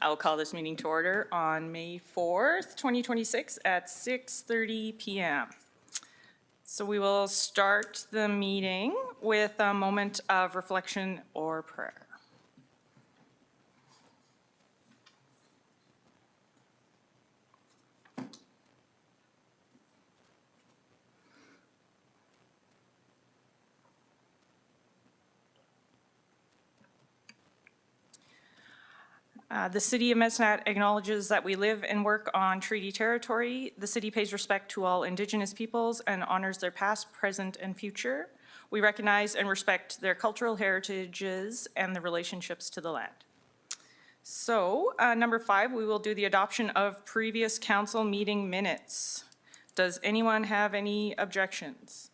I'll call this meeting to order on May 4th, 2026 at 6:30 p.m. So we will start the meeting with a moment of reflection or prayer. The City of Medicine acknowledges that we live and work on treaty territory. The city pays respect to all Indigenous peoples and honors their past, present, and future. We recognize and respect their cultural heritages and the relationships to the land. So, number 5, we will do the adoption of previous council meeting minutes. Does anyone have any objections?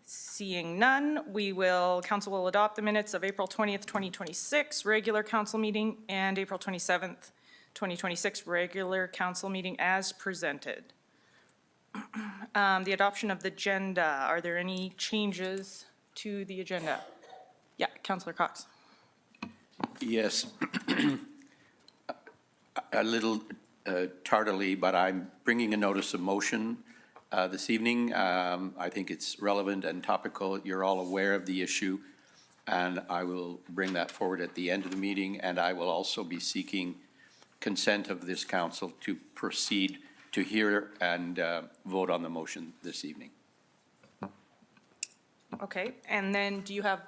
Seeing none, council will adopt the minutes of April 20th, 2026, regular council meeting, and April 27th, 2026, regular council meeting as presented. The adoption of the agenda. Are there any changes to the agenda? Yeah, Councillor Cox. Yes. A little tardily, but I'm bringing a notice of motion this evening. I think it's relevant and topical. You're all aware of the issue, and I will bring that forward at the end of the meeting, and I will also be seeking consent of this council to proceed to hear and vote on the motion this evening. Okay, and then do you have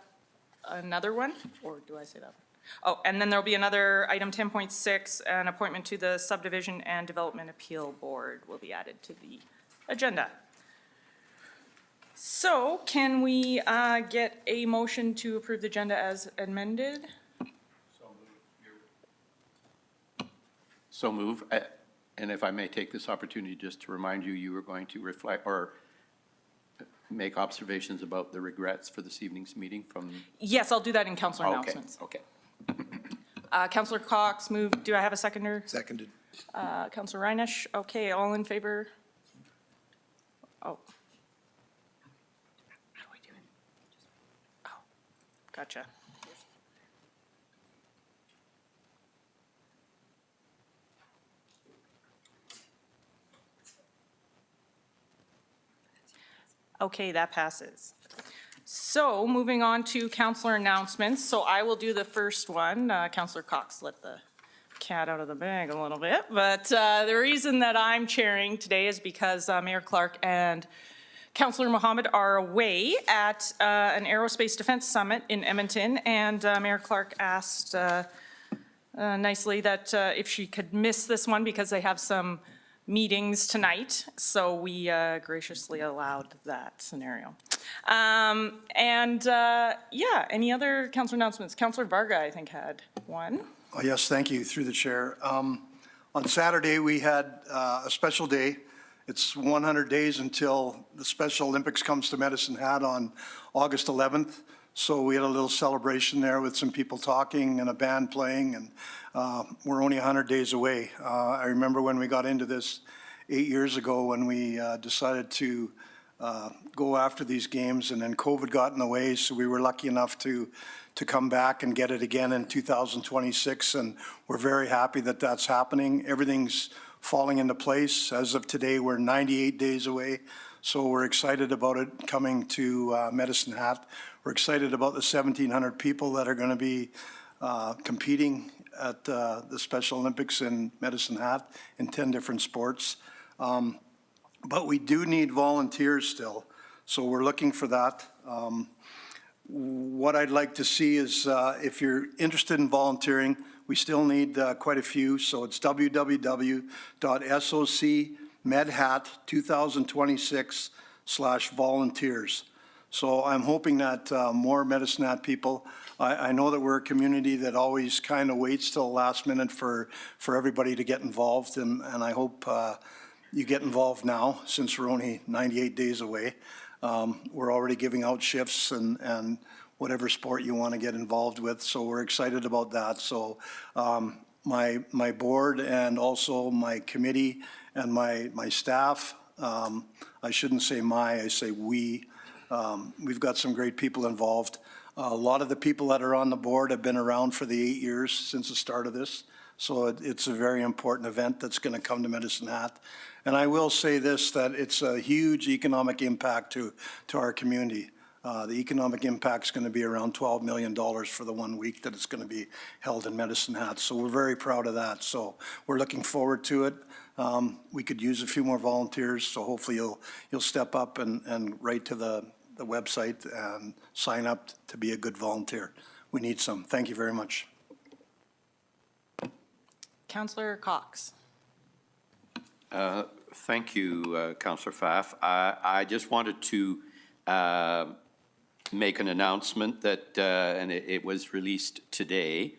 another one, or do I say that one? Oh, and then there'll be another item 10.6, an appointment to the Subdivision and Development Appeal Board will be added to the agenda. So can we get a motion to approve the agenda as amended? So move. And if I may take this opportunity just to remind you, you were going to reflect or make observations about the regrets for this evening's meeting from... Yes, I'll do that in councillor announcements. Okay. Councillor Cox moved. Do I have a seconder? Seconded. Councillor Reinish. Okay, all in favor? Oh. How do I do it? Oh, gotcha. Okay, that passes. So moving on to councillor announcements. So I will do the first one. Councillor Cox let the cat out of the bag a little bit, but the reason that I'm chairing today is because Mayor Clark and Councillor Mohammed are away at an aerospace defense summit in Edmonton, and Mayor Clark asked nicely that if she could miss this one because they have some meetings tonight, so we graciously allowed that scenario. Yeah, any other councillor announcements? Councillor Varga, I think, had one. Oh, yes, thank you, through the chair. On Saturday, we had a special day. It's 100 days until the Special Olympics comes to Medicine Hat on August 11th. So we had a little celebration there with some people talking and a band playing, and we're only 100 days away. I remember when we got into this 8 years ago when we decided to go after these games, and then COVID got in the way, so we were lucky enough to come back and get it again in 2026, and we're very happy that that's happening. Everything's falling into place. As of today, we're 98 days away, so we're excited about it coming to Medicine Hat. We're excited about the 1,700 people that are going to be competing at the Special Olympics in Medicine Hat in 10 different sports. But we do need volunteers still, so we're looking for that. What I'd like to see is if you're interested in volunteering, we still need quite a few, so it's www.socmedhat2026/volunteers. So I'm hoping that more Medicine Hat people, I know that we're a community that always kind of waits till the last minute for everybody to get involved, and I hope you get involved now since we're only 98 days away. We're already giving out shifts and whatever sport you want to get involved with, so we're excited about that. So my board and also my committee and my staff, I shouldn't say I say we, we've got some great people involved. A lot of the people that are on the board have been around for the 8 years since the start of this. So it's a very important event that's going to come to Medicine Hat. And I will say this, that it's a huge economic impact to our community. The economic impact is going to be around $12 million for the 1 week that it's going to be held in Medicine Hat. So we're very proud of that. So we're looking forward to it. We could use a few more volunteers, so hopefully you'll step up and write to the website and sign up to be a good volunteer. We need some. Thank you very much. Councillor Cox. Thank you, Councillor Pfaff. I just wanted to make an announcement that, and it was released today,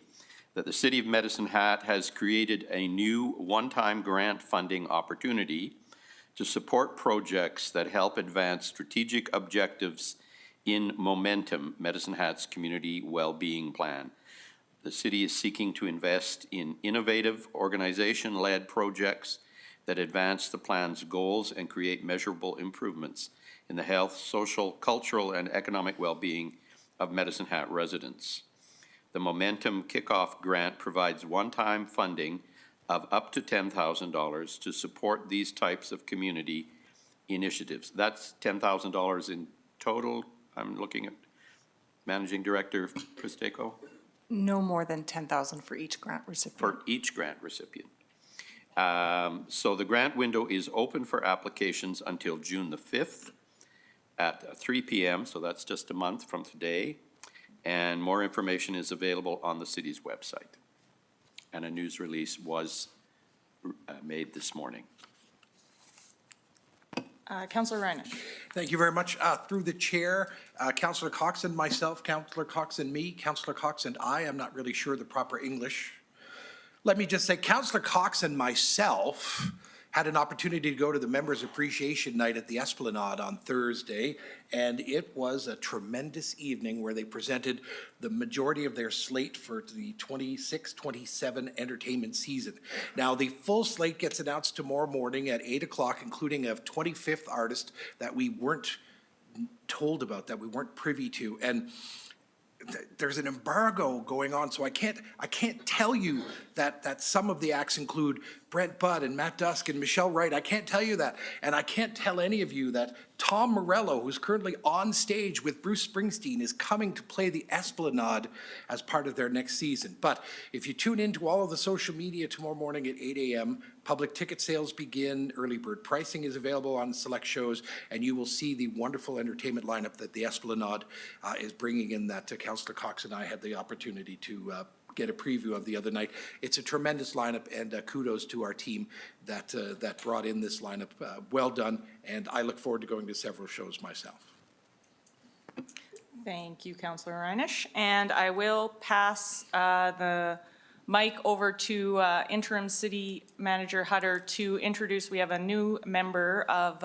that the City of Medicine Hat has created a new one-time grant funding opportunity to support projects that help advance strategic objectives in Momentum, Medicine Hat's community well-being plan. The city is seeking to invest in innovative, organization-led projects that advance the plan's goals and create measurable improvements in the health, social, cultural, and economic well-being of Medicine Hat residents. The Momentum Kickoff Grant provides one-time funding of up to $10,000 to support these types of community initiatives. That's $10,000 in total. I'm looking at Managing Director Pristeco. No more than 10,000 for each grant recipient. For each grant recipient. So the grant window is open for applications until June the 5th at 3 p.m., so that's just a month from today. And more information is available on the city's website. And a news release was made this morning. Councillor Reinish. Thank you very much. Through the chair, Councillor Cox and myself, Councillor Cox and me, Councillor Cox and I'm not really sure the proper English. Let me just say, Councillor Cox and myself had an opportunity to go to the Members Appreciation Night at the Esplanade on Thursday, and it was a tremendous evening where they presented the majority of their slate for the 26-27 entertainment season. Now, the full slate gets announced tomorrow morning at 8 o'clock, including a 25th artist that we weren't told about, that we weren't privy to. And there's an embargo going on, so I can't tell you that some of the acts include Brent Budd and Matt Dusk and Michelle Wright. I can't tell you that. And I can't tell any of you that Tom Morello, who's currently on stage with Bruce Springsteen, is coming to play the Esplanade as part of their next season. But if you tune into all of the social media tomorrow morning at 8 a.m., public ticket sales begin, early bird pricing is available on select shows, and you will see the wonderful entertainment lineup that the Esplanade is bringing in that Councillor Cox and I had the opportunity to get a preview of the other night. It's a tremendous lineup, and kudos to our team that brought in this lineup. Well done, and I look forward to going to several shows myself. Thank you, Councillor Reinish. And I will pass the mic over to Interim City Manager Hutter to introduce. We have a new member of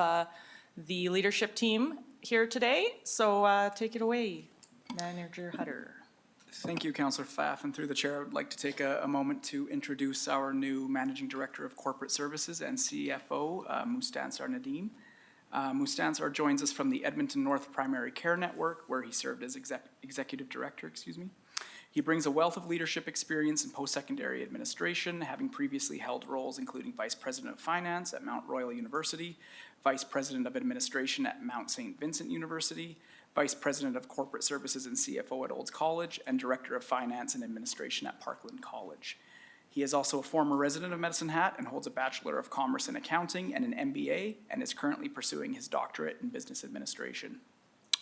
the leadership team here today. So take it away, Manager Hutter. Thank you, Councillor Pfaff, and through the chair, I would like to take a moment to introduce our new Managing Director of Corporate Services and CFO, Mustansar Nadeem. Mustansar joins us from the Edmonton North Primary Care Network, where he served as Executive Director, He brings a wealth of leadership experience in post-secondary administration, having previously held roles including Vice President of Finance at Mount Royal University, Vice President of Administration at Mount St. Vincent University, Vice President of Corporate Services and CFO at Olds College, and Director of Finance and Administration at Parkland College. He is also a former resident of Medicine Hat and holds a Bachelor of Commerce in Accounting and an MBA, and is currently pursuing his doctorate in Business Administration.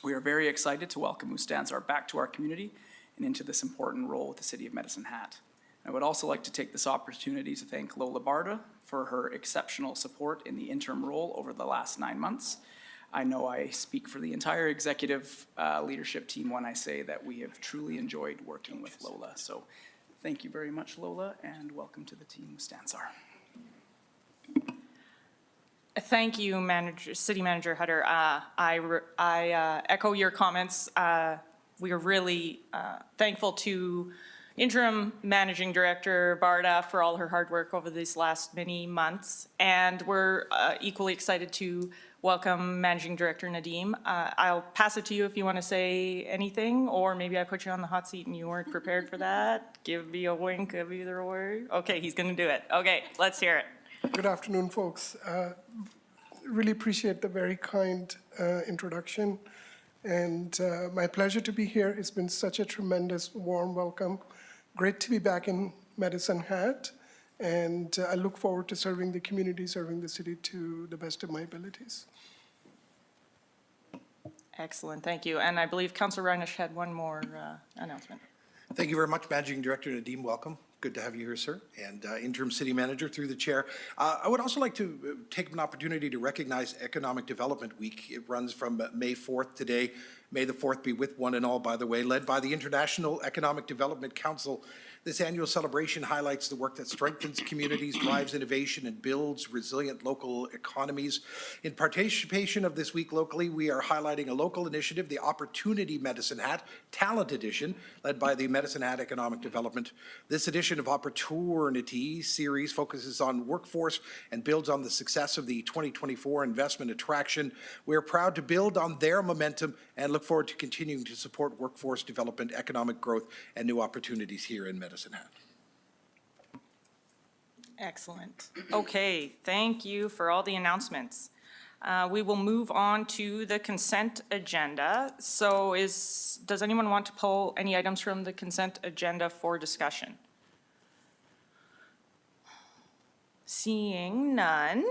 We are very excited to welcome Mustansar back to our community and into this important role with the City of Medicine Hat. I would also like to take this opportunity to thank Lola Barda for her exceptional support in the interim role over the last 9 months. I know I speak for the entire executive leadership team when I say that we have truly enjoyed working with Lola. So thank you very much, Lola, and welcome to the team, Mustansar. Thank you, City Manager Hutter. I echo your comments. We are really thankful to Interim Managing Director Barda for all her hard work over these last many months, and we're equally excited to Welcome, Managing Director Nadeem. I'll pass it to you if you want to say anything, or maybe I put you on the hot seat and you weren't prepared for that. Give me a wink of either word. Okay, he's going to do it. Okay, let's hear it. Good afternoon, folks. Really appreciate the very kind introduction, and my pleasure to be here. It's been such a tremendous, warm welcome. Great to be back in Medicine Hat, and I look forward to serving the community, serving the city to the best of my abilities. Excellent, thank you. And I believe Councillor Reinish had one more announcement. Thank you very much, Managing Director Nadeem. Welcome. Good to have you here, sir. And Interim City Manager through the chair. I would also like to take an opportunity to recognize Economic Development Week. It runs from May 4th today. May the 4th be with one and all, by the way, led by the International Economic Development Council. This annual celebration highlights the work that strengthens communities, drives innovation, and builds resilient local economies. In participation of this week locally, we are highlighting a local initiative, the Opportunity Medicine Hat Talent Edition, led by the Medicine Hat Economic Development. This edition of Opportunity series focuses on workforce and builds on the success of the 2024 investment attraction. We are proud to build on their momentum and look forward to continuing to support workforce development, economic growth, and new opportunities here in Medicine Hat. Excellent. Okay, thank you for all the announcements. We will move on to the consent agenda. So does anyone want to pull any items from the consent agenda for discussion? Seeing none,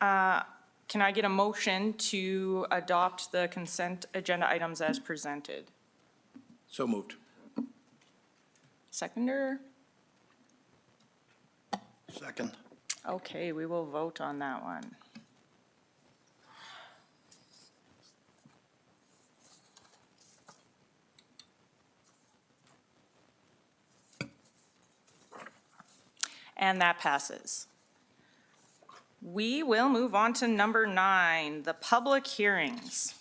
can I get a motion to adopt the consent agenda items as presented? So moved. Seconder? Second. Okay, we will vote on that one. And that passes. We will move on to number 9, the public hearings.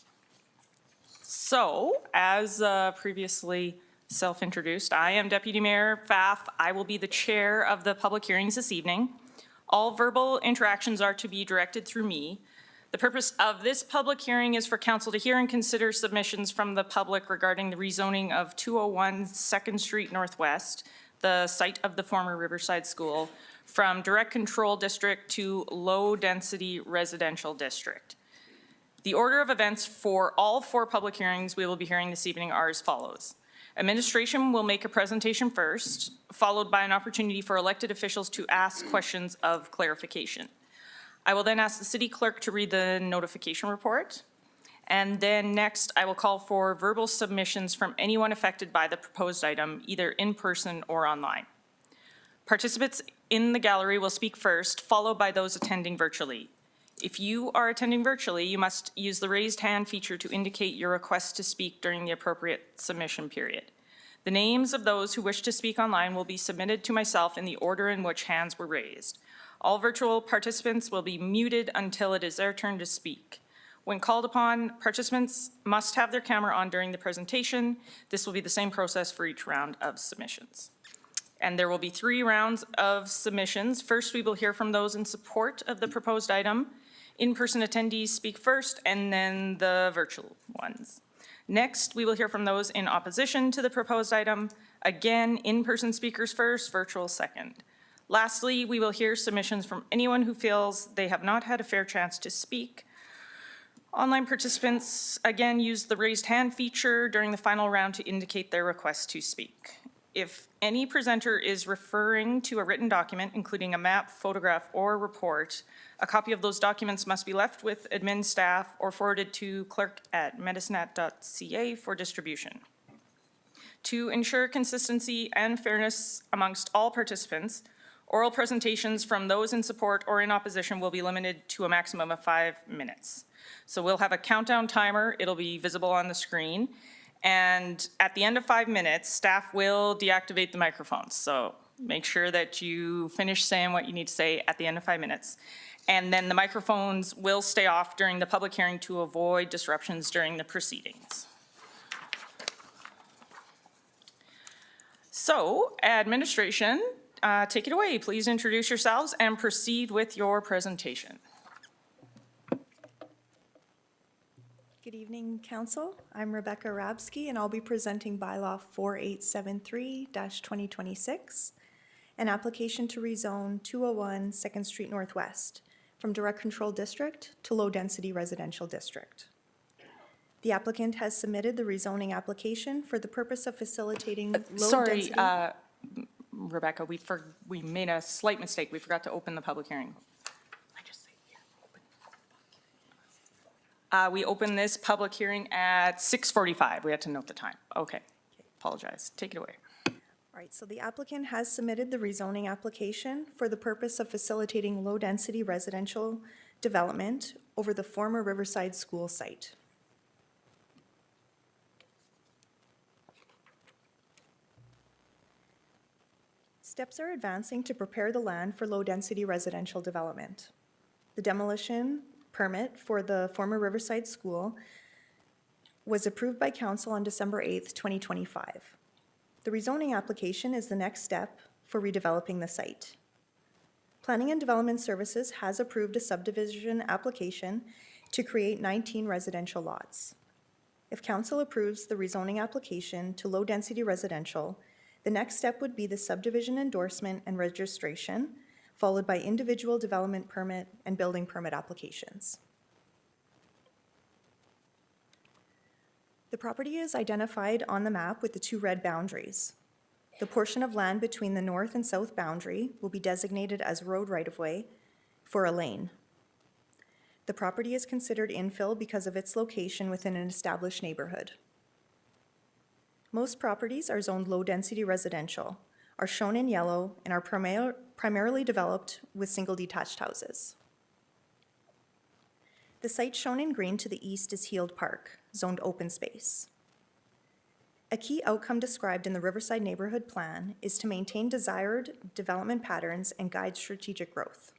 So, as previously self-introduced, I am Deputy Mayor Pfaff. I will be the chair of the public hearings this evening. All verbal interactions are to be directed through me. The purpose of this public hearing is for council to hear and consider submissions from the public regarding the rezoning of 201 2nd Street Northwest, the site of the former Riverside School, from direct control district to low-density residential district. The order of events for all 4 public hearings we will be hearing this evening are as follows. Administration will make a presentation first, followed by an opportunity for elected officials to ask questions of clarification. I will then ask the city clerk to read the notification report. And then next, I will call for verbal submissions from anyone affected by the proposed item, either in person or online. Participants in the gallery will speak first, followed by those attending virtually. If you are attending virtually, you must use the raised hand feature to indicate your request to speak during the appropriate submission period. The names of those who wish to speak online will be submitted to myself in the order in which hands were raised. All virtual participants will be muted until it is their turn to speak. When called upon, participants must have their camera on during the presentation. This will be the same process for each round of submissions. And there will be 3 rounds of submissions. First, we will hear from those in support of the proposed item. In-person attendees speak first, and then the virtual ones. Next, we will hear from those in opposition to the proposed item. Again, in-person speakers first, virtual second. Lastly, we will hear submissions from anyone who feels they have not had a fair chance to speak. Online participants, again, use the raised hand feature during the final round to indicate their request to speak. If any presenter is referring to a written document, including a map, photograph, or report, a copy of those documents must be left with admin staff or forwarded to clerk@medicinat.ca for distribution. To ensure consistency and fairness amongst all participants, oral presentations from those in support or in opposition will be limited to a maximum of 5 minutes. So we'll have a countdown timer. It'll be visible on the screen. And at the end of 5 minutes, staff will deactivate the microphones. So make sure that you finish saying what you need to say at the end of 5 minutes. And then the microphones will stay off during the public hearing to avoid disruptions during the proceedings. So, administration, take it away. Please introduce yourselves and proceed with your presentation. Good evening, Council. I'm Rebecca Rabsky, and I'll be presenting Bylaw 4873-2026, an application to rezone 201 2nd Street Northwest from Direct Control District to Low Density Residential District. The applicant has submitted the rezoning application for the purpose of facilitating low density. Sorry, Rebecca, we made a slight mistake. We forgot to open the public hearing. We opened this public hearing at 6:45. We had to note the time. Okay, apologize. Take it away. All right, so the applicant has submitted the rezoning application for the purpose of facilitating low-density residential development over the former Riverside School site. Steps are advancing to prepare the land for low-density residential development. The demolition permit for the former Riverside School was approved by Council on December 8th, 2025. The rezoning application is the next step for redeveloping the site. Planning and Development Services has approved a subdivision application to create 19 residential lots. If Council approves the rezoning application to low-density residential, the next step would be the subdivision endorsement and registration, followed by individual development permit and building permit applications. The property is identified on the map with the two red boundaries. The portion of land between the north and south boundary will be designated as road right-of-way for a lane. The property is considered infill because of its location within an established neighborhood. Most properties are zoned low-density residential, are shown in yellow, and are primarily developed with single detached houses. The site shown in green to the east is Heald Park, zoned open space. A key outcome described in the Riverside Neighborhood Plan is to maintain desired development patterns and guide strategic growth.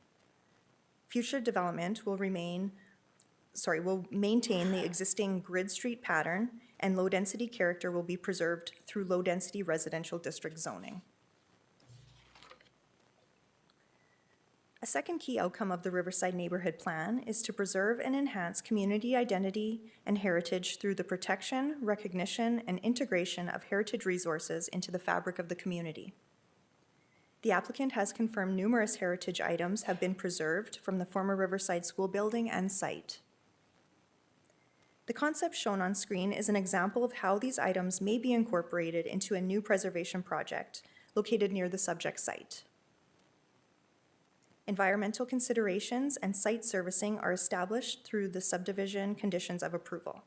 Future development will maintain the existing grid street pattern, and low-density character will be preserved through low-density residential district zoning. A second key outcome of the Riverside Neighborhood Plan is to preserve and enhance community identity and heritage through the protection, recognition, and integration of heritage resources into the fabric of the community. The applicant has confirmed numerous heritage items have been preserved from the former Riverside School building and site. The concept shown on screen is an example of how these items may be incorporated into a new preservation project located near the subject site. Environmental considerations and site servicing are established through the subdivision conditions of approval.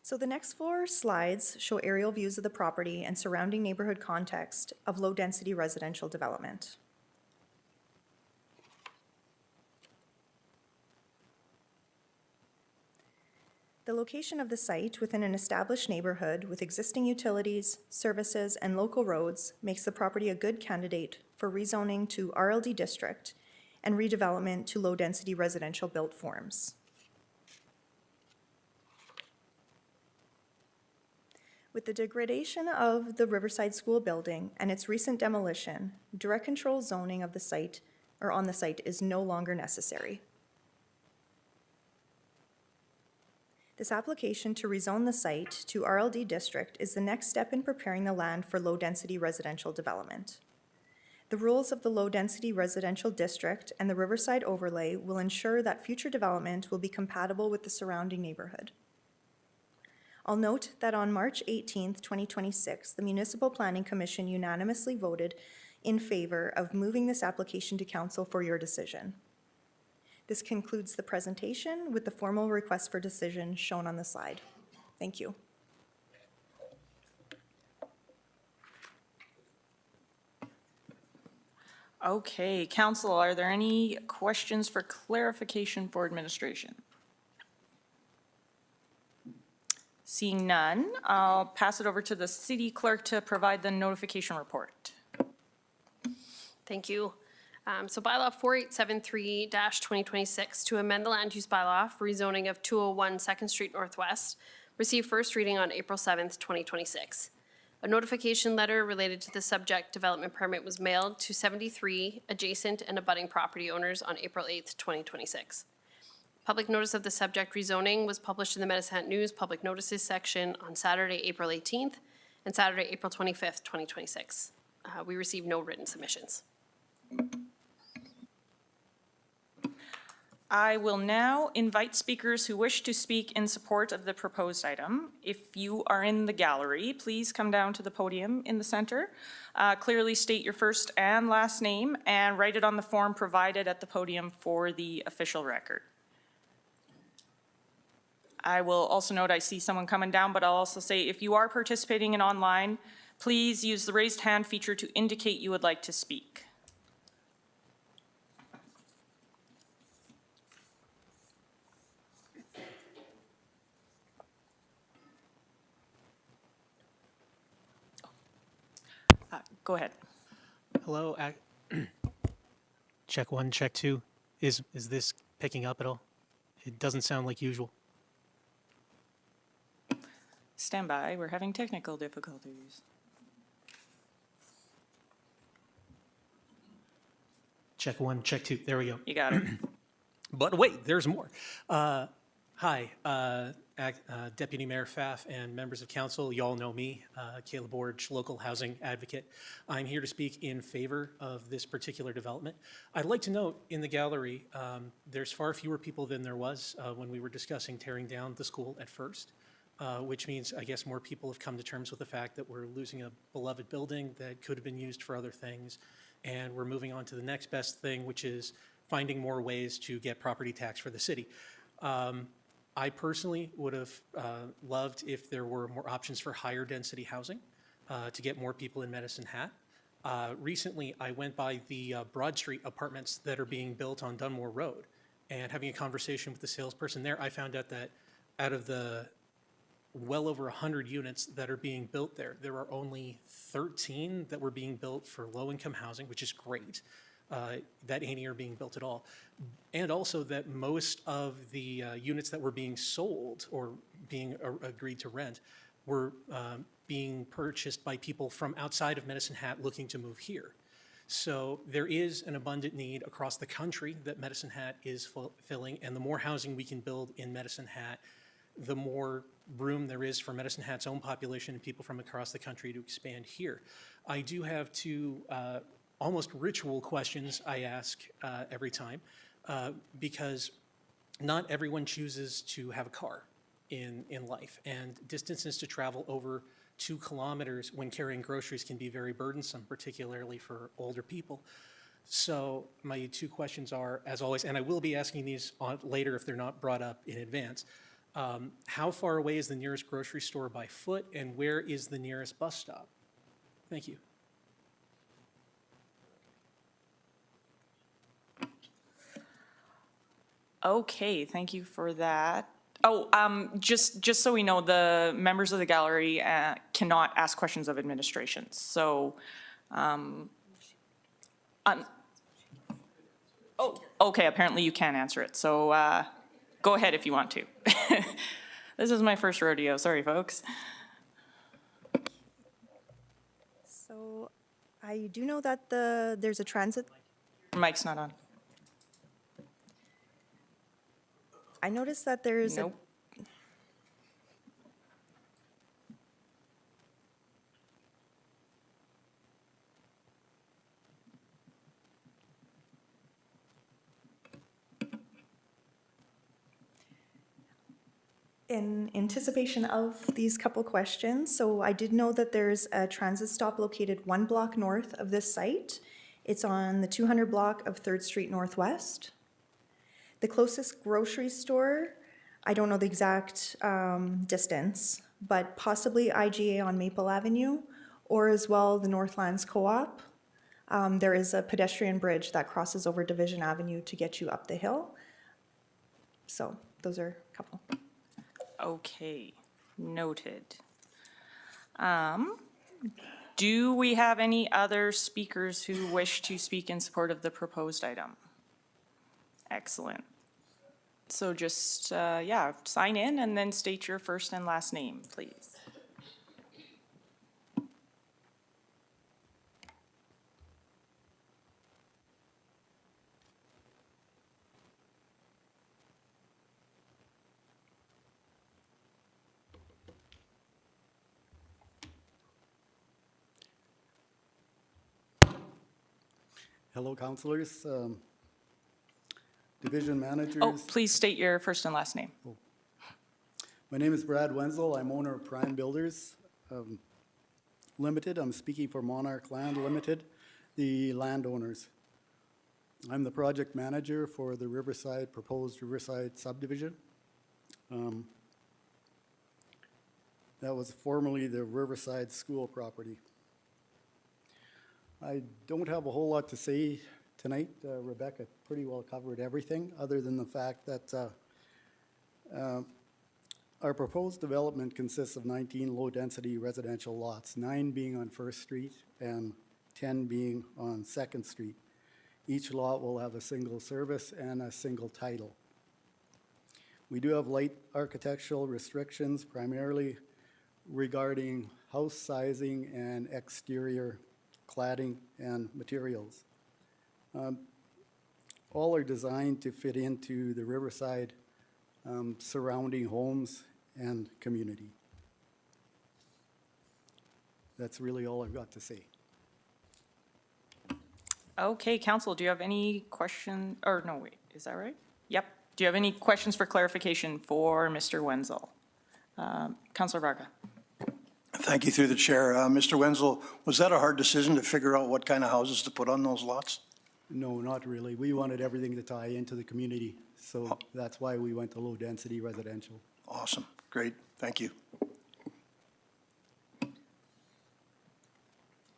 So the next 4 slides show aerial views of the property and surrounding neighborhood context of low-density residential development. The location of the site within an established neighborhood with existing utilities, services, and local roads makes the property a good candidate for rezoning to RLD district and redevelopment to low-density residential built forms. With the degradation of the Riverside School building and its recent demolition, direct control zoning of the site or on the site is no longer necessary. This application to rezone the site to RLD district is the next step in preparing the land for low-density residential development. The rules of the low-density residential district and the Riverside overlay will ensure that future development will be compatible with the surrounding neighborhood. I'll note that on March 18th, 2026, the Municipal Planning Commission unanimously voted in favor of moving this application to Council for your decision. This concludes the presentation with the formal request for decision shown on the slide. Thank you. Okay, Council, are there any questions for clarification for administration? Seeing none, I'll pass it over to the city clerk to provide the notification report. Thank you. So bylaw 4873-2026 to amend the land use bylaw for rezoning of 201 2nd Street Northwest received first reading on April 7th, 2026. A notification letter related to the subject development permit was mailed to 73 adjacent and abutting property owners on April 8th, 2026. Public notice of the subject rezoning was published in the Medicine Hat News Public Notices section on Saturday, April 18th and Saturday, April 25th, 2026. We received no written submissions. I will now invite speakers who wish to speak in support of the proposed item. If you are in the gallery, please come down to the podium in the center. Clearly state your first and last name and write it on the form provided at the podium for the official record. I will also note I see someone coming down, but I'll also say if you are participating in online, please use the raised hand feature to indicate you would like to speak. Go ahead. Hello, check one, check two. Is this picking up at all? It doesn't sound like usual. Stand by, we're having technical difficulties. Check one, check two. There we go. You got it. But wait, there's more. Hi, Deputy Mayor Pfaff and members of council. You all know me, Caleb Borge, local housing advocate. I'm here to speak in favor of this particular development. I'd like to note in the gallery, there's far fewer people than there was when we were discussing tearing down the school at first, which means I guess more people have come to terms with the fact that we're losing a beloved building that could have been used for other things. And we're moving on to the next best thing, which is finding more ways to get property tax for the city. I personally would have loved if there were more options for higher density housing to get more people in Medicine Hat. Recently, I went by the Broad Street apartments that are being built on Dunmore Road, and having a conversation with the salesperson there, I found out that out of the well over 100 units that are being built there, there are only 13 that were being built for low-income housing, which is great. That any are being built at all. And also that most of the units that were being sold or being agreed to rent were being purchased by people from outside of Medicine Hat looking to move here. So there is an abundant need across the country that Medicine Hat is filling, and the more housing we can build in Medicine Hat, the more room there is for Medicine Hat's own population and people from across the country to expand here. I do have two almost ritual questions I ask every time, because not everyone chooses to have a car in life, and distances to travel over 2 kilometers when carrying groceries can be very burdensome, particularly for older people. So my two questions are, as always, and I will be asking these later if they're not brought up in advance, how far away is the nearest grocery store by foot, and where is the nearest bus stop? Thank you. Okay, thank you for that. Oh, just so we know, the members of the gallery cannot ask questions of administration. So, oh, okay, apparently you can answer it. So go ahead if you want to. This is my first rodeo. Sorry, folks. So I do know that there's a transit. Mic's not on. I noticed that there's Nope. In anticipation of these couple questions, so I did know that there's a transit stop located 1 block north of this site. It's on the 200 block of 3rd Street Northwest. The closest grocery store, I don't know the exact distance, but possibly IGA on Maple Avenue, or as well the Northlands Co-op. There is a pedestrian bridge that crosses over Division Avenue to get you up the hill. So those are a couple. Okay, noted. Do we have any other speakers who wish to speak in support of the proposed item? Excellent. So just, yeah, sign in and then state your first and last name, please. Hello, councilors, division managers. Oh, please state your first and last name. My name is Brad Wenzel. I'm owner of Prime Builders Limited. I'm speaking for Monarch Land Limited, the landowners. I'm the project manager for the proposed Riverside subdivision. That was formerly the Riverside School property. I don't have a whole lot to say tonight. Rebecca pretty well covered everything, other than the fact that our proposed development consists of 19 low-density residential lots, 9 being on First Street and 10 being on Second Street. Each lot will have a single service and a single title. We do have light architectural restrictions, primarily regarding house sizing and exterior cladding and materials. All are designed to fit into the Riverside surrounding homes and community. That's really all I've got to say. Okay, council, do you have any question, or no, wait, is that right? Yep. Do you have any questions for clarification for Mr. Wenzel? Councillor Varga. Thank you through the chair. Mr. Wenzel, was that a hard decision to figure out what kind of houses to put on those lots? No, not really. We wanted everything to tie into the community, so that's why we went to low-density residential. Awesome. Great. Thank you.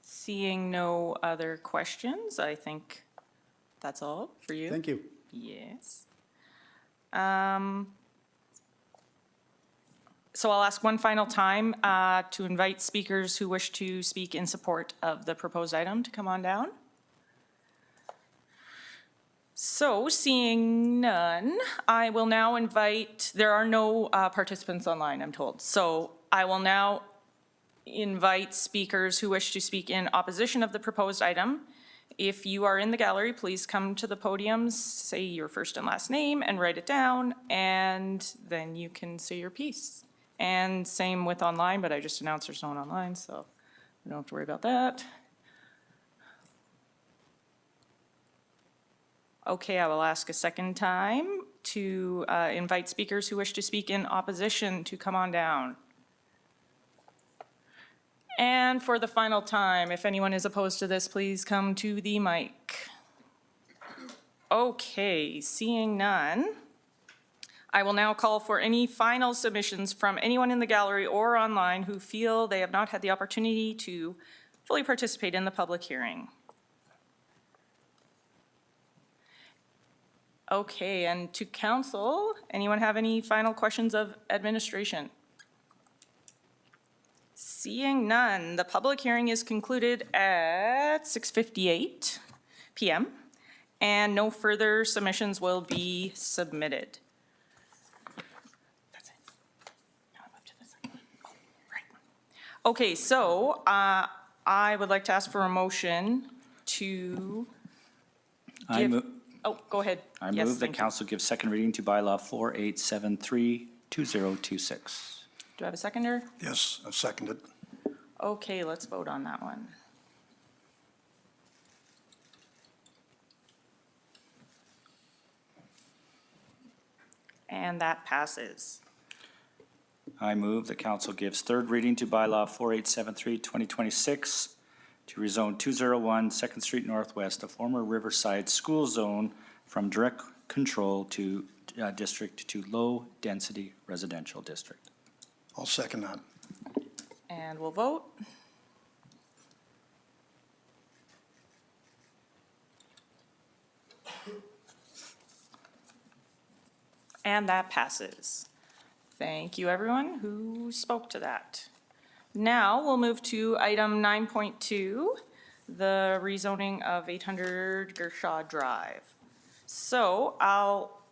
Seeing no other questions, I think that's all for you. Thank you. Yes. So I'll ask one final time to invite speakers who wish to speak in support of the proposed item to come on down. So seeing none, I will now invite, there are no participants online, I'm told. So I will now invite speakers who wish to speak in opposition of the proposed item. If you are in the gallery, please come to the podium, say your first and last name and write it down, and then you can say your piece. And same with online, but I just announced there's no one online, so we don't have to worry about that. Okay, I will ask a second time to invite speakers who wish to speak in opposition to come on down. And for the final time, if anyone is opposed to this, please come to the mic. Okay, seeing none, I will now call for any final submissions from anyone in the gallery or online who feel they have not had the opportunity to fully participate in the public hearing. Okay, and to council, anyone have any final questions of administration? Seeing none, the public hearing is concluded at 6:58 p.m. and no further submissions will be submitted. That's it. Now I'm up to the second one. Right. Okay, so I would like to ask for a motion to give. Oh, go ahead. I Yes, move that thank you. council give second reading to bylaw 4873-2026. Do I have a seconder? Yes, I second it. Okay, let's vote on that one. And that passes. I move that council gives third reading to bylaw 4873-2026 to rezone 201 Second Street Northwest, a former Riverside school zone, from direct control to district to low-density residential district. I'll second that. And we'll vote. And that passes. Thank you, everyone who spoke to that. Now we'll move to item 9.2, the rezoning of 800 Gershaw Drive. So I'll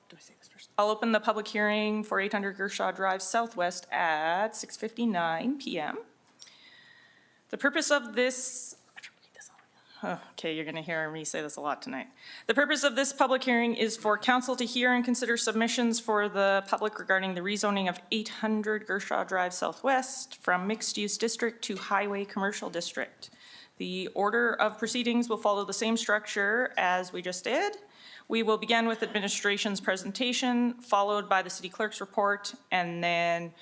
open the public hearing for 800 Gershaw Drive Southwest at 6:59 p.m. The purpose of this, okay, you're going to hear me say this a lot tonight. The purpose of this public hearing is for council to hear and consider submissions for the public regarding the rezoning of 800 Gershaw Drive Southwest from mixed-use district to highway commercial district. The order of proceedings will follow the same structure as we just did. We will begin with administration's presentation, followed by the city clerk's report, and then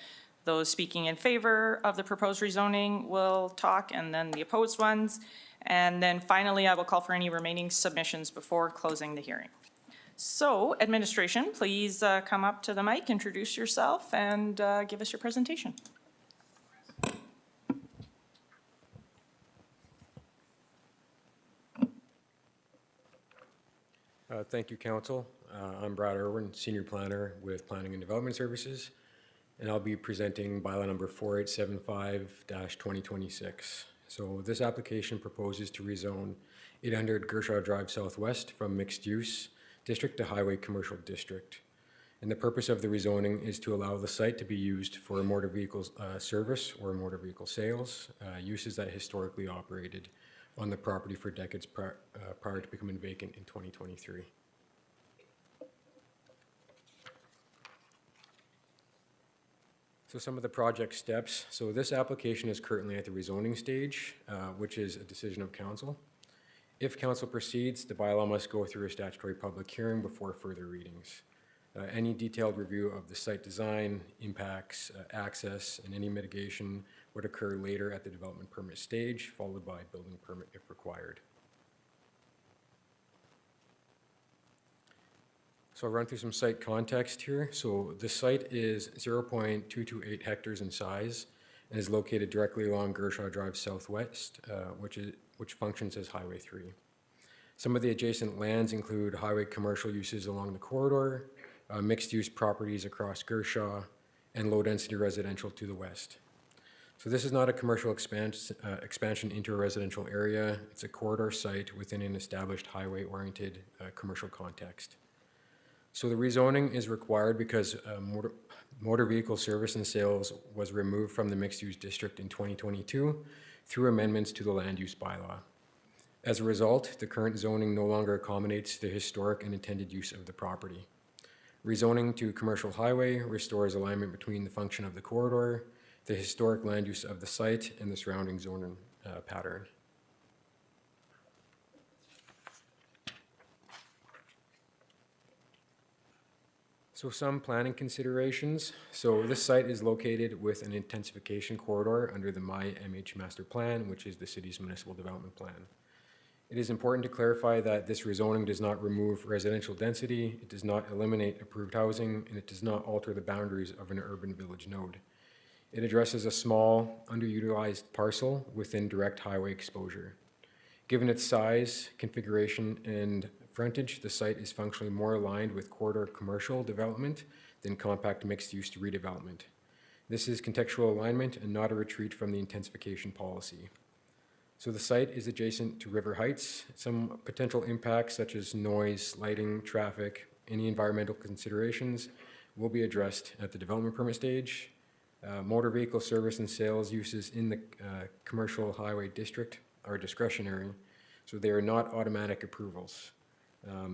those speaking in favor of the proposed rezoning will talk, and then the opposed ones. And then finally, I will call for any remaining submissions before closing the hearing. So, administration, please come up to the mic, introduce yourself, and give us your presentation. Thank you, Council. I'm Brad Irwin, Senior Planner with Planning and Development Services, and I'll be presenting bylaw number 4875-2026. So this application proposes to rezone 800 Gershaw Drive Southwest from mixed use district to highway commercial district. And the purpose of the rezoning is to allow the site to be used for motor vehicle service or motor vehicle sales, uses that historically operated on the property for decades prior to becoming vacant in 2023. So some of the project steps. So this application is currently at the rezoning stage, which is a decision of council. If council proceeds, the bylaw must go through a statutory public hearing before further readings. Any detailed review of the site design, impacts, access, and any mitigation would occur later at the development permit stage, followed by building permit if required. So I'll run through some site context here. So the site is 0.228 hectares in size and is located directly along Gershaw Drive Southwest, which functions as Highway 3. Some of the adjacent lands include highway commercial uses along the corridor, mixed-use properties across Gershaw, and low-density residential to the west. So this is not a commercial expansion into a residential area. It's a corridor site within an established highway-oriented commercial context. So the rezoning is required because motor vehicle service and sales was removed from the mixed-use district in 2022 through amendments to the Land Use Bylaw. As a result, the current zoning no longer accommodates the historic and intended use of the property. Rezoning to commercial highway restores alignment between the function of the corridor, the historic land use of the site, and the surrounding zoning pattern. So some planning considerations. So this site is located with an intensification corridor under the MH Master Plan, which is the city's municipal development plan. It is important to clarify that this rezoning does not remove residential density, it does not eliminate approved housing, and it does not alter the boundaries of an urban village node. It addresses a small, underutilized parcel within direct highway exposure. Given its size, configuration, and frontage, the site is functionally more aligned with corridor commercial development than compact mixed-use redevelopment. This is contextual alignment and not a retreat from the intensification policy. So the site is adjacent to River Heights. Some potential impacts such as noise, lighting, traffic, any environmental considerations will be addressed at the development permit stage. Motor vehicle service and sales uses in the commercial highway district are discretionary, so they are not automatic approvals.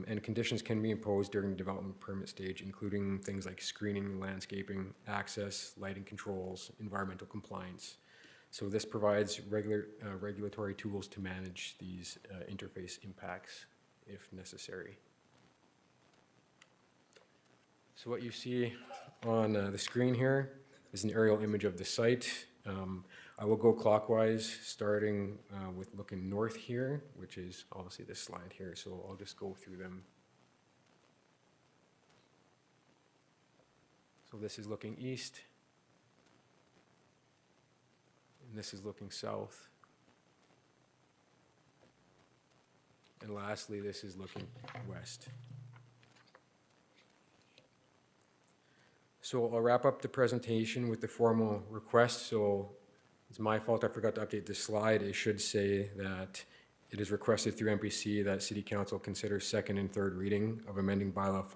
And conditions can be imposed during the development permit stage, including things like screening, landscaping, access, lighting controls, environmental compliance. So this provides regulatory tools to manage these interface impacts if necessary. So what you see on the screen here is an aerial image of the site. I will go clockwise, starting with looking north here, which is obviously this slide here, so I'll just go through them. So this is looking east, and this is looking south. And lastly, this is looking west. So I'll wrap up the presentation with the formal request. So it's my fault I forgot to update this slide. It should say that it is requested through MPC that City Council consider second and third reading of amending bylaw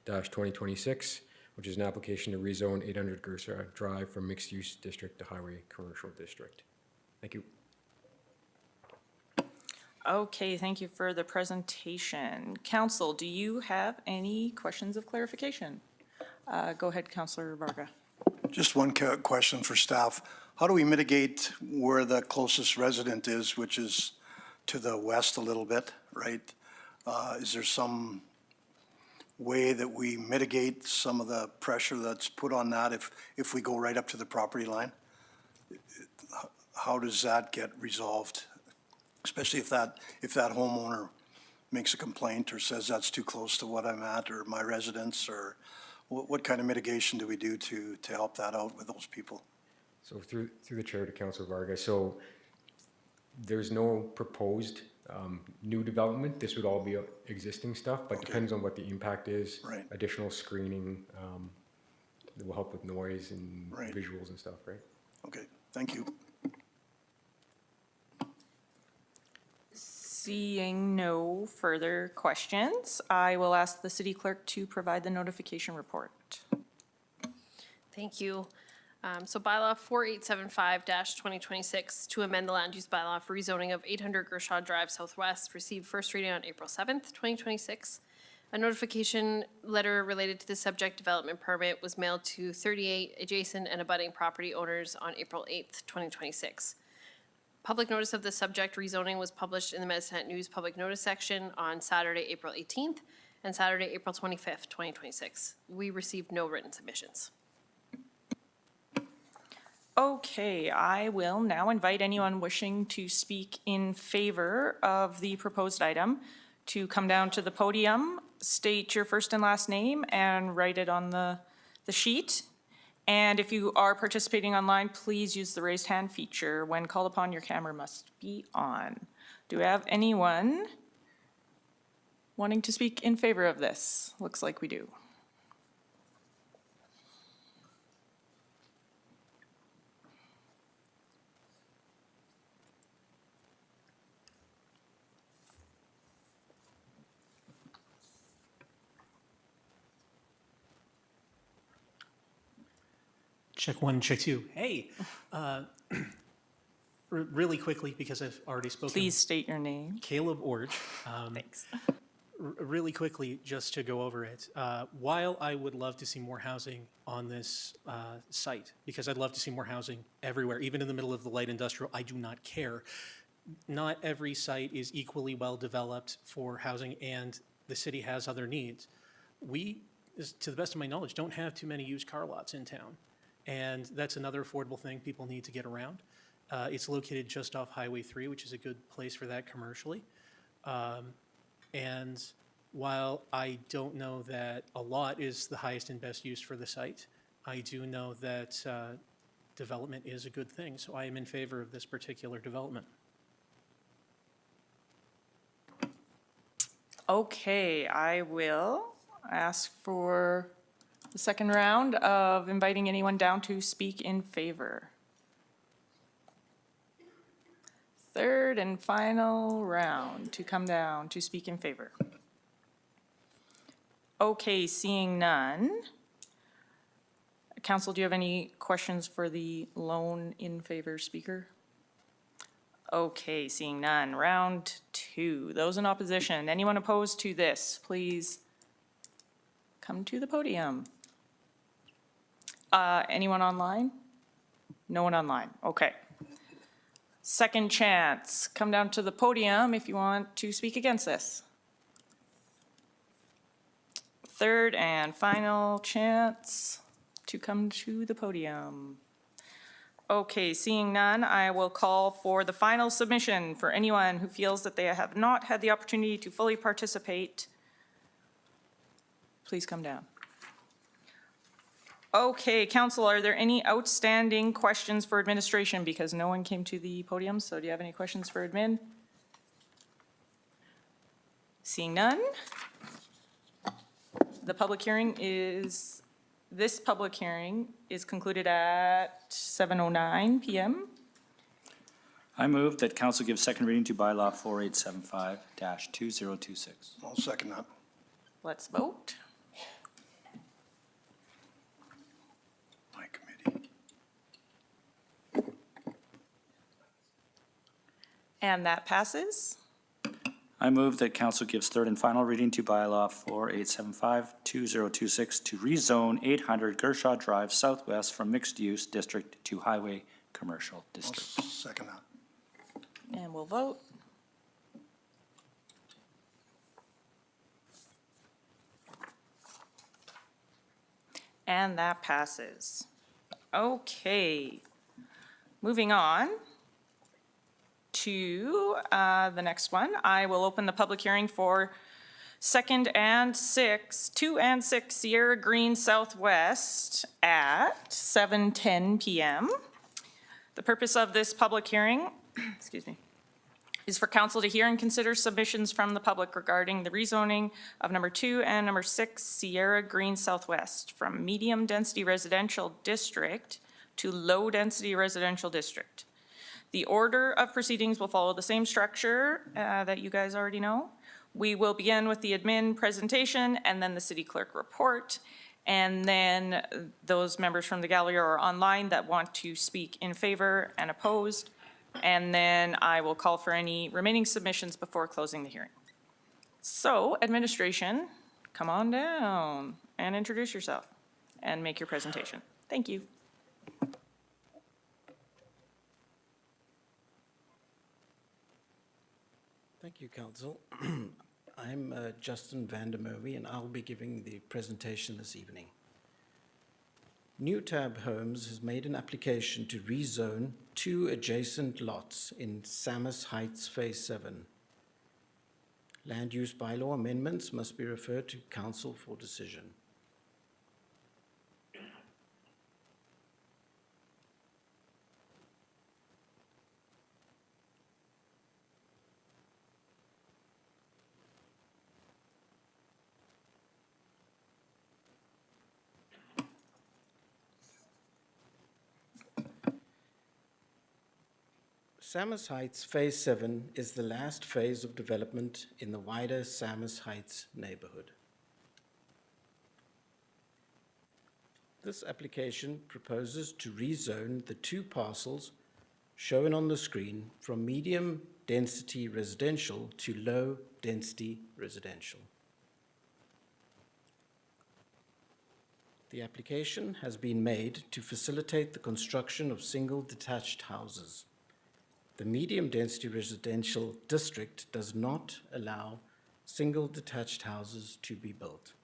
4875-2026, which is an application to rezone 800 Gershaw Drive from mixed use district to highway commercial district. Thank you. Okay, thank you for the presentation. Council, do you have any questions of clarification? Go ahead, Councillor Varga. Just one question for staff. how do we mitigate where the closest resident is, which is to the west a little bit, right? Is there some way that we mitigate some of the pressure that's put on that if we go right up to the property line? How does that get resolved? Especially if that homeowner makes a complaint or says that's too close to what I'm at or my residence, or what kind of mitigation do we do to help that out with those people? So through the chair to Councillor Vargas, so there's no proposed new development. This would all be existing stuff, but depends on what the impact is. Right. Additional screening that will help with noise and visuals and stuff, right? Okay, thank you. Seeing no further questions, I will ask the city clerk to provide the notification report. Thank you. So bylaw 4875-2026 to amend the land use bylaw for rezoning of 800 Gershaw Drive Southwest received first reading on April 7th, 2026. A notification letter related to the subject development permit was mailed to 38 adjacent and abutting property owners on April 8th, 2026. Public notice of the subject rezoning was published in the Medicine Hat News public notice section on Saturday, April 18th and Saturday, April 25th, 2026. We received no written submissions. Okay, I will now invite anyone wishing to speak in favor of the proposed item to come down to the podium, state your first and last name, and write it on the sheet. And if you are participating online, please use the raised hand feature. When called upon, your camera must be on. Do we have anyone wanting to speak in favor of this? Looks like we do. Check one, check two. Hey, really quickly, because I've already spoken. Please state your name. Caleb Orge. Thanks. Really quickly, just to go over it, while I would love to see more housing on this site, because I'd love to see more housing everywhere, even in the middle of the light industrial, I do not care. Not every site is equally well developed for housing, and the city has other needs. We, to the best of my knowledge, don't have too many used car lots in town. And that's another affordable thing people need to get around. It's located just off Highway 3, which is a good place for that commercially. And while I don't know that a lot is the highest and best use for the site, I do know that development is a good thing. So I am in favor of this particular development. Okay, I will ask for the second round of inviting anyone down to speak in favor. Third and final round to come down to speak in favor. Okay, seeing none. Council, do you have any questions for the lone in favor speaker? Okay, seeing none. Round two. Those in opposition. Anyone opposed to this, please come to the podium. Anyone online? No one online. Okay. Second chance. Come down to the podium if you want to speak against this. Third and final chance to come to the podium. Okay, seeing none, I will call for the final submission for anyone who feels that they have not had the opportunity to fully participate. Please come down. Okay, council, are there any outstanding questions for administration? Because no one came to the podium, so do you have any questions for admin? Seeing none. This public hearing is concluded at 7:09 p.m. I move that council give second reading to bylaw 4875-2026. I'll second that. Let's vote. My committee. And that passes. I move that council gives third and final reading to bylaw 4875-2026 to rezone 800 Gershaw Drive Southwest from mixed-use district to highway commercial I'll district. second that. And we'll vote. And that passes. Okay. Moving on to the next one. I will open the public hearing for 2 and 6 Sierra Green Southwest at 7:10 PM. The purpose of this public hearing, excuse me, is for council to hear and consider submissions from the public regarding the rezoning of number 2 and number 6 Sierra Green Southwest from medium-density residential district to low-density residential district. The order of proceedings will follow the same structure that you guys already know. We will begin with the admin presentation and then the city clerk report. And then those members from the gallery or online that want to speak in favor and opposed. And then I will call for any remaining submissions before closing the hearing. So, administration, come on down and introduce yourself and make your presentation. Thank you. Thank you, Council. I'm Justin Vandermerwe, and I'll be giving the presentation this evening. New Tab Homes has made an application to rezone 2 adjacent lots in Samus Heights Phase 7. Land Use Bylaw amendments must be referred to Council for decision. Samus Heights Phase 7 is the last phase of development in the wider Samus Heights neighborhood. This application proposes to rezone the 2 parcels shown on the screen from medium-density residential to low-density residential. The application has been made to facilitate the construction of single detached houses. The medium-density residential district does not allow single detached houses to be built.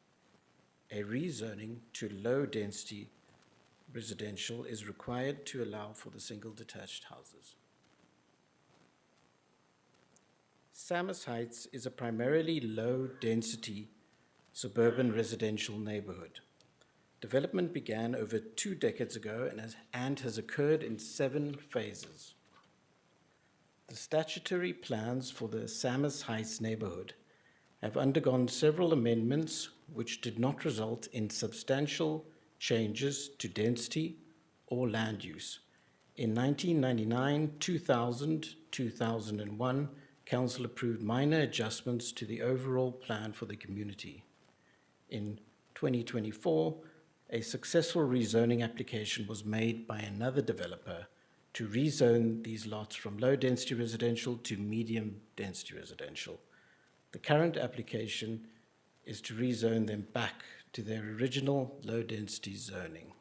A rezoning to low-density residential is required to allow for the single detached houses. Samus Heights is a primarily low-density suburban residential neighborhood. Development began over 2 decades ago and has occurred in 7 phases. The statutory plans for the Samus Heights neighborhood have undergone several amendments which did not result in substantial changes to density or land use. In 1999, 2000, 2001, Council approved minor adjustments to the overall plan for the community. In 2024, a successful rezoning application was made by another developer to rezone these lots from low-density residential to medium-density residential. The current application is to rezone them back to their original low-density zoning.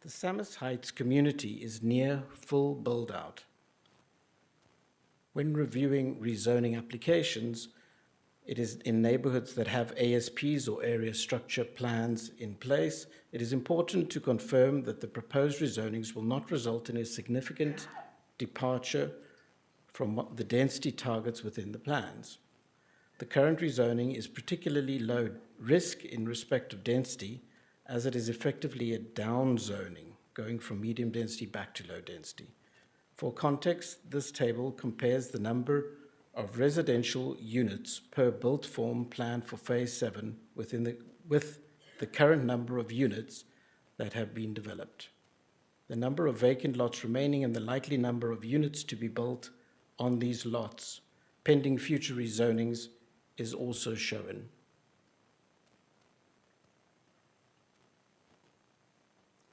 The Samus Heights community is near full build-out. When reviewing rezoning applications, it is in neighborhoods that have ASPs or area structure plans in place. It is important to confirm that the proposed rezonings will not result in a significant departure from the density targets within the plans. The current rezoning is particularly low risk in respect of density, as it is effectively a downzoning, going from medium density back to low density. For context, this table compares the number of residential units per built form planned for Phase 7 with the current number of units that have been developed. The number of vacant lots remaining and the likely number of units to be built on these lots, pending future rezonings, is also shown.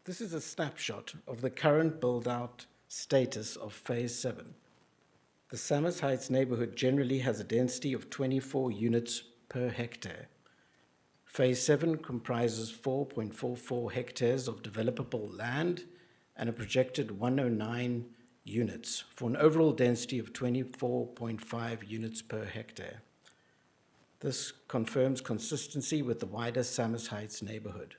This is a snapshot of the current build-out status of Phase 7. The Samus Heights neighborhood generally has a density of 24 units per hectare. Phase 7 comprises 4.44 hectares of developable land and a projected 109 units for an overall density of 24.5 units per hectare. This confirms consistency with the wider Summers Heights neighborhood.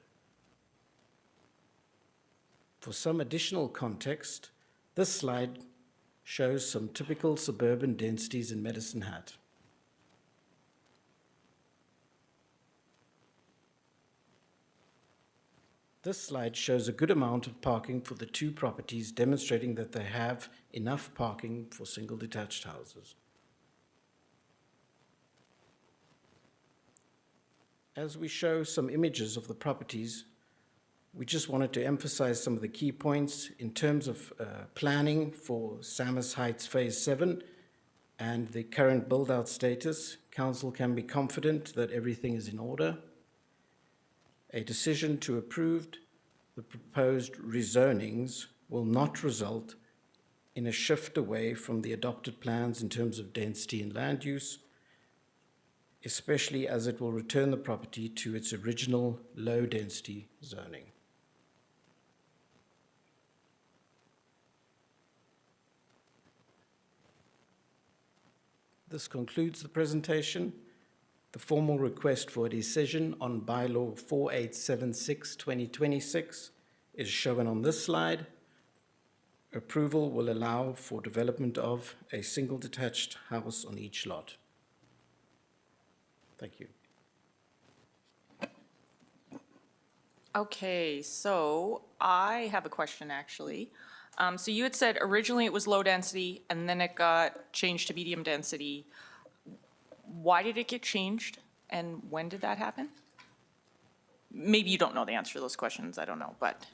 For some additional context, this slide shows some typical suburban densities in Medicine Hat. This slide shows a good amount of parking for the two properties, demonstrating that they have enough parking for single detached houses. As we show some images of the properties, we just wanted to emphasize some of the key points in terms of planning for Summers Heights Phase 7 and the current build-out status. Council can be confident that everything is in order. A decision to approve the proposed rezonings will not result in a shift away from the adopted plans in terms of density and land use, especially as it will return the property to its original low-density zoning. This concludes the presentation. The formal request for a decision on Bylaw 4876/2026 is shown on this slide. Approval will allow for development of a single detached house on each lot. Thank you. Okay, so I have a question, actually. So you had said originally it was low density, and then it got changed to medium density. Why did it get changed, and when did that happen? Maybe you don't know the answer to those questions, I don't know, but.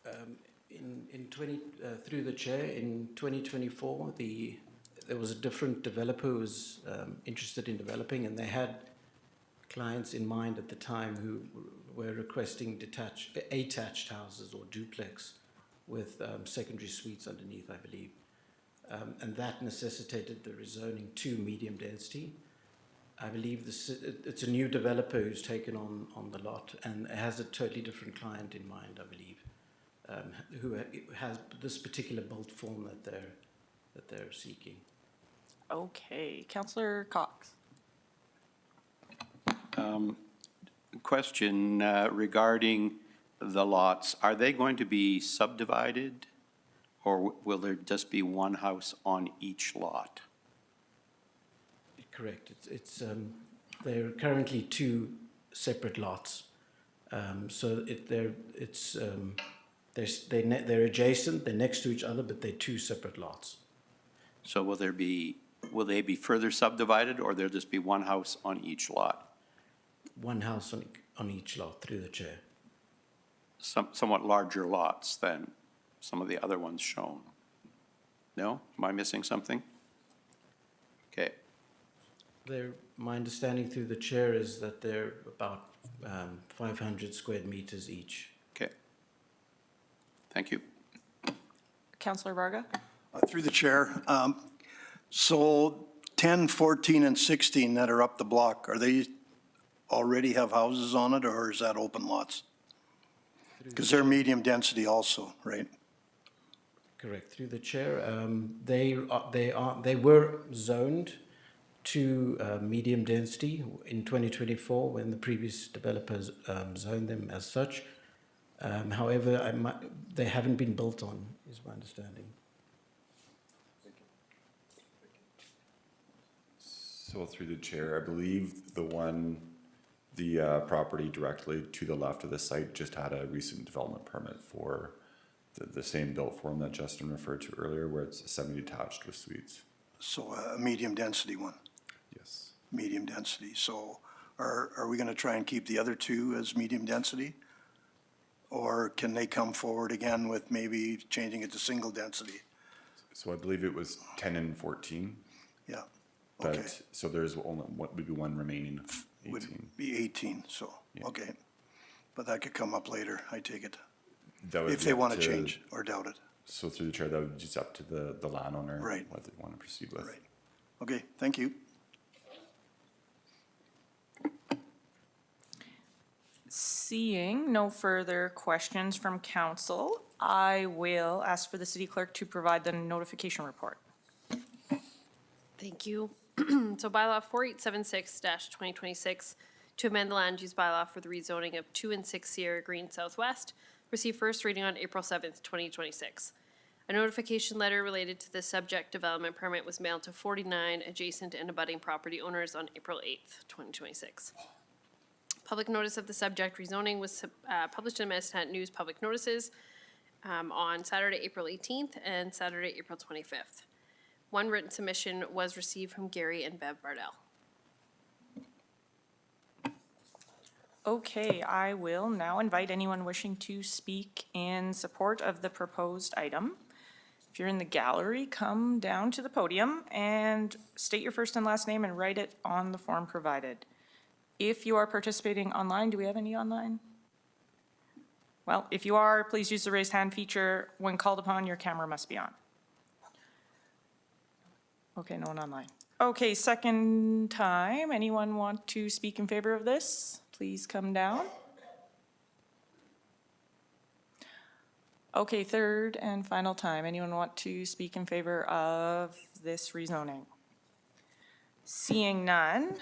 Through the chair, in 2024, there was a different developer who was interested in developing, and they had clients in mind at the time who were requesting attached houses or duplex with secondary suites underneath, I believe. And that necessitated the rezoning to medium density. I believe it's a new developer who's taken on the lot and has a totally different client in mind, I believe, who has this particular built form that they're seeking. Okay, Councillor Cox. Question regarding the lots. Are they going to be subdivided, or will there just be one house on each lot? Correct. They're currently two separate lots. So they're adjacent. They're next to each other, but they're two separate lots. So will they be further subdivided, or there'll just be one house on each lot? One house on each lot, through the chair. Somewhat larger lots than some of the other ones shown. No? Am I missing something? Okay. My understanding through the chair is that they're about 500 square meters each. Okay. Thank you. Councillor Varga? Through the chair, so 10, 14, and 16 that are up the block, are they already have houses on it, or is that open lots? Because they're medium density also, right? Correct. Through the chair, they were zoned to medium density in 2024 when the previous developers zoned them as such. However, they haven't been built on, is my understanding. So through the chair, I believe the property directly to the left of the site just had a recent development permit for the same built form that Justin referred to earlier, where it's semi-detached with suites. So a medium density one? Yes. Medium density. So are we going to try and keep the other two as medium density? Or can they come forward again with maybe changing it to single density? So I believe it was 10 and 14. Yeah. Okay. But, so there's only maybe one remaining, 18. Would be 18, so, Yeah. okay. But that could come up later, I take it, That would if be they up want to change or doubt it. So through the chair, that would be just up to the landowner. Right. What they want to proceed with. Right. Okay, thank you. Seeing no further questions from council, I will ask for the city clerk to provide the notification report. Thank you. So bylaw 4876-2026 to amend the land use bylaw for the rezoning of 2 and 6 Sierra Green Southwest received first reading on April 7th, 2026. A notification letter related to the subject development permit was mailed to 49 adjacent and abutting property owners on April 8th, 2026. Public notice of the subject rezoning was published in Medicine Hat News Public Notices on Saturday, April 18th and Saturday, April 25th. One written submission was received from Gary and Bev Bardell. Okay, I will now invite anyone wishing to speak in support of the proposed item. If you're in the gallery, come down to the podium and state your first and last name and write it on the form provided. If you are participating online, do we have any online? Well, if you are, please use the raise hand feature. When called upon, your camera must be on. Okay, no one online. Okay, second time. Anyone want to speak in favor of this? Please come down. Okay, third and final time. Anyone want to speak in favor of this rezoning? Seeing none,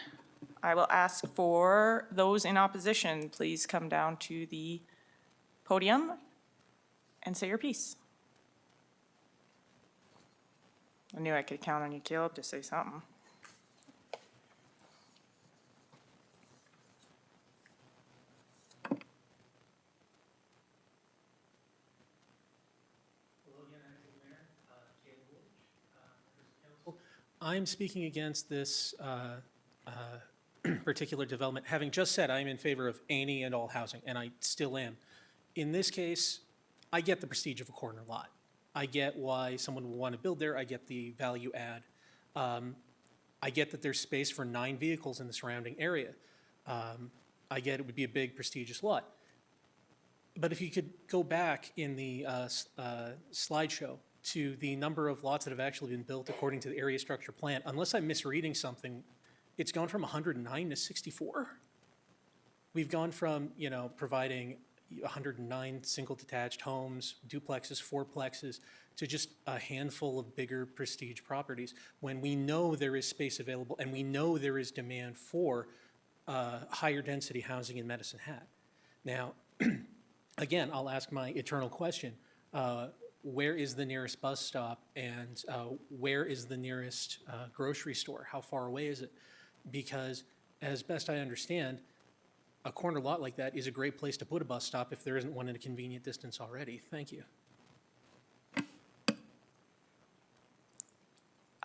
I will ask for those in opposition. Please come down to the podium and say your piece. I knew I could count on you, Caleb, to say something. I'm speaking against this particular development, having just said I'm in favor of any and all housing, and I still am. In this case, I get the prestige of a corner lot. I get why someone would want to build there. I get the value add. I get that there's space for 9 vehicles in the surrounding area. I get it would be a big, prestigious lot. But if you could go back in the slideshow to the number of lots that have actually been built according to the area structure plan, unless I'm misreading something, it's gone from 109 to 64. We've gone from, you know, providing 109 single detached homes, duplexes, fourplexes, to just a handful of bigger prestige properties when we know there is space available and we know there is demand for higher density housing in Medicine Hat. Now, again, I'll ask my eternal question. Where is the nearest bus stop and where is the nearest grocery store? How far away is it? Because as best I understand, a corner lot like that is a great place to put a bus stop if there isn't one in a convenient distance already. Thank you.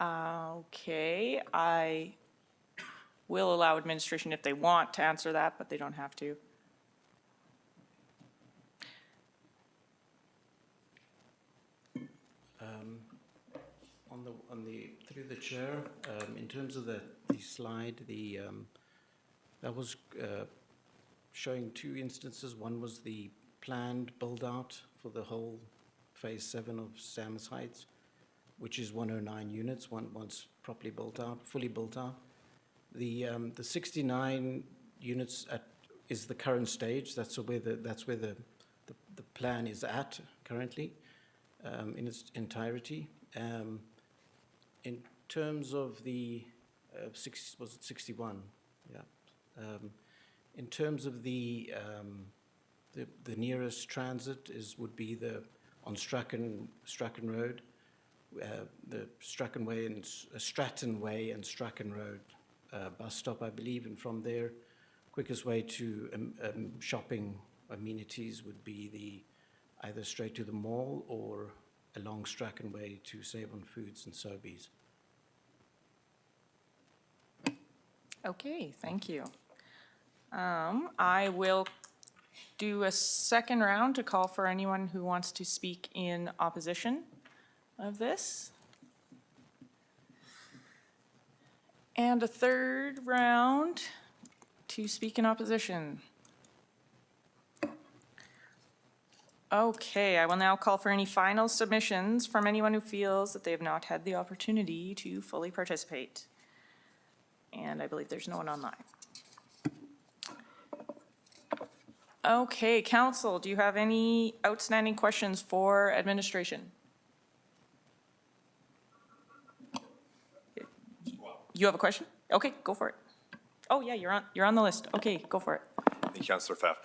Okay, I will allow administration if they want to answer that, but they don't have to. Through the chair, in terms of the slide, that was showing 2 instances. One was the planned build-out for the whole Phase 7 of Samus Heights, which is 109 units, once properly built out, fully built out. The 69 units is the current stage. That's where the plan is at currently, in its entirety. In terms of the was it 61? Yeah. In terms of the nearest transit would be on Strachan Road, the Stratton Way and Strachan Road bus stop, I believe, and from there, quickest way to shopping amenities would be either straight to the mall or along Strachan Way to Save on Foods and Sobeys. Okay, thank you. I will do a second round to call for anyone who wants to speak in opposition of this. And a third round to speak in opposition. Okay, I will now call for any final submissions from anyone who feels that they have not had the opportunity to fully participate. And I believe there's no one online. Okay, council, do you have any outstanding questions for administration? You have a question? Okay, go for it. Oh, yeah, you're on the list. Okay, go for it. Thank you, Councillor Pfaff.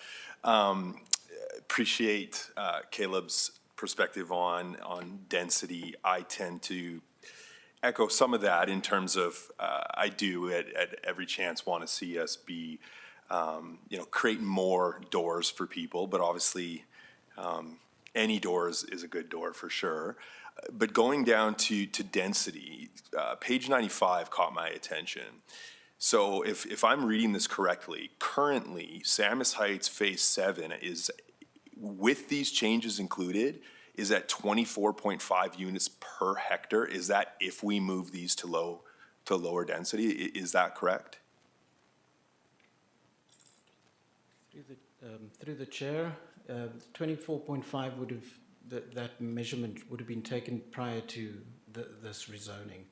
Appreciate Caleb's perspective on density. I tend to echo some of that in terms of I do at every chance want to see us be create more doors for people, but obviously any door is a good door for sure. But going down to density, page 95 caught my attention. So if I'm reading this correctly, currently Samus Heights Phase 7 is, with these changes included, is at 24.5 units per hectare. Is that if we move these to lower density? Is that correct? Through the chair, 24.5 would have, that measurement would have been taken prior to this rezoning.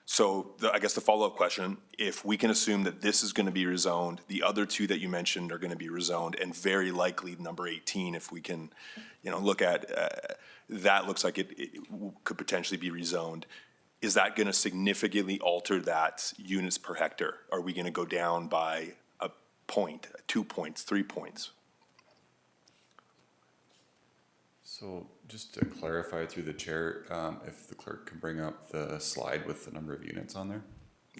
So I guess the follow-up question, if we can assume that this is going to be rezoned, the other two that you mentioned are going to be rezoned, and very likely number 18, if we can, look at, that looks like it could potentially be rezoned. Is that going to significantly alter that units per hectare? Are we going to go down by a point, 2 points, 3 points? So just to clarify through the chair, if the clerk can bring up the slide with the number of units on there.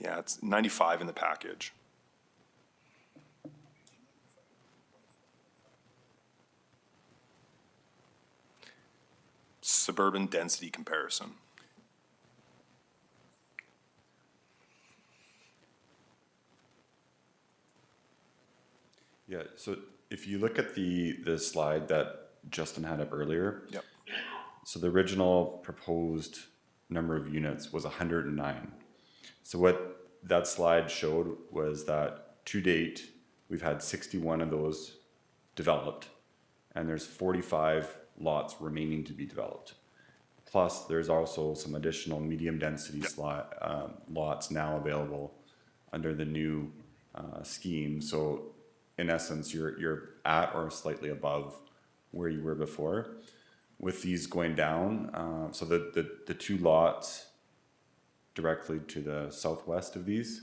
Yeah, it's 95 in the package. Suburban density comparison. Yeah, so if you look at the slide that Justin had up earlier. Yep. So the original proposed number of units was 109. So what that slide showed was that to date, we've had 61 of those developed, and there's 45 lots remaining to be developed. Plus, there's also some additional medium density lots now available under the new scheme. So in essence, you're at or slightly above where you were before. With these going down, so the two lots directly to the southwest of these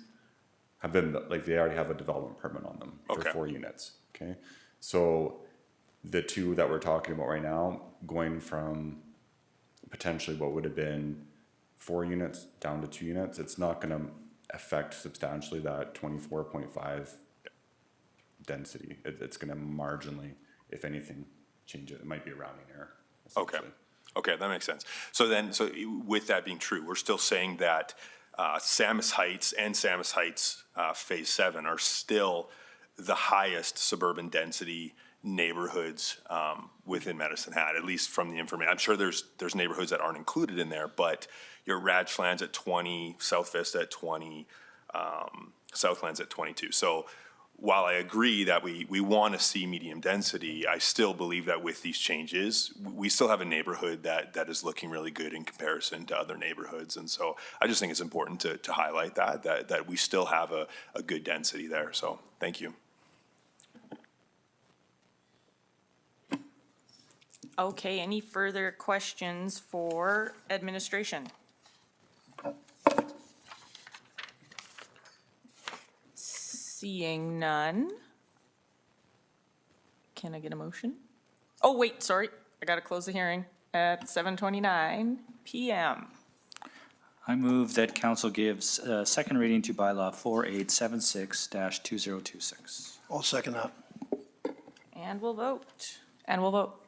have been, they already have a development permit on them for 4 units, okay? So the two that we're talking about right now, going from potentially what would have been 4 units down to 2 units, it's not gonna affect substantially that 24.5 density. It's gonna marginally, if anything, change it. It might be a rounding error. Okay, that makes sense. So with that being true, we're still saying that Samus Heights and Samus Heights Phase 7 are still the highest suburban density neighborhoods within Medicine Hat, at least from the information. I'm sure there's neighborhoods that aren't included in there, but your Radchlands at 20, South Vista at 20, Southlands at 22. So while I agree that we want to see medium density, I still believe that with these changes, we still have a neighborhood that is looking really good in comparison to other neighborhoods. And so I just think it's important to highlight that we still have a good density there. So thank you. Okay, any further questions for administration? Seeing none. Can I get a motion? Oh, wait, sorry. I got to close the hearing at 7:29 p.m. I move that council gives second reading to bylaw 4876-2026. I'll second that. And we'll vote. And we'll vote.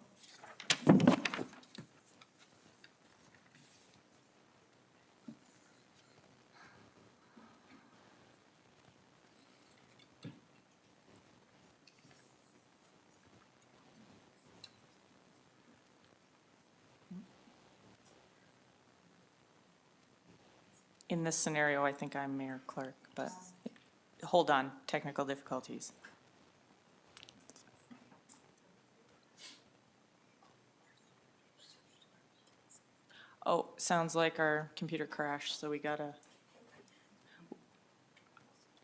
In this scenario, I think I'm mayor clerk, but hold on, technical difficulties. Oh, sounds like our computer crashed, so we gotta.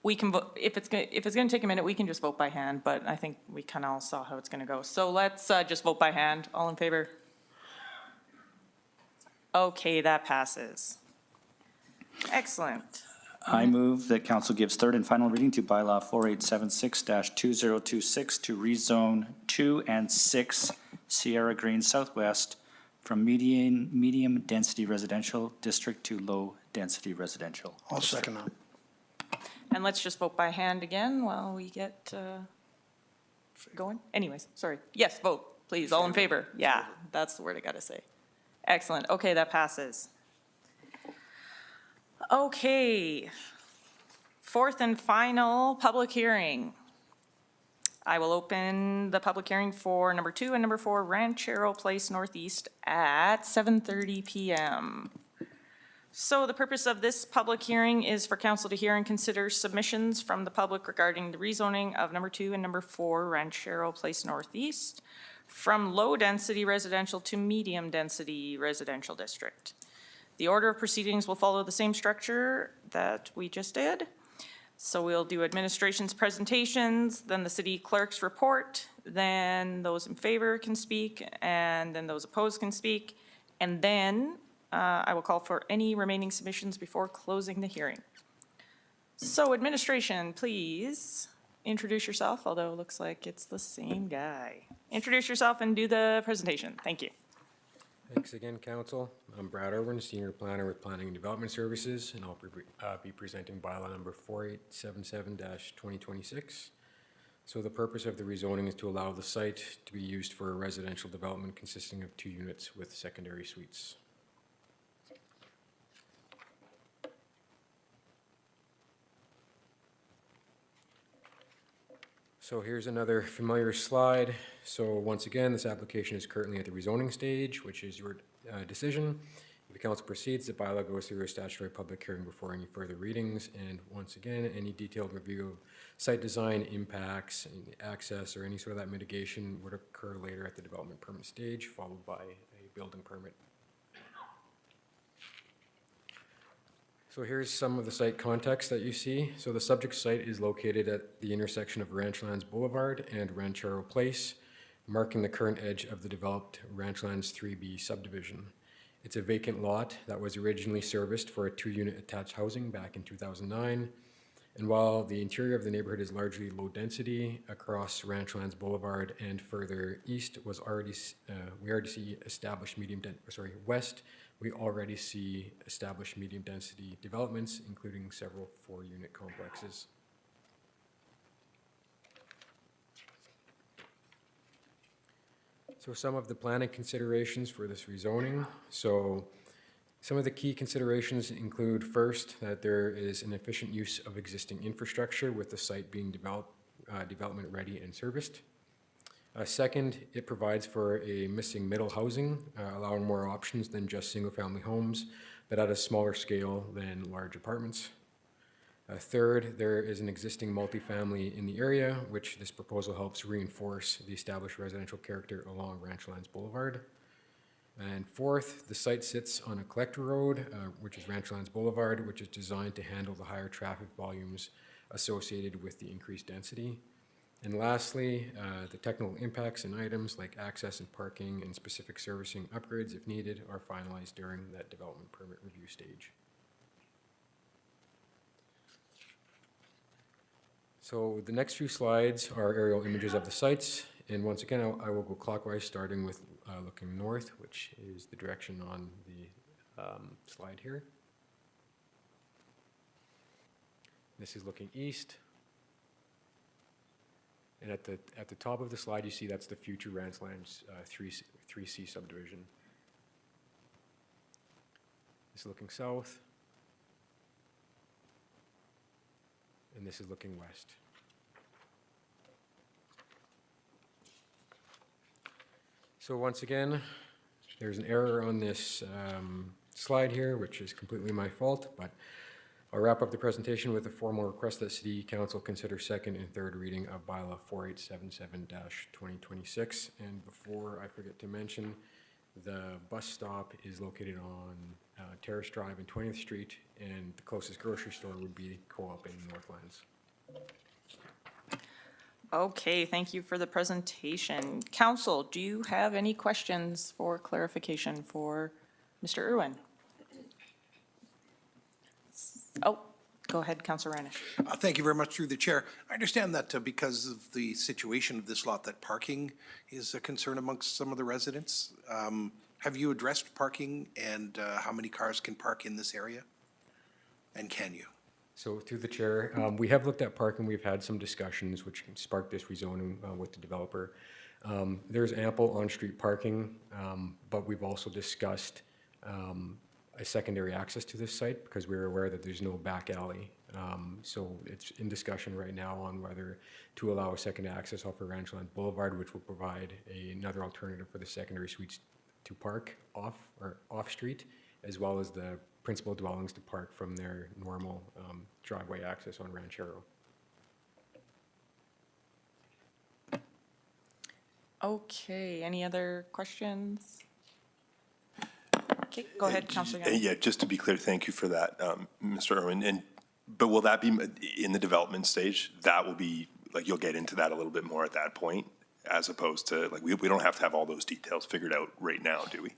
we can vote, if it's gonna take a minute, we can just vote by hand, but I think we kind of all saw how it's gonna go. So let's just vote by hand. All in favor? Okay, that passes. Excellent. I move that council gives third and final reading to bylaw 4876-2026 to rezone 2 and 6 Sierra Green Southwest from medium-density residential district to low-density residential. I'll second that. And let's just vote by hand again while we get going. Anyways, sorry. Yes, vote, please. All in favor? Yeah, that's the word I gotta say. Excellent. Okay, that passes. Okay. Fourth and final public hearing. I will open the public hearing for number 2 and number 4 Ranchero Place Northeast at 7:30 PM. So the purpose of this public hearing is for council to hear and consider submissions from the public regarding the rezoning of number 2 and number 4 Ranchero Place Northeast from low-density residential to medium-density residential district. The order of proceedings will follow the same structure that we just did. So we'll do administration's presentations, then the city clerk's report, then those in favor can speak, and then those opposed can speak. And then I will call for any remaining submissions before closing the hearing. So administration, please introduce yourself, although it looks like it's the same guy. Introduce yourself and do the presentation. Thank you. Thanks again, Council. I'm Brad Irwin, Senior Planner with Planning and Development Services, and I'll be presenting bylaw number 4877-2026. So the purpose of the rezoning is to allow the site to be used for a residential development consisting of 2 units with secondary suites. So here's another familiar slide. So once again, this application is currently at the rezoning stage, which is your decision. If the council proceeds, the bylaw goes through a statutory public hearing before any further readings. And once again, any detailed review of site design impacts and access or any sort of that mitigation would occur later at the development permit stage, followed by a building permit. So here's some of the site context that you see. So the subject site is located at the intersection of Ranchlands Boulevard and Ranchero Place, marking the current edge of the developed Ranchlands 3B subdivision. It's a vacant lot that was originally serviced for a 2-unit attached housing back in 2009. And while the interior of the neighborhood is largely low density, across Ranchlands Boulevard and further east was already, we already see established west, we already see established medium density developments, including several 4-unit complexes. So some of the planning considerations for this rezoning. So some of the key considerations include, first, that there is an efficient use of existing infrastructure with the site being development ready and serviced. Second, it provides for a missing middle housing, allowing more options than just single-family homes, but at a smaller scale than large apartments. Third, there is an existing multifamily in the area, which this proposal helps reinforce the established residential character along Ranchlands Boulevard. And fourth, the site sits on a collector road, which is Ranchlands Boulevard, which is designed to handle the higher traffic volumes associated with the increased density. And lastly, the technical impacts and items like access and parking and specific servicing upgrades, if needed, are finalized during that development permit review stage. So the next few slides are aerial images of the sites. And once again, I will go clockwise, starting with looking north, which is the direction on the slide here. This is looking east. And at the top of the slide, you see that's the future Ranchlands 3C subdivision. This is looking south. And this is looking west. So once again, there's an error on this slide here, which is completely my fault, but I'll wrap up the presentation with a formal request that City Council consider second and third reading of bylaw 4877-2026. And before I forget to mention, the bus stop is located on Terrace Drive and 20th Street, and the closest grocery store would be Co-op in Northlands. Okay, thank you for the presentation. Council, do you have any questions for clarification for Mr. Irwin? Oh, go ahead, Councillor Ranish. Thank you very much through the chair. I understand that because of the situation of this lot, that parking is a concern amongst some of the residents. Have you addressed parking and how many cars can park in this area? And can you? So through the chair, we have looked at parking. We've had some discussions which sparked this rezoning with the developer. There's ample on-street parking, but we've also discussed a secondary access to this site because we're aware that there's no back alley. So it's in discussion right now on whether to allow a second access off of Ranchland Boulevard, which will provide another alternative for the secondary suites to park off-street, as well as the principal dwellings to park from their normal driveway access on Ranchero. Okay, any other questions? Okay, go ahead, Councillor. Yeah, just to be clear, thank you for that, Mr. Irwin. But will that be in the development stage? That will be, like, you'll get into that a little bit more at that point, as opposed to, like, we don't have to have all those details figured out right now, do we?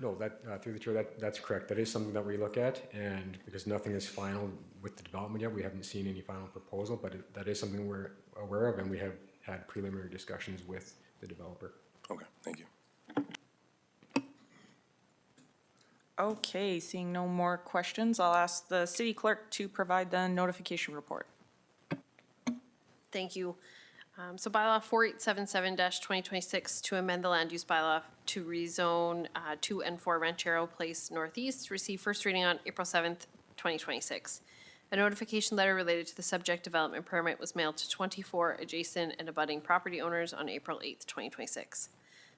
No, that through the chair, that's correct. That is something that we look at, and because nothing is final with the development yet, we haven't seen any final proposal, but that is something we're aware of, and we have had preliminary discussions with the developer. Okay, thank you. Okay, seeing no more questions, I'll ask the city clerk to provide the notification report. Thank you. So bylaw 4877-2026 to amend the land use bylaw to rezone 2 and 4 Ranchero Place Northeast received first reading on April 7th, 2026. A notification letter related to the subject development permit was mailed to 24 adjacent and abutting property owners on April 8th, 2026.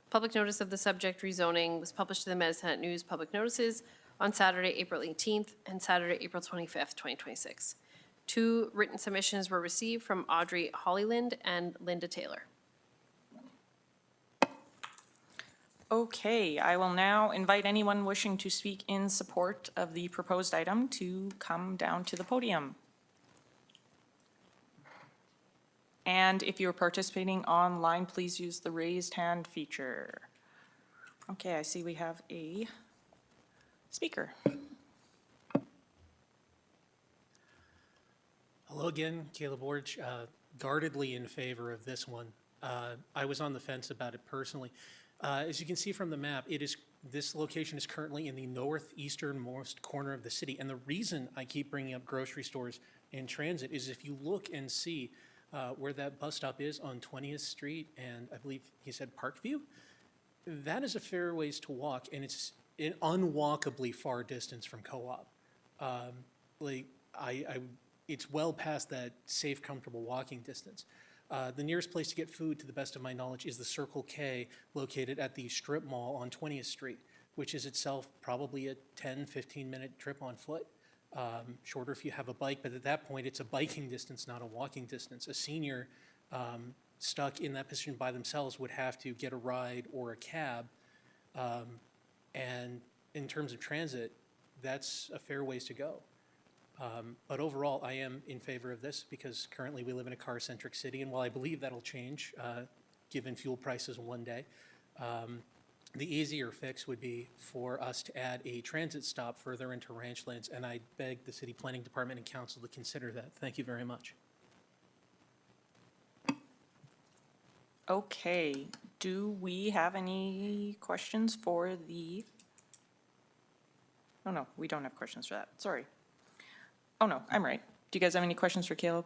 Public notice of the subject rezoning was published in the Medicine Hat News Public Notices on Saturday, April 18th and Saturday, April 25th, 2026. 2 written submissions were received from Audrey Hollyland and Linda Taylor. Okay, I will now invite anyone wishing to speak in support of the proposed item to come down to the podium. And if you're participating online, please use the raised hand feature. Okay, I see we have a speaker. Hello again, Caleb Orge, guardedly in favor of this one. I was on the fence about it personally. As you can see from the map, this location is currently in the northeasternmost corner of the city. And the reason I keep bringing up grocery stores and transit is if you look and see where that bus stop is on 20th Street and I believe he said Parkview, that is a fair ways to walk, and it's an unwalkably far distance from Co-op. It's well past that safe, comfortable walking distance. The nearest place to get food, to the best of my knowledge, is the Circle K located at the strip mall on 20th Street, which is itself probably a 10, 15-minute trip on foot. Shorter if you have a bike, but at that point, it's a biking distance, not a walking distance. A senior stuck in that position by themselves would have to get a ride or a cab. And in terms of transit, that's a fair ways to go. But overall, I am in favor of this because currently we live in a car-centric city, and while I believe that'll change given fuel prices one day, the easier fix would be for us to add a transit stop further into Ranchlands, and I beg the City Planning Department and Council to consider that. Thank you very much. Okay, do we have any questions for the, oh no, we don't have questions for that, sorry. Oh no, I'm right. Do you guys have any questions for Caleb?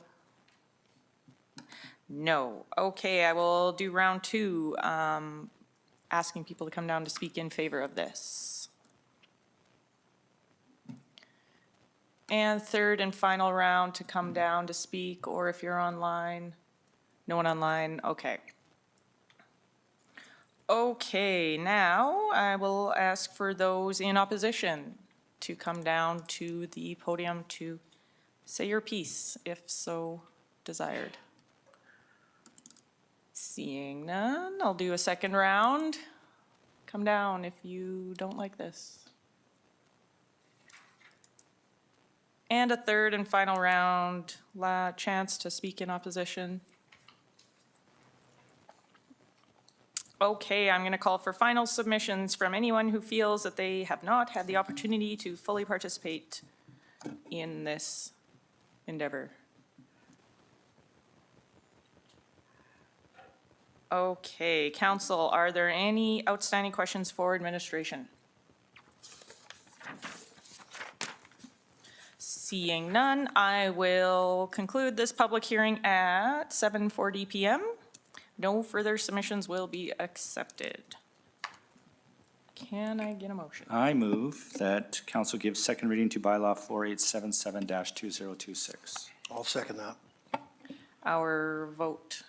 No. Okay, I will do round 2, asking people to come down to speak in favor of this. And third and final round to come down to speak, or if you're online. No one online, okay. Okay, now I will ask for those in opposition to come down to the podium to say your piece, if so desired. Seeing none, I'll do a second round. Come down if you don't like this. And a third and final round, chance to speak in opposition. Okay, I'm going to call for final submissions from anyone who feels that they have not had the opportunity to fully participate in this endeavor. Okay, council, are there any outstanding questions for administration? Seeing none, I will conclude this public hearing at 7:40 PM. No further submissions will be accepted. Can I get a motion? I move that council gives second reading to bylaw 4877-2026. I'll second that. Our vote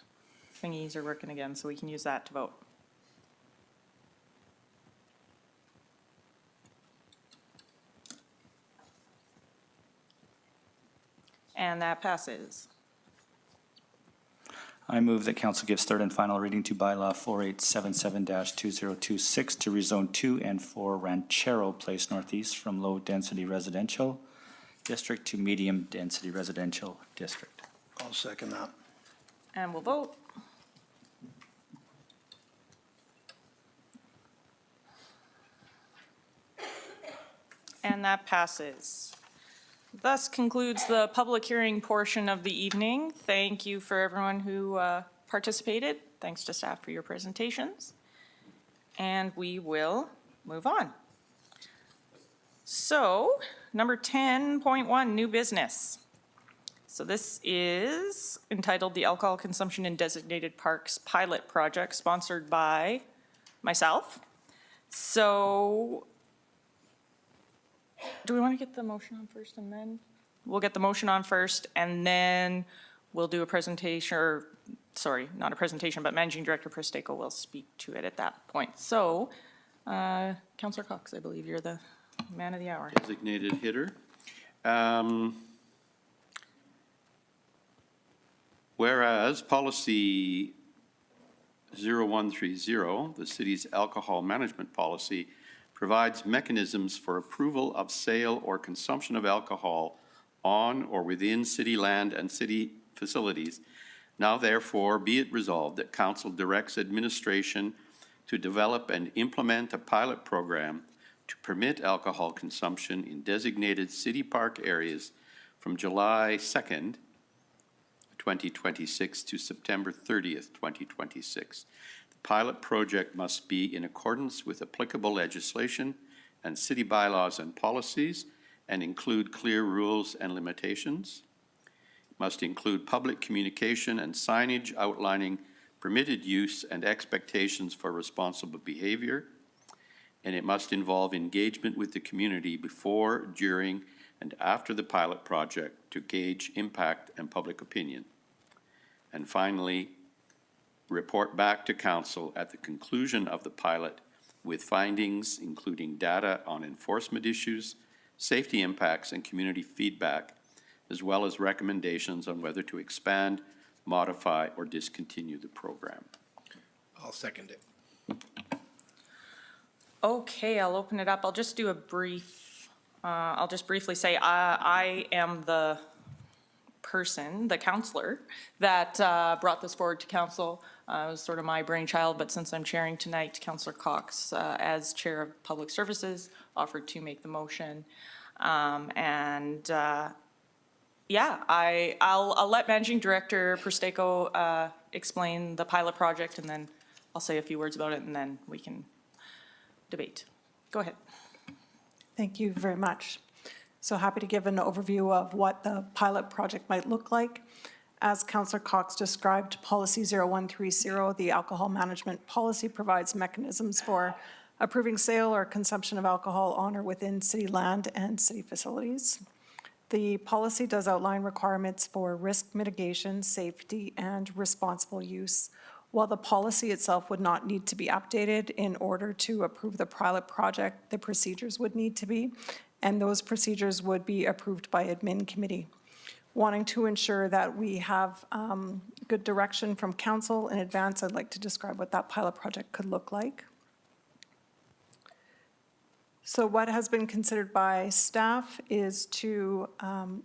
thingies are working again, so we can use that to vote. And that passes. I move that council gives third and final reading to bylaw 4877-2026 to rezone 2 and 4 Ranchero Place Northeast from low-density residential district to medium-density residential district. I'll second that. And we'll vote. And that passes. Thus concludes the public hearing portion of the evening. Thank you for everyone who participated. Thanks to staff for your presentations. And we will move on. So, number 10.1, new business. So this is entitled the Alcohol Consumption in Designated Parks Pilot Project, sponsored by myself. So, do we want to get the motion on first and then? We'll get the motion on first and then we'll do a presentation, or, sorry, not a presentation, but Managing Director Pristeko will speak to it at that point. So, Councillor Cox, I believe you're the man of the hour. Designated hitter. Whereas policy 0130, the city's alcohol management policy, provides mechanisms for approval of sale or consumption of alcohol on or within city land and city facilities. Now therefore be it resolved that council directs administration to develop and implement a pilot program to permit alcohol consumption in designated city park areas from July 2nd, 2026 to September 30th, 2026. Pilot project must be in accordance with applicable legislation and city bylaws and policies and include clear rules and limitations. It must include public communication and signage outlining permitted use and expectations for responsible behavior. And it must involve engagement with the community before, during, and after the pilot project to gauge impact and public opinion. And finally, report back to council at the conclusion of the pilot with findings including data on enforcement issues, safety impacts, and community feedback, as well as recommendations on whether to expand, modify, or discontinue the program. I'll second it. Okay, I'll open it up. I'll just do a brief, I'll just briefly say I am the person, the counselor, that brought this forward to council. It was sort of my brainchild, but since I'm chairing tonight, Councillor Cox, as Chair of Public Services, offered to make the motion. Yeah, I'll let Managing Director Pristeko explain the pilot project, and then I'll say a few words about it, and then we can debate. Go ahead. Thank you very much. So happy to give an overview of what the pilot project might look like. As Councillor Cox described, Policy 0130, the alcohol management policy, provides mechanisms for approving sale or consumption of alcohol on or within city land and city facilities. The policy does outline requirements for risk mitigation, safety, and responsible use. While the policy itself would not need to be updated in order to approve the pilot project, the procedures would need to be, and those procedures would be approved by admin committee. Wanting to ensure that we have good direction from council in advance, I'd like to describe what that pilot project could look like. So what has been considered by staff is to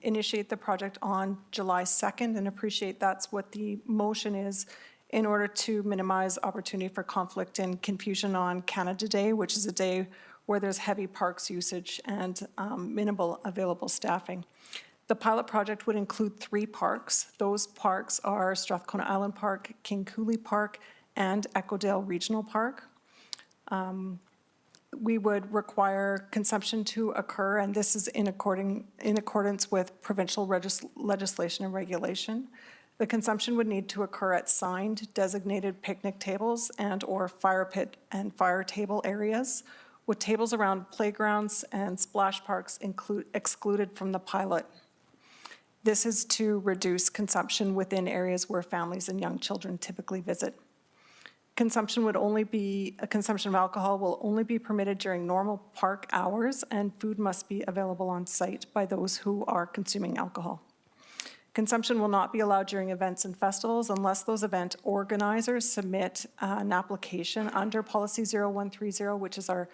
initiate the project on July 2nd, and appreciate that's what the motion is, in order to minimize opportunity for conflict and confusion on Canada Day, which is a day where there's heavy parks usage and minimal available staffing. The pilot project would include 3 parks. Those parks are Strathcona Island Park, King Cooley Park, and Echodale Regional Park. We would require consumption to occur, and this is in accordance with provincial legislation and regulation. The consumption would need to occur at signed designated picnic tables and/or fire pit and fire table areas, with tables around playgrounds and splash parks excluded from the pilot. This is to reduce consumption within areas where families and young children typically visit. Consumption of alcohol will only be permitted during normal park hours, and food must be available on site by those who are consuming alcohol. Consumption will not be allowed during events and festivals unless those event organizers submit an application under Policy 0130, which is our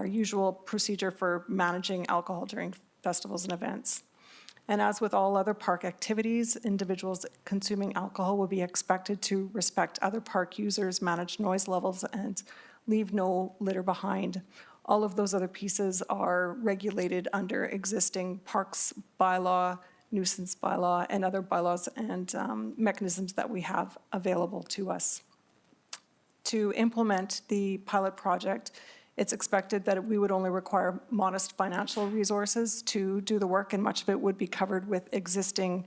usual procedure for managing alcohol during festivals and events. And as with all other park activities, individuals consuming alcohol will be expected to respect other park users, manage noise levels, and leave no litter behind. All of those other pieces are regulated under existing parks bylaw, nuisance bylaw, and other bylaws and mechanisms that we have available to us. To implement the pilot project, it's expected that we would only require modest financial resources to do the work, and much of it would be covered with existing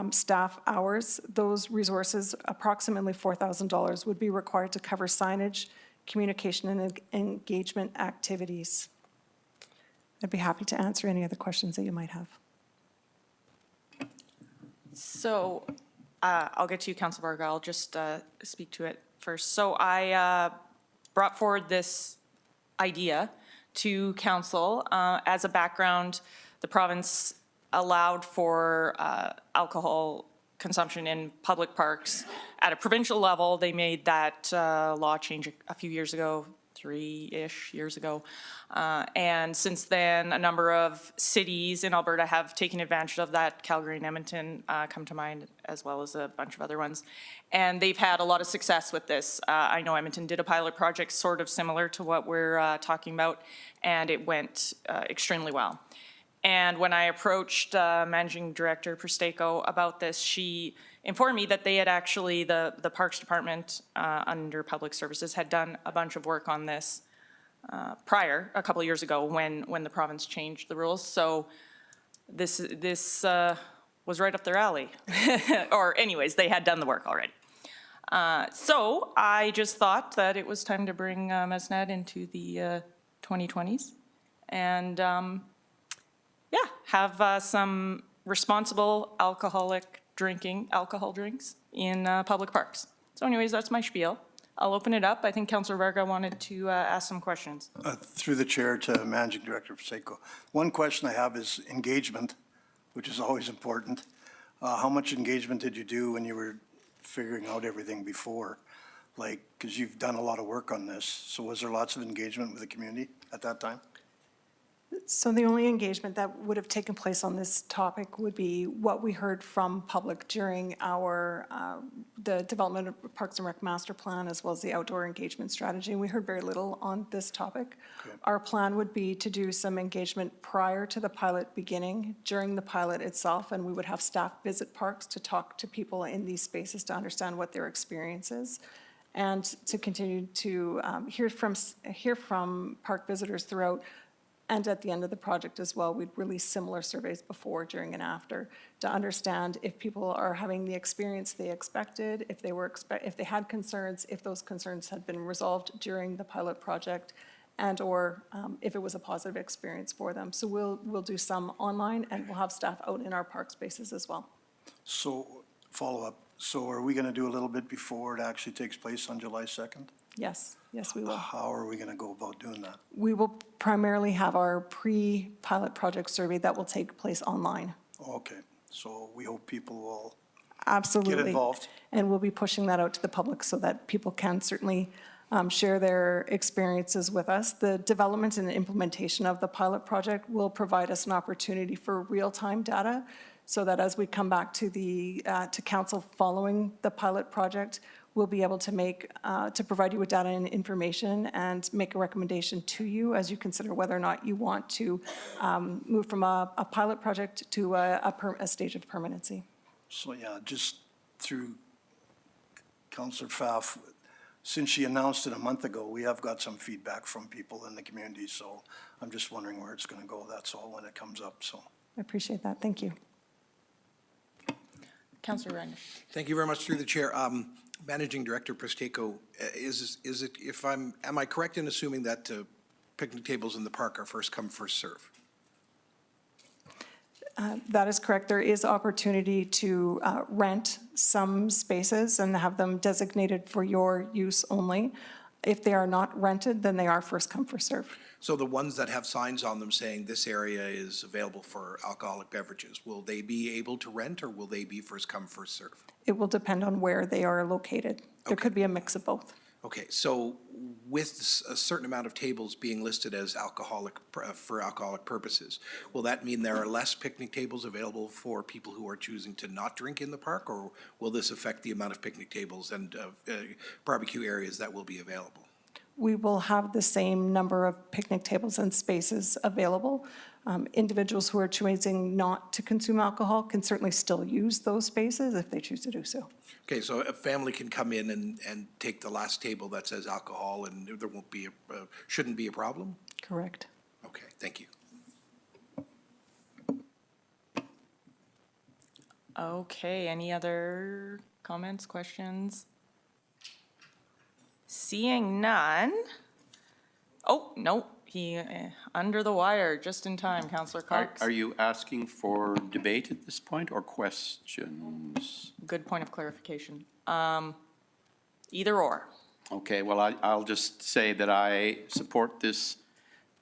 staff hours. Those resources, approximately $4,000, would be required to cover signage, communication, and engagement activities. I'd be happy to answer any other questions that you might have. So I'll get to you, Councillor Varga. I'll just speak to it first. So I brought forward this idea to council. As a background, the province allowed for alcohol consumption in public parks. At a provincial level, they made that law change a few years ago, 3-ish years ago. And since then, a number of cities in Alberta have taken advantage of that. Calgary and Edmonton come to mind, as well as a bunch of other ones. And they've had a lot of success with this. I know Edmonton did a pilot project sort of similar to what we're talking about, and it went extremely well. And when I approached Managing Director Presteko about this, she informed me that they had actually, the Parks Department under Public Services had done a bunch of work on this prior, a couple of years ago, when the province changed the rules. So this was right up their alley. Or anyways, they had done the work already. So I just thought that it was time to bring Mesnad into the 2020s and have some responsible alcohol drinks in public parks. So anyways, that's my spiel. I'll open it up. I think Councillor Varga wanted to ask some questions. Through the chair to Managing Director Presteko. One question I have is engagement, which is always important. How much engagement did you do when you were figuring out everything before? Like, because you've done a lot of work on this. So was there lots of engagement with the community at that time? So the only engagement that would have taken place on this topic would be what we heard from public during our, the development of Parks and Rec Master Plan, as well as the outdoor engagement strategy. We heard very little on this topic. Okay. Our plan would be to do some engagement prior to the pilot beginning, during the pilot itself, and we would have staff visit parks to talk to people in these spaces to understand what their experience is, and to continue to hear from park visitors throughout. And at the end of the project as well, we'd release similar surveys before, during, and after to understand if people are having the experience they expected, if they had concerns, if those concerns had been resolved during the pilot project, and or if it was a positive experience for them. So we'll do some online, and we'll have staff out in our park spaces as well. So follow up. So are we going to do a little bit before it actually takes place on July 2nd? Yes, yes, we will. How are we going to go about doing that? We will primarily have our pre-pilot project survey that will take place online. Okay, so we hope people will absolutely get involved. And we'll be pushing that out to the public so that people can certainly share their experiences with us. The development and implementation of the pilot project will provide us an opportunity for real-time data so that as we come back to to council following the pilot project, we'll be able to to provide you with data and information and make a recommendation to you as you consider whether or not you want to move from a pilot project to a stage of permanency. So yeah, just through Councillor Pfaff, since she announced it a month ago, we have got some feedback from people in the community, so I'm just wondering where it's going to go, that's all, when it comes up, so. I appreciate that. Thank you. Councillor Reiner. Thank you very much through the chair. Managing Director Presteko, am I correct in assuming that picnic tables in the park are first come, first serve? That is correct. There is opportunity to rent some spaces and have them designated for your use only. If they are not rented, then they are first come, first serve. So the ones that have signs on them saying this area is available for alcoholic beverages, will they be able to rent or will they be first come, first serve? It will depend on where they are located. There could be a mix of both. Okay, so with a certain amount of tables being listed as for alcoholic purposes, will that mean there are less picnic tables available for people who are choosing to not drink in the park, or will this affect the amount of picnic tables and barbecue areas that will be available? We will have the same number of picnic tables and spaces available. Individuals who are choosing not to consume alcohol can certainly still use those spaces if they choose to do so. Okay, so a family can come in and take the last table that says alcohol and there won't be, shouldn't be a problem? Correct. Okay, thank you. Okay, any other comments, questions? Seeing none. Oh, no, he, under the wire, just in time, Councillor Cox. Are you asking for debate at this point or questions? Good point of clarification. Either or. Okay, well, I'll just say that I support this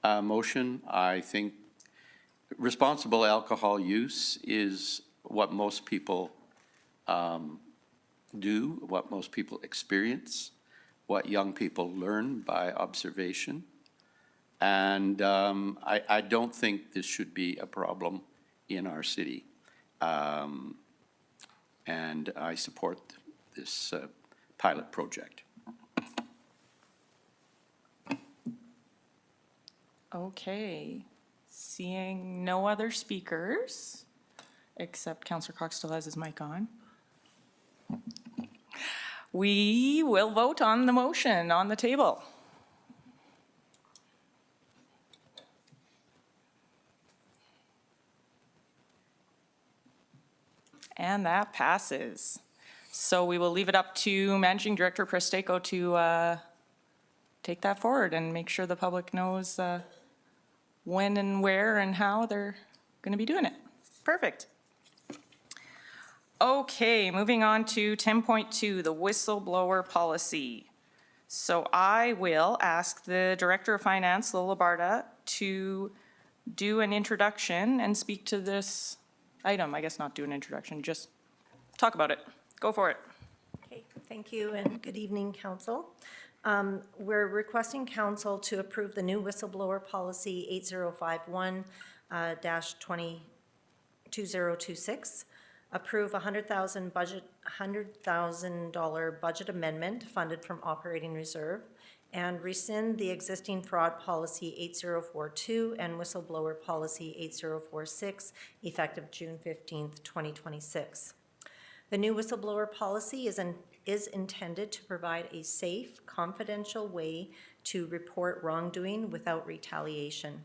motion. I think responsible alcohol use is what most people do, what most people experience, what young people learn by observation. And I don't think this should be a problem in our city. And I support this pilot project. Okay, seeing no other speakers, except Councillor Cox still has his mic on. We will vote on the motion on the table. And that passes. So we will leave it up to Managing Director Presteko to take that forward and make sure the public knows when and where and how they're going to be doing it. Perfect. Okay, moving on to 10.2, the whistleblower policy. So I will ask the Director of Finance, Lola Barta, to do an introduction and speak to this item. I guess not do an introduction, just talk about it. Go for it. Okay, thank you and good evening, Council. We're requesting Council to approve the new whistleblower policy 8051-2026. Approve $100,000 budget amendment funded from operating reserve, and rescind the existing fraud policy 8042 and whistleblower policy 8046 effective June 15th, 2026. The new whistleblower policy is intended to provide a safe, confidential way to report wrongdoing without retaliation,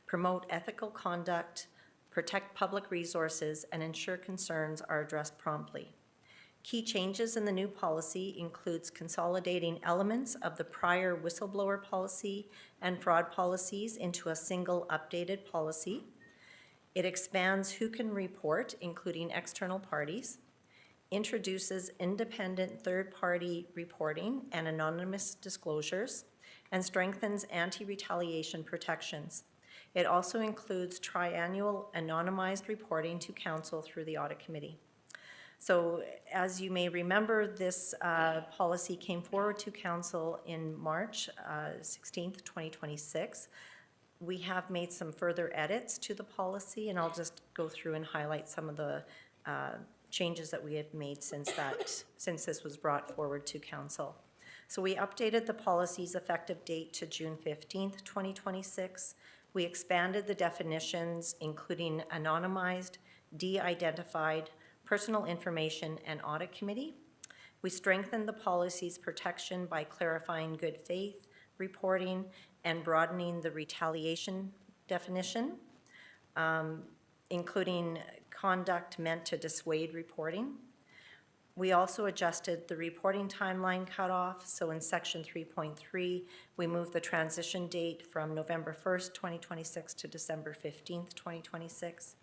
promote ethical conduct, protect public resources, and ensure concerns are addressed promptly. Key changes in the new policy includes consolidating elements of the prior whistleblower policy and fraud policies into a single updated policy. It expands who can report, including external parties, introduces independent third-party reporting and anonymous disclosures, and strengthens anti-retaliation protections. It also includes triannual anonymized reporting to Council through the Audit Committee. So as you may remember, this policy came forward to council in March 16th, 2026. We have made some further edits to the policy, and I'll just go through and highlight some of the changes that we have made since this was brought forward to council. So we updated the policy's effective date to June 15th, 2026. We expanded the definitions, including anonymized, de-identified, personal information, and audit committee. We strengthened the policy's protection by clarifying good faith reporting and broadening the retaliation definition, including conduct meant to dissuade reporting. We also adjusted the reporting timeline cutoff. So in section 3.3, we moved the transition date from November 1st, 2026 to December 15th, 2026.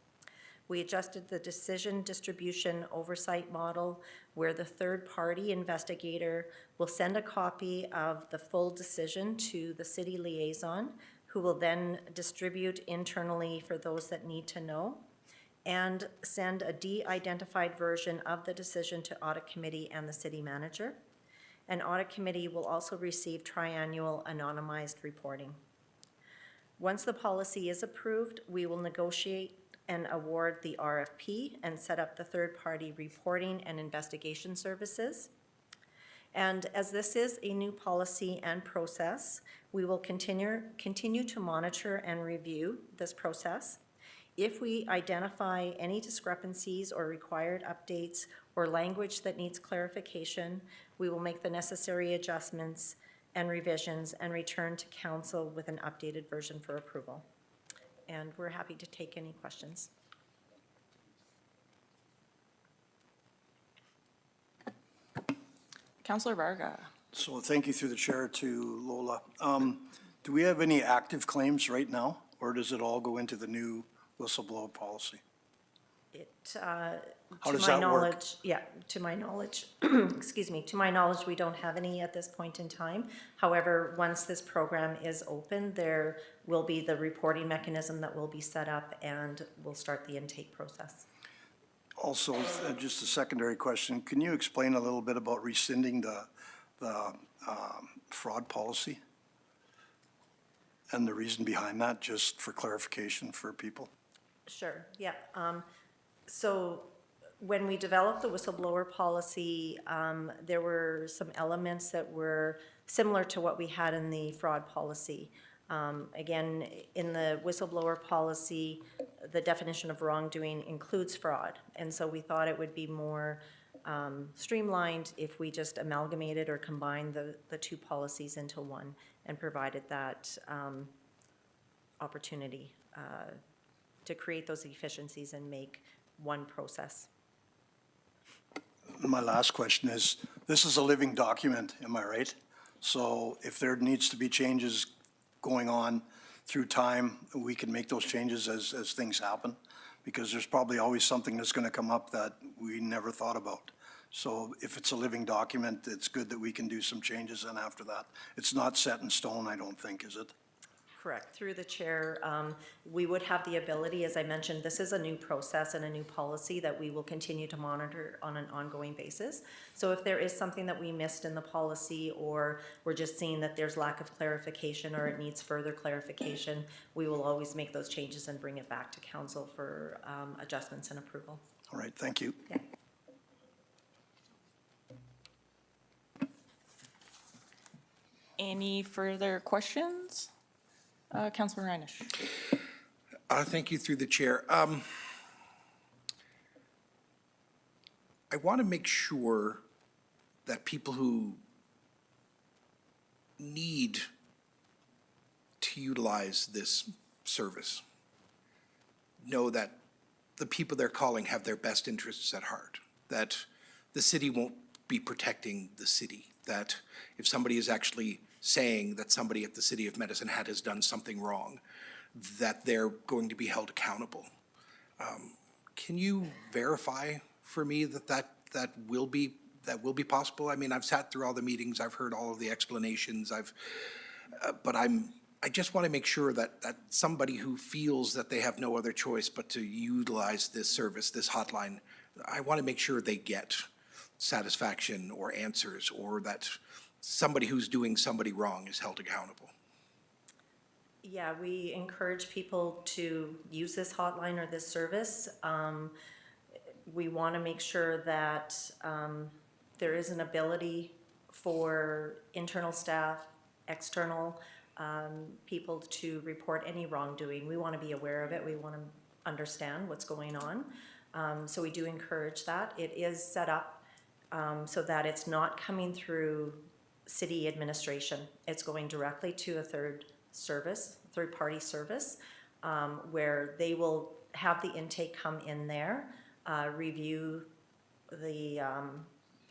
We adjusted the decision distribution oversight model where the third-party investigator will send a copy of the full decision to the city liaison, who will then distribute internally for those that need to know, and send a de-identified version of the decision to audit committee and the city manager. An audit committee will also receive triannual anonymized reporting. Once the policy is approved, we will negotiate and award the RFP and set up the third-party reporting and investigation services. And as this is a new policy and process, we will continue to monitor and review this process. If we identify any discrepancies or required updates or language that needs clarification, we will make the necessary adjustments and revisions and return to council with an updated version for approval. And we're happy to take any questions. Councillor Varga. So thank you through the chair to Lola. Do we have any active claims right now, or does it all go into the new whistleblower policy? How does that work? Yeah, to my knowledge, excuse me, to my knowledge, we don't have any at this point in time. However, once this program is open, there will be the reporting mechanism that will be set up and we'll start the intake process. Also, just a secondary question, can you explain a little bit about rescinding the fraud policy? And the reason behind that, just for clarification for people? Sure, yeah. So when we developed the whistleblower policy, there were some elements that were similar to what we had in the fraud policy. Again, in the whistleblower policy, the definition of wrongdoing includes fraud. And so we thought it would be more streamlined if we just amalgamated or combined the two policies into one and provided that opportunity to create those efficiencies and make one process. My last question is, this is a living document, am I right? So if there needs to be changes going on through time, we can make those changes as things happen? Because there's probably always something that's going to come up that we never thought about. So if it's a living document, it's good that we can do some changes, and after that, it's not set in stone, I don't think, is it? Correct. Through the chair, we would have the ability, as I mentioned, this is a new process and a new policy that we will continue to monitor on an ongoing basis. So if there is something that we missed in the policy, or we're just seeing that there's lack of clarification or it needs further clarification, we will always make those changes and bring it back to council for adjustments and approval. All right, thank you. Okay. Any further questions? Councillor Reinish. Thank you through the chair. I want to make sure that people who need to utilize this service know that the people they're calling have their best interests at heart, that the city won't be protecting the city, that if somebody is actually saying that somebody at the City of Medicine Hat has done something wrong, that they're going to be held accountable. Can you verify for me that will be possible? I mean, I've sat through all the meetings, I've heard all of the explanations, but I just want to make sure that somebody who feels that they have no other choice but to utilize this service, this hotline, I want to make sure they get satisfaction or answers, or that somebody who's doing somebody wrong is held accountable. Yeah, we encourage people to use this hotline or this service. We want to make sure that there is an ability for internal staff, external people to report any wrongdoing. We want to be aware of it. We want to understand what's going on. So we do encourage that. It is set up so that it's not coming through city administration. It's going directly to a third-party service, where they will have the intake come in there, review the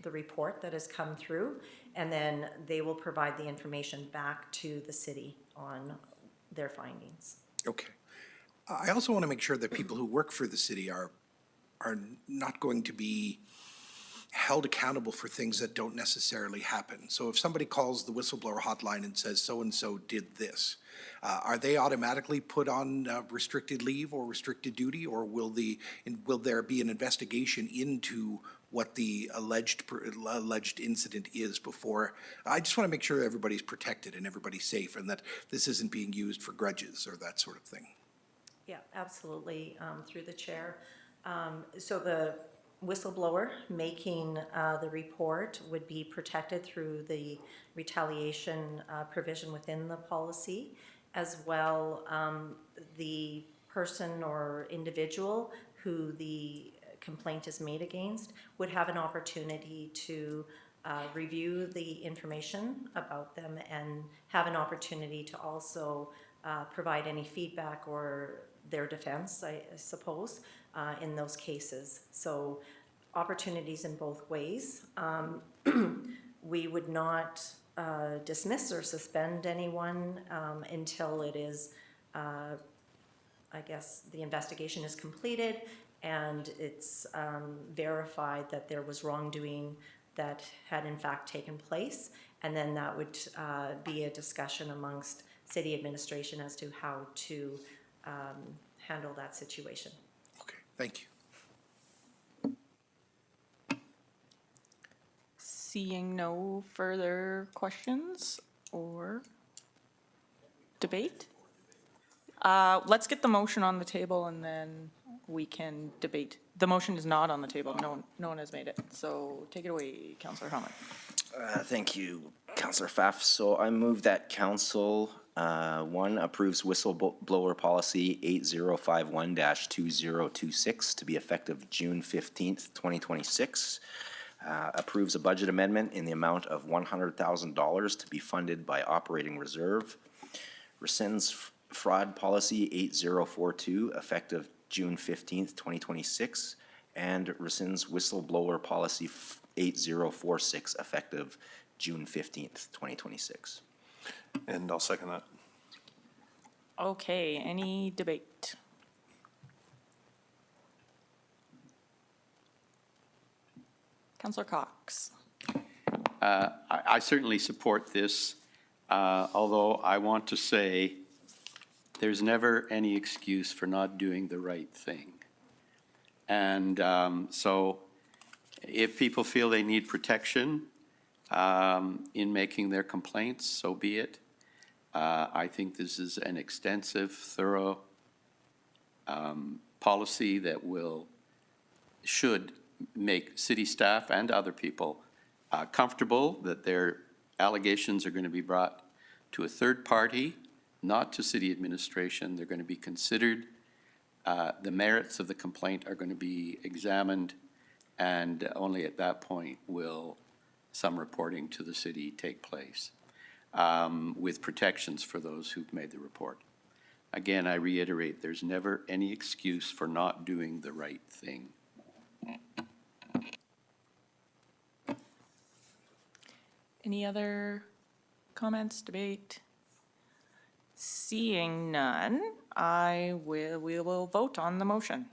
report that has come through, and then they will provide the information back to the city on their findings. Okay. I also want to make sure that people who work for the city are not going to be held accountable for things that don't necessarily happen. So if somebody calls the whistleblower hotline and says so-and-so did this, are they automatically put on restricted leave or restricted duty, or will there be an investigation into what the alleged incident is before? I just want to make sure everybody's protected and everybody's safe, and that this isn't being used for grudges or that sort of thing. Yeah, absolutely, through the chair. So the whistleblower making the report would be protected through the retaliation provision within the policy, as well the person or individual who the complaint is made against would have an opportunity to review the information about them and have an opportunity to also provide any feedback or their defense, I suppose, in those cases. So opportunities in both ways. We would not dismiss or suspend anyone until it is, I guess, the investigation is completed and it's verified that there was wrongdoing that had in fact taken place. And then that would be a discussion amongst city administration as to how to handle that situation. Okay, thank you. Seeing no further questions or debate? Let's get the motion on the table and then we can debate. The motion is not on the table. No one has made it. So take it away, Councillor Hammond. Thank you, Councillor Pfaff. So I move that Council 1 approves Whistleblower Policy 8051-2026 to be effective June 15th, 2026. Approves a budget amendment in the amount of $100,000 to be funded by operating reserve. Rescinds Fraud Policy 8042 effective June 15th, 2026. And rescinds Whistleblower Policy 8046 effective June 15th, 2026. And I'll second that. Okay, any debate? Councillor Cox. I certainly support this, although I want to say there's never any excuse for not doing the right thing. And so if people feel they need protection in making their complaints, so be it. I think this is an extensive, thorough policy that should make city staff and other people comfortable that their allegations are going to be brought to a third party, not to city administration. They're going to be considered. The merits of the complaint are going to be examined, and only at that point will some reporting to the city take place, with protections for those who've made the report. Again, I reiterate, there's never any excuse for not doing the right thing. Any other comments, debate? Seeing none, we will vote on the motion.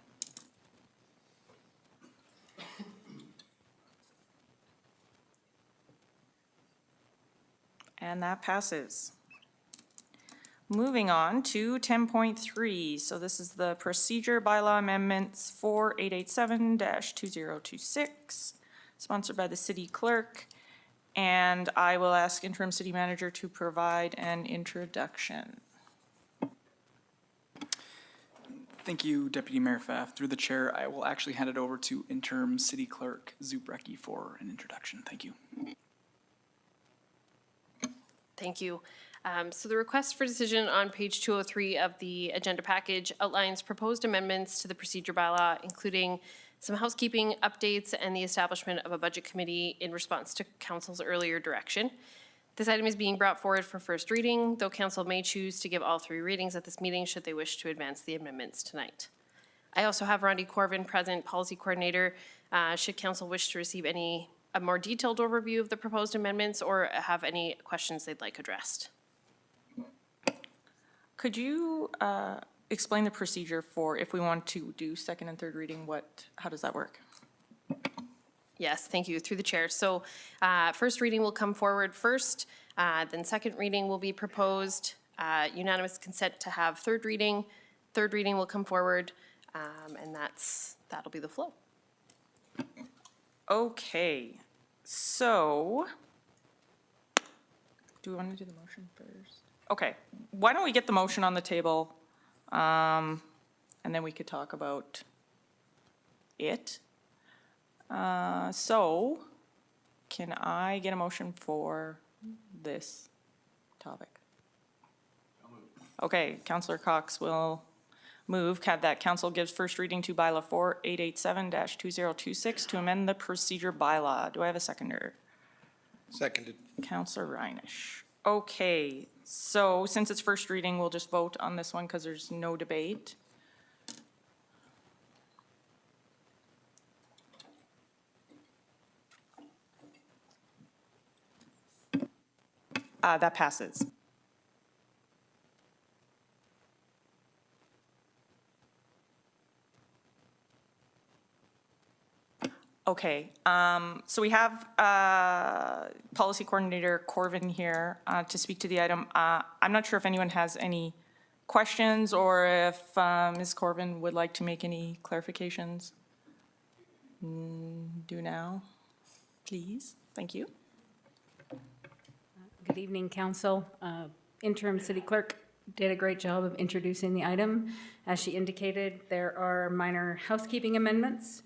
And that passes. Moving on to 10.3. So this is the procedure bylaw amendments for 887-2026, sponsored by the city clerk. And I will ask interim city manager to provide an introduction. Thank you, Deputy Mayor Pfaff. Through the chair, I will actually hand it over to interim city clerk Zubrecki for an introduction. Thank you. Thank you. So the request for decision on page 203 of the agenda package outlines proposed amendments to the procedure bylaw, including some housekeeping updates and the establishment of a budget committee in response to council's earlier direction. This item is being brought forward for first reading, though council may choose to give all 3 readings at this meeting should they wish to advance the amendments tonight. I also have Rondi Corvin present, policy coordinator. Should council wish to receive a more detailed overview of the proposed amendments or have any questions they'd like addressed. Could you explain the procedure for if we want to do second and third reading? How does that work? Yes, thank you, through the chair. So first reading will come forward first, then second reading will be proposed, unanimous consent to have third reading will come forward, and that'll be the flow. Okay, so do we want to do the motion first? Okay, why don't we get the motion on the table, and then we could talk about it. So can I get a motion for this topic? Okay, Councillor Cox will move that council gives first reading to bylaw 4887-2026 to amend the procedure bylaw. Do I have a seconder? Seconded. Councillor Reinish. Okay, so since it's first reading, we'll just vote on this one because there's no debate. That passes. Okay, so we have Policy Coordinator Corvin here to speak to the item. I'm not sure if anyone has any questions or if Ms. Corvin would like to make any clarifications. Do now, please. Thank you. Good evening, Council. Interim City Clerk did a great job of introducing the item. As she indicated, there are minor housekeeping amendments.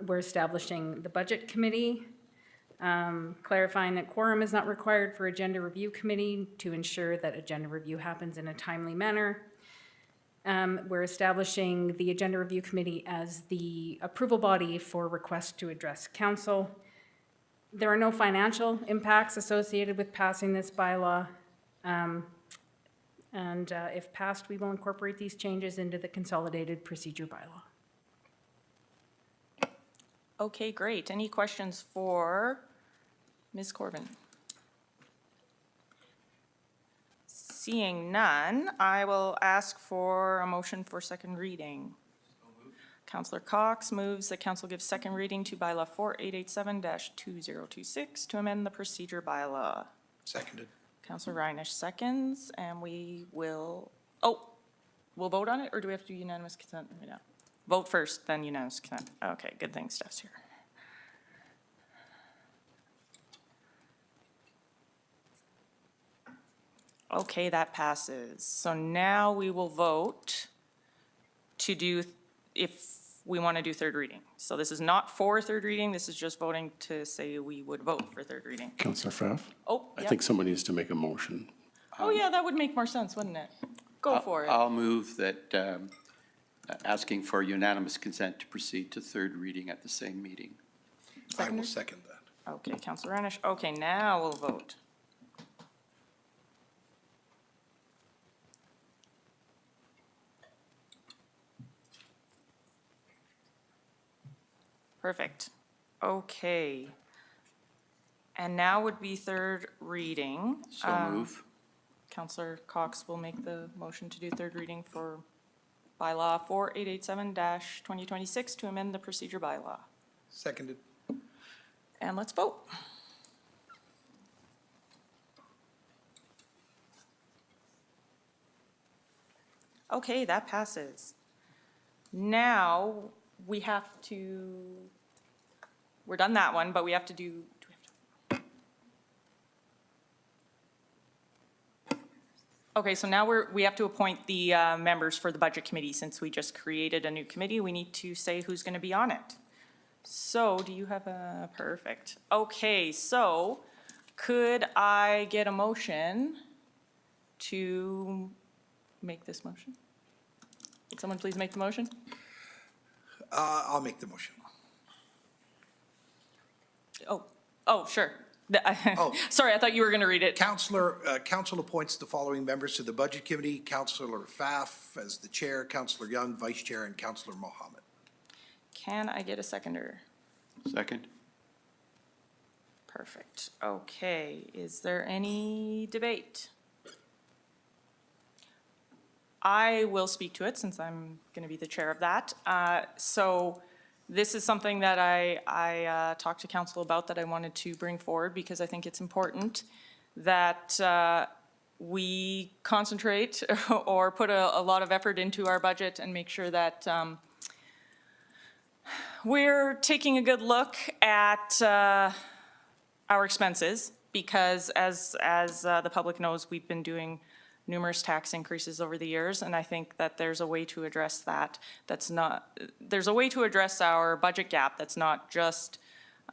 We're establishing the Budget Committee, clarifying that quorum is not required for Agenda Review Committee to ensure that agenda review happens in a timely manner. We're establishing the Agenda Review Committee as the approval body for requests to address Council. There are no financial impacts associated with passing this bylaw. If passed, we will incorporate these changes into the consolidated procedure bylaw. Okay, great. Any questions for Ms. Corvin? Seeing none, I will ask for a motion for second reading. Councillor Cox moves that council gives second reading to bylaw 4887-2026 to amend the procedure bylaw. Seconded. Councillor Reinish seconds, and we will, we'll vote on it, or do we have to do unanimous consent right now? Vote first, then unanimous consent. Okay, good thing Steph's here. Okay, that passes. So now we will vote to do, if we want to do third reading. So this is not for third reading, this is just voting to say we would vote for third reading. Councillor Pfaff? Oh, I yep. think somebody needs to make a motion. Oh, yeah, that would make more sense, wouldn't it? Go for it. I'll move that asking for unanimous consent to proceed to third reading at the same meeting. I will second that. Okay, Councillor Reinish. Okay, now we'll vote. Perfect. Okay. And now would be third reading. So move. Councillor Cox will make the motion to do third reading for bylaw 4887-2026 to amend the procedure bylaw. Seconded. And let's vote. Okay, that passes. Now, we have to, we're done that one, but we have to do okay, so now we have to appoint the members for the Budget Committee. Since we just created a new committee, we need to say who's going to be on it. So do you have a, perfect. Okay, so could I get a motion to make this motion? Would someone please make the motion? I'll make the motion. Oh, sure. Sorry, I thought you were going to read it. Council appoints the following members to the Budget Committee: Councillor Pfaff as the chair, Councillor Young, vice chair, and Councillor Mohammed. Can I get a seconder? Second? Perfect. Okay, is there any debate? I will speak to it since I'm going to be the chair of that. So this is something that I talked to council about that I wanted to bring forward because I think it's important that we concentrate or put a lot of effort into our budget and make sure that we're taking a good look at our expenses because as the public knows, we've been doing numerous tax increases over the years, and I think that there's a way to address that. There's a way to address our budget gap that's not just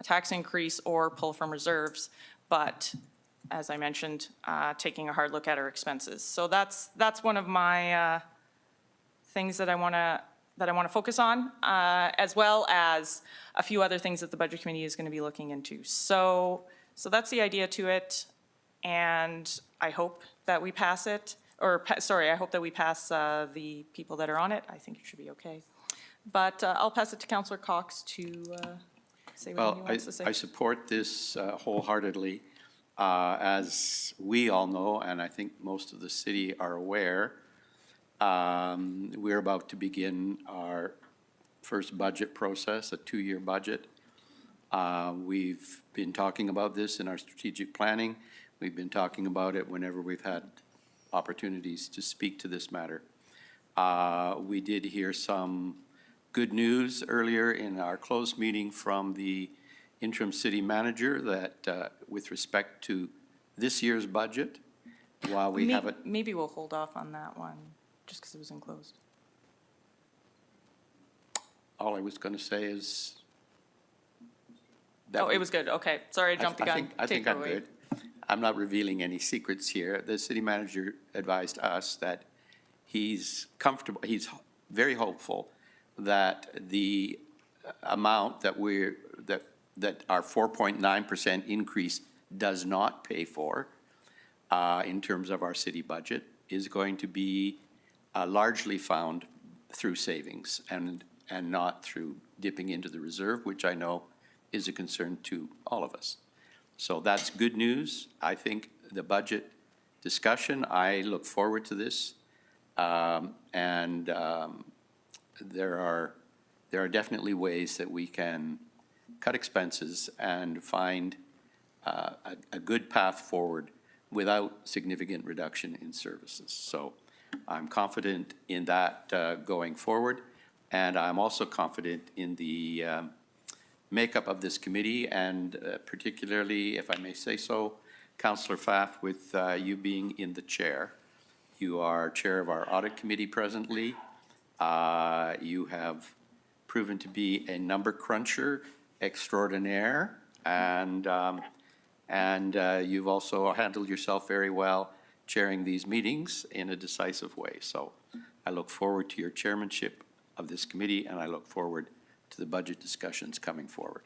a tax increase or pull from reserves, but as I mentioned, taking a hard look at our expenses. So that's one of my things that I want to focus on, as well as a few other things that the Budget Committee is going to be looking into. So that's the idea to it, and I hope that we pass it, I hope that we pass the people that are on it. I think it should be okay. But I'll pass it to Councillor Cox to say what he wants to say. I support this wholeheartedly. As we all know, and I think most of the city are aware, we're about to begin our first budget process, a 2-year budget. We've been talking about this in our strategic planning. We've been talking about it whenever we've had opportunities to speak to this matter. We did hear some good news earlier in our closed meeting from the interim city manager that with respect to this year's budget, while we haven't... Maybe we'll hold off on that one, just because it was enclosed. All I was going to say is... it was good. Okay. Sorry, I jumped the gun. I think I'm good. I'm not revealing any secrets here. The city manager advised us that he's comfortable, he's very hopeful that the amount that that our 4.9% increase does not pay for in terms of our city budget is going to be largely found through savings and not through dipping into the reserve, which I know is a concern to all of us. So that's good news. I think the budget discussion, I look forward to this. There are definitely ways that we can cut expenses and find a good path forward without significant reduction in services. So I'm confident in that going forward. And I'm also confident in the makeup of this committee, and particularly, if I may say so, Councillor Pfaff, with you being in the chair. You are chair of our audit committee presently. You have proven to be a number cruncher extraordinaire, and you've also handled yourself very well chairing these meetings in a decisive way. So I look forward to your chairmanship of this committee, and I look forward to the budget discussions coming forward.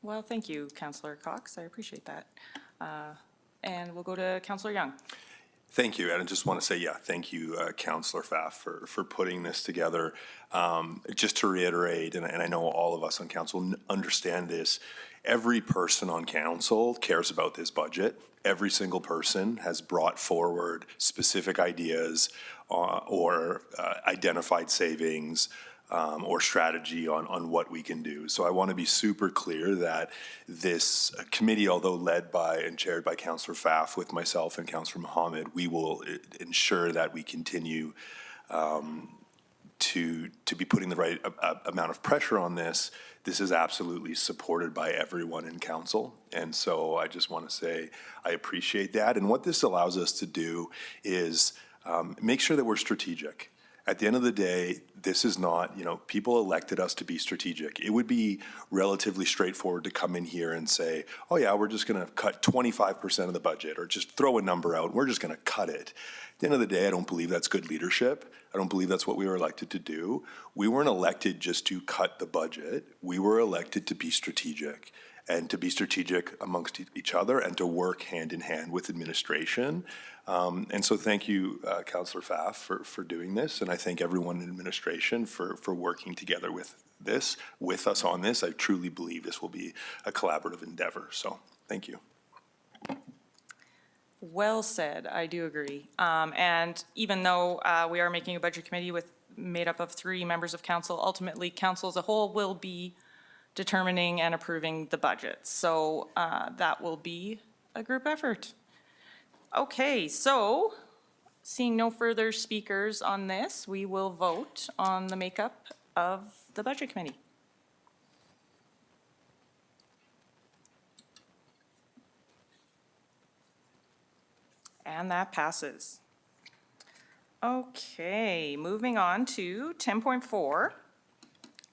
Well, thank you, Councillor Cox. I appreciate that. And we'll go to Councillor Young. Thank you, and I just want to say, thank you, Councillor Pfaff, for putting this together. Just to reiterate, and I know all of us on council understand this, every person on council cares about this budget. Every single person has brought forward specific ideas or identified savings or strategy on what we can do. So I want to be super clear that this committee, although led by and chaired by Councillor Pfaff with myself and Councillor Mohammed, we will ensure that we continue to be putting the right amount of pressure on this. This is absolutely supported by everyone in council. And so I just want to say I appreciate that. And what this allows us to do is make sure that we're strategic. At the end of the day, this is not, people elected us to be strategic. It would be relatively straightforward to come in here and say, oh yeah, we're just going to cut 25% of the budget, or just throw a number out and we're just going to cut it. At the end of the day, I don't believe that's good leadership. I don't believe that's what we were elected to do. We weren't elected just to cut the budget. We were elected to be strategic, and to be strategic amongst each other and to work hand in hand with administration. And so thank you, Councillor Pfaff, for doing this. And I thank everyone in administration for working together with us on this. I truly believe this will be a collaborative endeavor. So thank you. Well said, I do agree. And even though we are making a budget committee made up of 3 members of council, ultimately council as a whole will be determining and approving the budget. So that will be a group effort. Okay, so seeing no further speakers on this, we will vote on the makeup of the budget committee. And that passes. Okay, moving on to 10.4.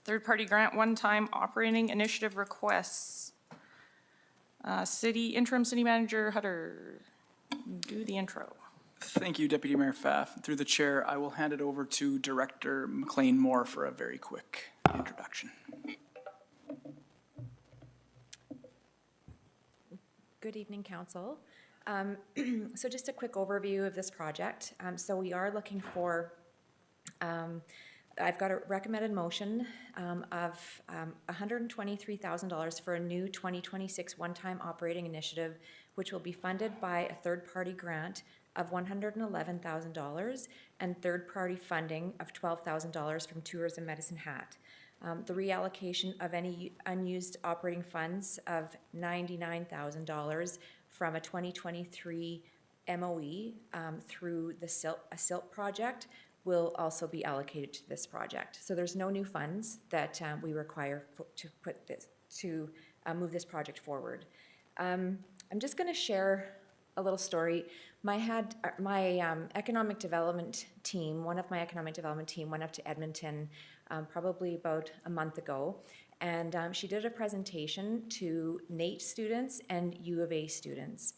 Third-party grant one-time operating initiative requests. Interim City Manager Hutter, do the intro. Thank you, Deputy Mayor Pfaff. Through the chair, I will hand it over to Director McLean Moore for a very quick introduction. Good evening, Council. So just a quick overview of this project. So we are looking for, I've got a recommended motion of $123,000 for a new 2026 one-time operating initiative, which will be funded by a third-party grant of $111,000 and third-party funding of $12,000 from Tourism Medicine Hat. The reallocation of any unused operating funds of $99,000 from a 2023 MOE through the SILT project will also be allocated to this project. So there's no new funds that we require to move this project forward. I'm just going to share a little story. My economic development team, one of my economic development team went up to Edmonton probably about a month ago, and she did a presentation to NAIT students and U of A students.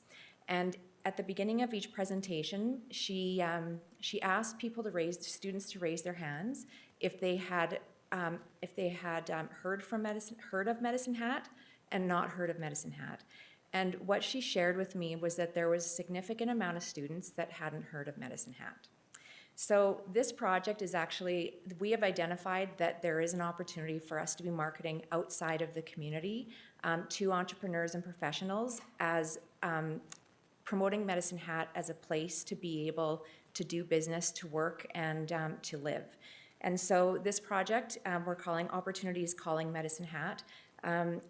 And at the beginning of each presentation, she asked students to raise their hands if they had heard of Medicine Hat and not heard of Medicine Hat. And what she shared with me was that there was a significant amount of students that hadn't heard of Medicine Hat. So this project is actually, we have identified that there is an opportunity for us to be marketing outside of the community to entrepreneurs and professionals as promoting Medicine Hat as a place to be able to do business, to work, and to live. And so this project we're calling Opportunities Calling Medicine Hat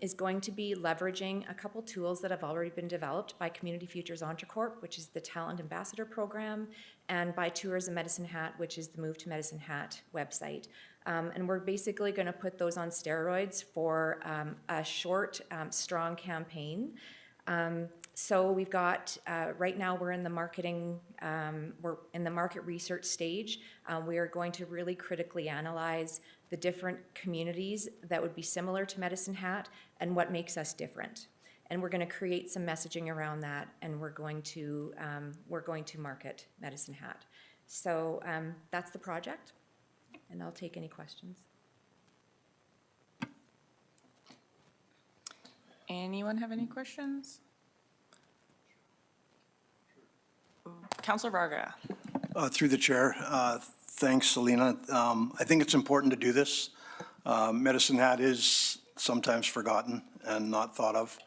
is going to be leveraging a couple tools that have already been developed by Community Futures Entrecorp, which is the Talent Ambassador Program, and by Tourism Medicine Hat, which is the Move to Medicine Hat website. And we're basically going to put those on steroids for a short, strong campaign. So we've got, right now we're in the marketing, we're in the market research stage. We are going to really critically analyze the different communities that would be similar to Medicine Hat and what makes us different. And we're going to create some messaging around that, and we're going to market Medicine Hat. So that's the project, and I'll take any questions. Anyone have any questions? Councillor Varga. Through the chair, thanks, Selena. I think it's important to do this. Medicine Hat is sometimes forgotten and not thought of.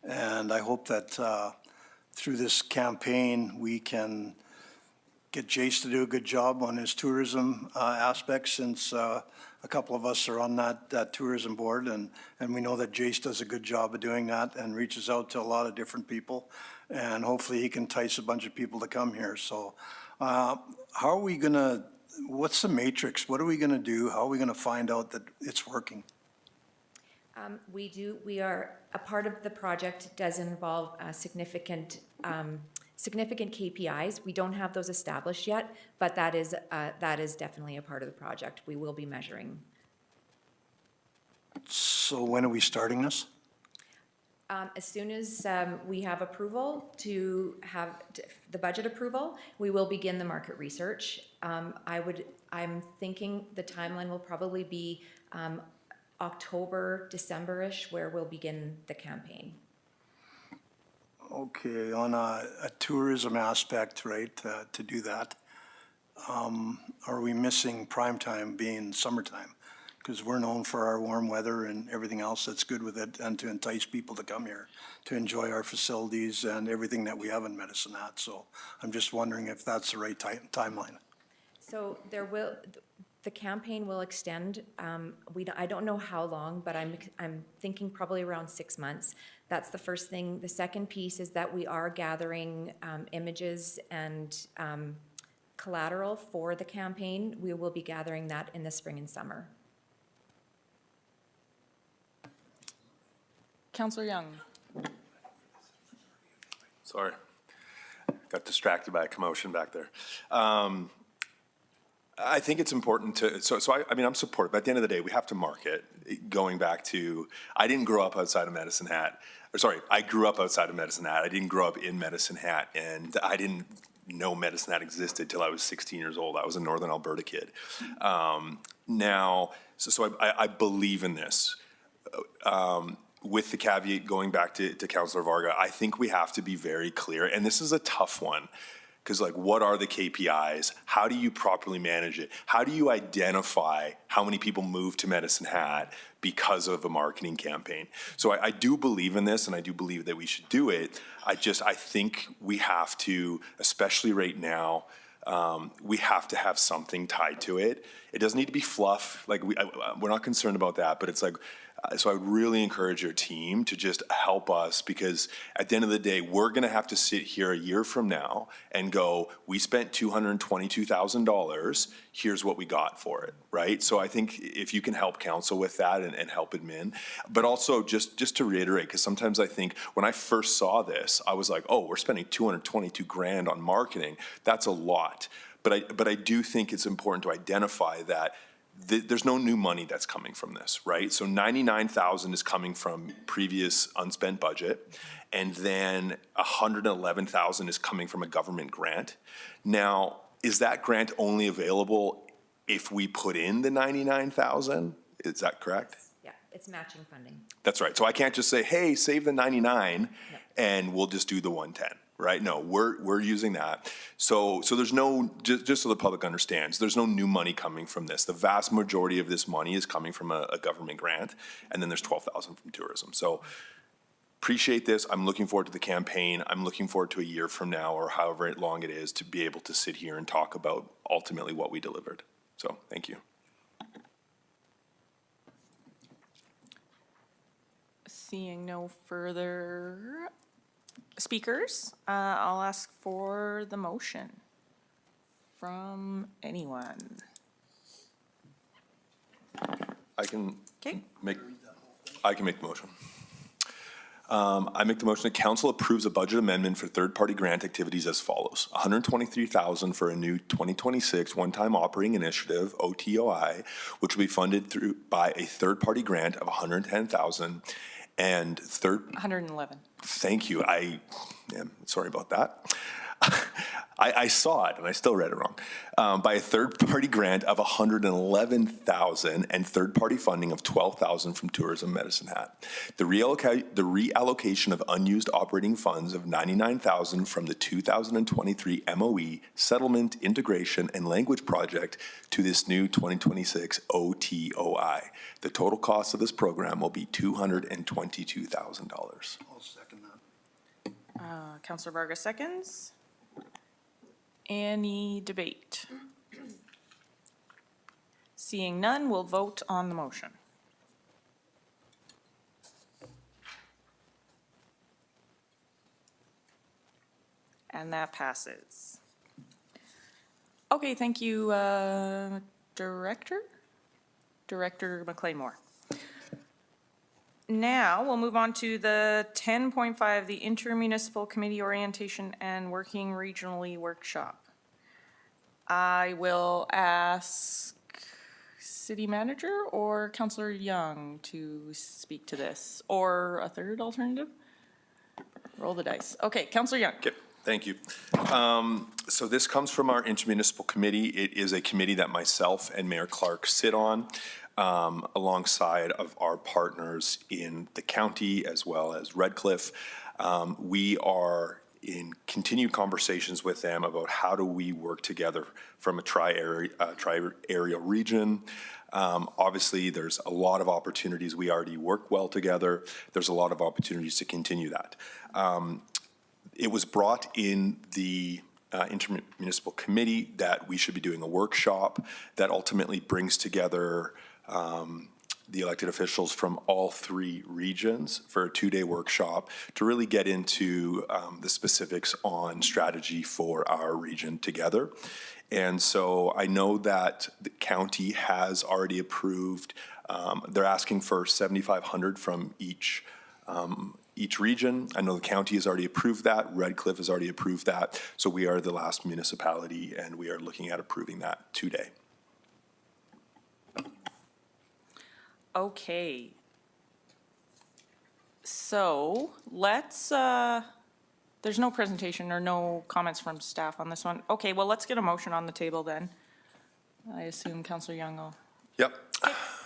And I hope that through this campaign, we can get Jace to do a good job on his tourism aspect, since a couple of us are on that tourism board, and we know that Jace does a good job of doing that and reaches out to a lot of different people, and hopefully he can entice a bunch of people to come here. So how are we gonna, what's the matrix? What are we gonna do? How are we gonna find out that it's working? We are, a part of the project does involve significant KPIs. We don't have those established yet, but that is definitely a part of the project. We will be measuring. So when are we starting this? As soon as we have approval the budget approval, we will begin the market research. I'm thinking the timeline will probably be October, December-ish, where we'll begin the campaign. Okay, on a tourism aspect, right, to do that, are we missing prime time being summertime? Because we're known for our warm weather and everything else that's good with it, and to entice people to come here, to enjoy our facilities and everything that we have in Medicine Hat. So I'm just wondering if that's the right timeline. So the campaign will extend. I don't know how long, but I'm thinking probably around 6 months. That's the first thing. The second piece is that we are gathering images and collateral for the campaign. We will be gathering that in the spring and summer. Councillor Young. Sorry, got distracted by a commotion back there. I think it's important to, I mean, I'm supportive, but at the end of the day, we have to market. Going back to, I didn't grow up outside of Medicine Hat, I grew up outside of Medicine Hat. I didn't grow up in Medicine Hat, and I didn't know Medicine Hat existed till I was 16 years old. I was a Northern Alberta kid. Now, I believe in this. With the caveat, going back to Councillor Varga, I think we have to be very clear, and this is a tough one, because like, what are the KPIs? How do you properly manage it? How do you identify how many people move to Medicine Hat because of a marketing campaign? So I do believe in this, and I do believe that we should do it. I think we have to, especially right now, we have to have something tied to it. It doesn't need to be fluff. Like we're not concerned about that, but it's like, so I would really encourage your team to just help us, because at the end of the day, we're going to have to sit here a year from now and go, we spent $222,000. Here's what we got for it, right? So I think if you can help council with that and help admin, but also just to reiterate, because sometimes I think when I first saw this, I was like, oh, we're spending $222,000 on marketing. That's a lot. But I do think it's important to identify that there's no new money that's coming from this, right? So $99,000 is coming from previous unspent budget, and then $111,000 is coming from a government grant. Now, is that grant only available if we put in the $99,000? Is that correct? Yeah, it's matching funding. That's right. So I can't just say, hey, save the 99 and we'll just do the 110. Right? No, we're using that. So there's no, just so the public understands, there's no new money coming from this. The vast majority of this money is coming from a government grant, and then there's $12,000 from tourism. So appreciate this. I'm looking forward to the campaign. I'm looking forward to a year from now, or however long it is, to be able to sit here and talk about ultimately what we delivered. So thank you. Seeing no further speakers, I'll ask for the motion from anyone. I can Okay. make the motion. I make the motion that council approves a budget amendment for third-party grant activities as follows: $123,000 for a new 2026 one-time operating initiative, OTOI, which will be funded by a third-party grant of $110,000, and 111. Thank you. I am sorry about that. I saw it and I still read it wrong. By a third-party grant of $111,000 and third-party funding of $12,000 from Tourism Medicine Hat. The reallocation of unused operating funds of $99,000 from the 2023 MOE Settlement, Integration, and Language Project to this new 2026 OTOI. The total cost of this program will be $222,000. I'll second that. Councillor Varga seconds. Any debate? Seeing none, we'll vote on the motion. And that passes. Okay, thank you, Director McLean-Moore. Now, we'll move on to the 10.5, the Intermunicipal Committee Orientation and Working Regionally Workshop. I will ask City Manager or Councillor Young to speak to this, or a third alternative? Roll the dice. Okay, Councillor Young. Okay. Thank you. So this comes from our intermunicipal committee. It is a committee that myself and Mayor Clark sit on, alongside of our partners in the county as well as Redcliffe. We are in continued conversations with them about how do we work together from a tri-area region. Obviously, there's a lot of opportunities. We already work well together. There's a lot of opportunities to continue that. It was brought in the intermunicipal committee that we should be doing a workshop that ultimately brings together the elected officials from all three regions for a two-day workshop to really get into the specifics on strategy for our region together. And so I know that the county has already approved, they're asking for $7,500 from each region. I know the county has already approved that. Redcliffe has already approved that. So we are the last municipality, and we are looking at approving that today. Okay. So let's, there's no presentation or no comments from staff on this one. Okay, well, let's get a motion on the table then. I assume Councillor Young will. Yep.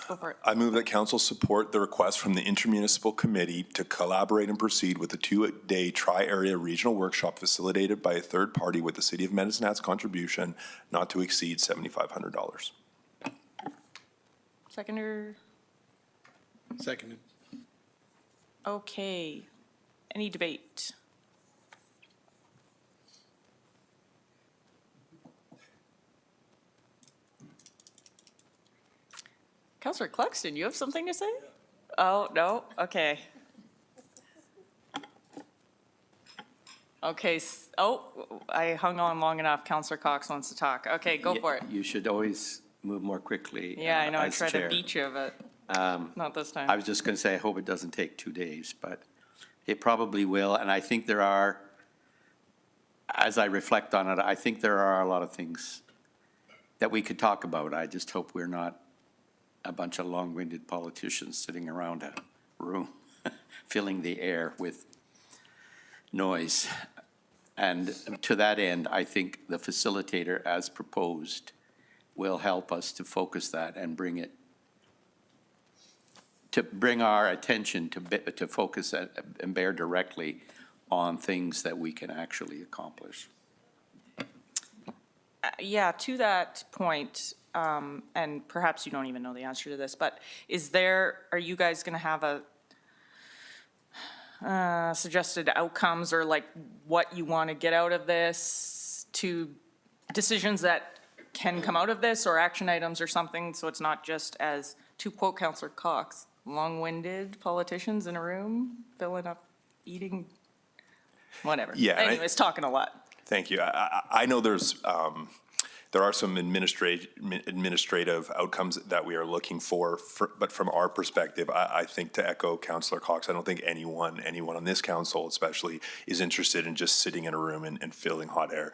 Go for it. I move that council support the request from the intermunicipal committee to collaborate and proceed with a two-day tri-area regional workshop facilitated by a third party with the City of Medicine Hat's contribution not to exceed $7,500. Seconder? Seconded. Okay. Any debate? Councillor Cluxton, you have something to say? Oh, no? Okay. Okay, I hung on long enough. Councillor Cox wants to talk. Okay, go for it. You should always move more quickly. Yeah, I know, I as tried chair. to beat you, but not this time. I was just going to say, I hope it doesn't take 2 days, but it probably will. And I think there are, as I reflect on it, I think there are a lot of things that we could talk about. I just hope we're not a bunch of long-winded politicians sitting around a room filling the air with noise. And to that end, I think the facilitator, as proposed, will help us to focus that and bring it, to bring our attention to focus and bear directly on things that we can actually accomplish. Yeah, to that point, and perhaps you don't even know the answer to this, but are you guys going to have a suggested outcomes or like what you want to get out of this, to decisions that can come out of this, or action items or something, so it's not just, as to quote Councillor Cox, long-winded politicians in a room filling up, eating, whatever. Yeah. Anyways, talking a lot. Thank you. I know there are some administrative outcomes that we are looking for, but from our perspective, I think, to echo Councillor Cox, I don't think anyone on this council especially is interested in just sitting in a room and filling hot air.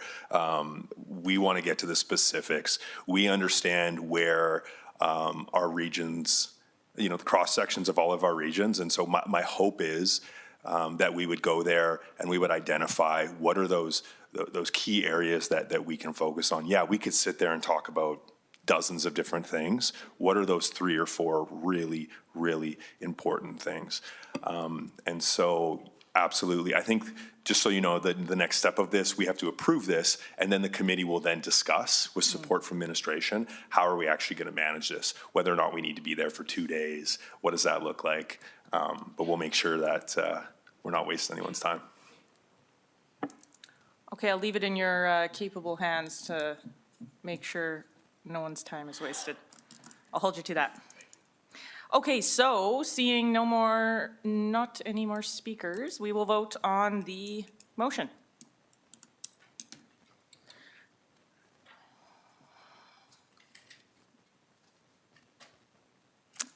We want to get to the specifics. We understand where our regions, the cross sections of all of our regions, and so my hope is that we would go there and we would identify what are those key areas that we can focus on. Yeah, we could sit there and talk about dozens of different things. What are those 3 or 4 really, really important things? And so absolutely, I think, just so you know, the next step of this, we have to approve this, and then the committee will then discuss with support from administration, how are we actually going to manage this? Whether or not we need to be there for 2 days, what does that look like? But we'll make sure that we're not wasting anyone's time. Okay, I'll leave it in your capable hands to make sure no one's time is wasted. I'll hold you to that. Okay, so seeing not any more speakers, we will vote on the motion.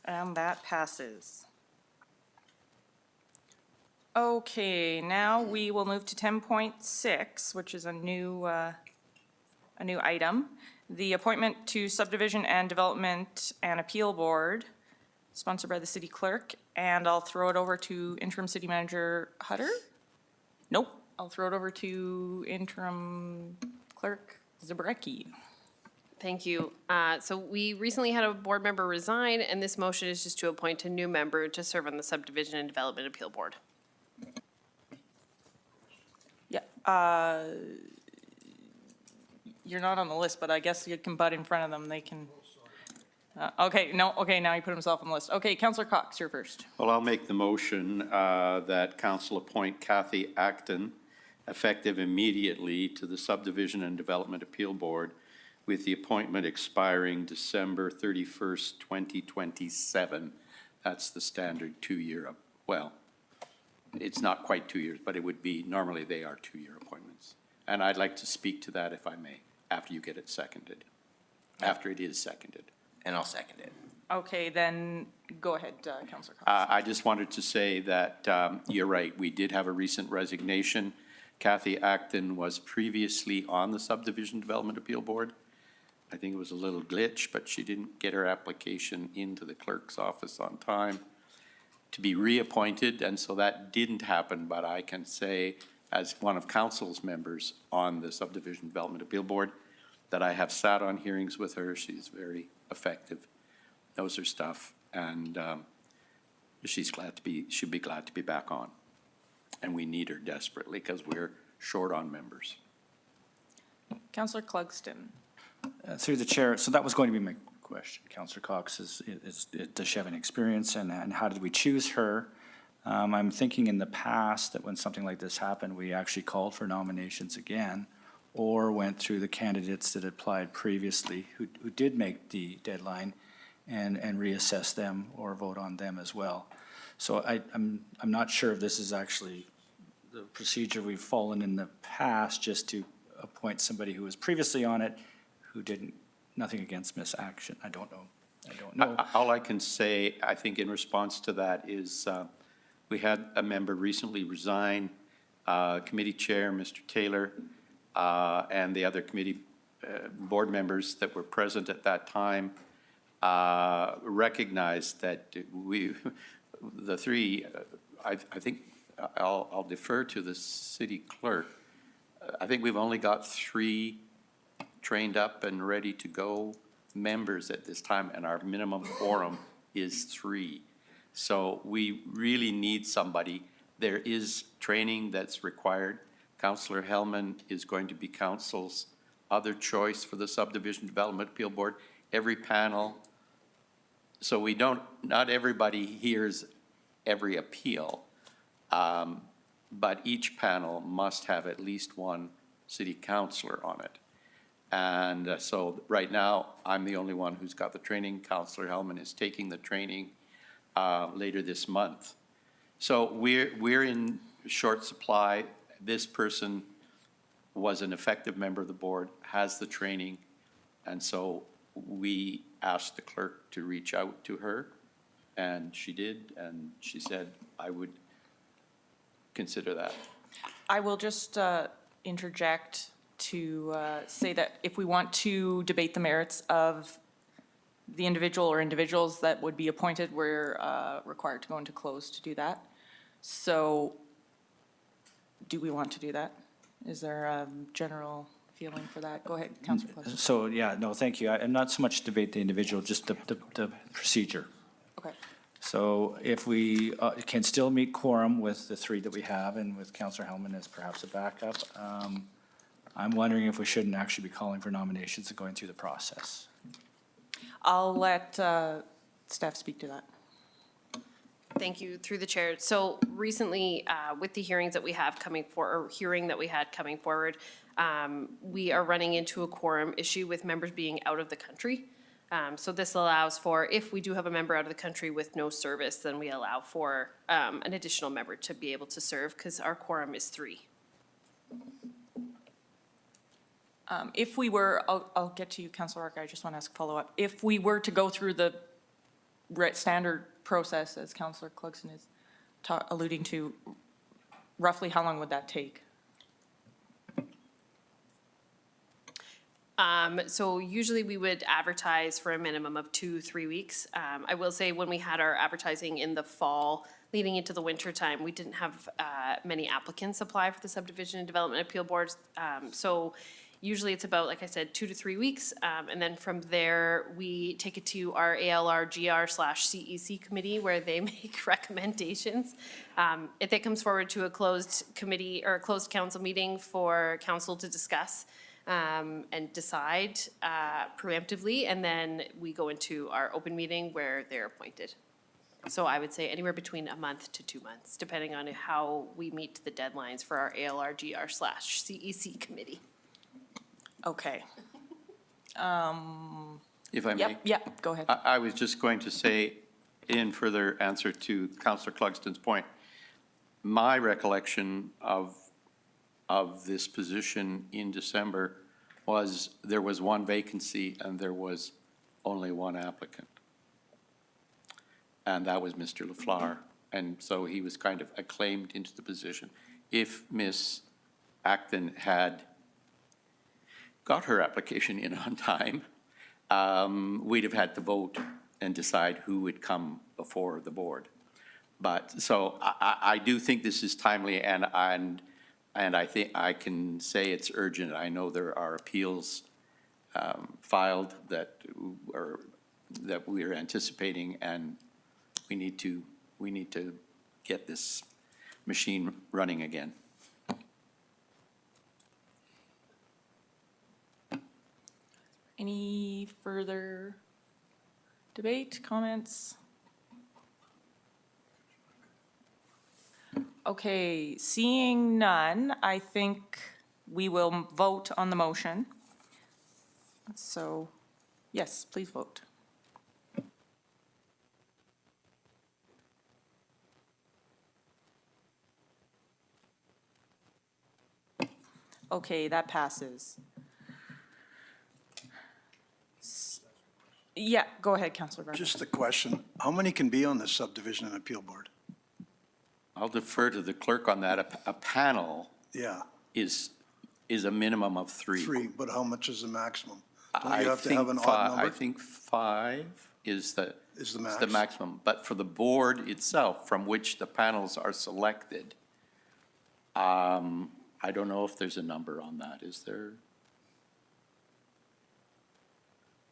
And that passes. Okay, now we will move to 10.6, which is a new item. The appointment to Subdivision and Development and Appeal Board, sponsored by the city clerk, and I'll throw it over to interim city manager Hutter. Nope, I'll throw it over to interim clerk Zabrecki. Thank you. So we recently had a board member resign, and this motion is just to appoint a new member to serve on the Subdivision and Development Appeal Board. Yeah, you're not on the list, but I guess you can butt in front of them. They can. Okay, now he put himself on the list. Okay, Councillor Cox, you're first. Well, I'll make the motion that council appoint Kathy Acton, effective immediately, to the Subdivision and Development Appeal Board, with the appointment expiring December 31st, 2027. That's the standard 2-year, well, it's not quite 2 years, but it would be, normally they are 2-year appointments. And I'd like to speak to that, if I may, after you get it seconded, after it is seconded. And I'll second it. Okay, then go ahead, Councillor Cox. I just wanted to say that you're right, we did have a recent resignation. Kathy Acton was previously on the Subdivision Development Appeal Board. I think it was a little glitch, but she didn't get her application into the clerk's office on time to be reappointed, and so that didn't happen, but I can say, as one of council's members on the Subdivision Development Appeal Board, that I have sat on hearings with her. She's very effective, knows her stuff, and she'll be glad to be back on. And we need her desperately because we're short on members. Councillor Clugston. Through the chair, so that was going to be my question. Councillor Cox, does she have an experience, and how did we choose her? I'm thinking in the past that when something like this happened, we actually called for nominations again, or went through the candidates that applied previously who did make the deadline and reassess them or vote on them as well. So I'm not sure if this is actually the procedure we've followed in the past, just to appoint somebody who was previously on it, who didn't, nothing against Miss Action. I don't know. All I can say, I think in response to that is we had a member recently resign, committee chair, Mr. Taylor, and the other committee board members that were present at that time recognized that the three, I think I'll defer to the city clerk. I think we've only got 3 trained up and ready to go members at this time, and our minimum quorum is 3. So we really need somebody. There is training that's required. Councillor Hellman is going to be council's other choice for the Subdivision Development Appeal Board. Every panel, so not everybody hears every appeal, but each panel must have at least one city councillor on it. And so right now, I'm the only one who's got the training. Councillor Hellman is taking the training later this month. So we're in short supply. This person was an effective member of the board, has the training, and so we asked the clerk to reach out to her, and she did, and she said, I would consider that. I will just interject to say that if we want to debate the merits of the individual or individuals that would be appointed, we're required to go into close to do that. So do we want to do that? Is there a general feeling for that? Go ahead, Councillor Clugston. So, yeah, no, thank you. I'm not so much debate the individual, just the procedure. Okay. So if we can still meet quorum with the 3 that we have, and with Councillor Hellman as perhaps a backup, I'm wondering if we shouldn't actually be calling for nominations and going through the process. I'll let staff speak to that. Thank you, through the chair. So recently, with the hearings that we have coming or hearing that we had coming forward, we are running into a quorum issue with members being out of the country. So this allows for, if we do have a member out of the country with no service, then we allow for an additional member to be able to serve, because our quorum is 3. If we were, I'll get to you, Councillor Arca, I just want to ask a follow-up. If we were to go through the standard process, as Councillor Clugston is alluding to, roughly how long would that take? So usually we would advertise for a minimum of 2-3 weeks. I will say when we had our advertising in the fall, leading into the winter time, we didn't have many applicants apply for the Subdivision and Development Appeal Boards. So usually it's about, like I said, 2 to 3 weeks. And then from there, we take it to our ALRGR/CEC committee where they make recommendations. If it comes forward to a closed committee or a closed council meeting for council to discuss and decide preemptively, and then we go into our open meeting where they're appointed. So I would say anywhere between a month to 2 months, depending on how we meet the deadlines for our ALRGR/CEC committee. Okay. If I may? Yep, go ahead. I was just going to say, in further answer to Councillor Clugston's point, my recollection of this position in December was there was 1 vacancy and there was only 1 applicant. And that was Mr. Lafleur. And so he was kind of acclaimed into the position. If Ms. Acton had got her application in on time, we'd have had to vote and decide who would come before the board. But so I do think this is timely, and I think I can say it's urgent. I know there are appeals filed that we are anticipating, and we need to get this machine running again. Any further debate, comments? Okay, seeing none, I think we will vote on the motion. So, yes, please vote. Okay, that passes. Yeah, go ahead, Councillor Vargas. Just a question. How many can be on the Subdivision and Appeal Board? I'll defer to the clerk on that. A panel Yeah, is a minimum of 3. 3, but how much is the maximum? Don't I you have to think have an odd I number? think 5 is the max? maximum. But for the board itself, from which the panels are selected, I don't know if there's a number on that. Is there?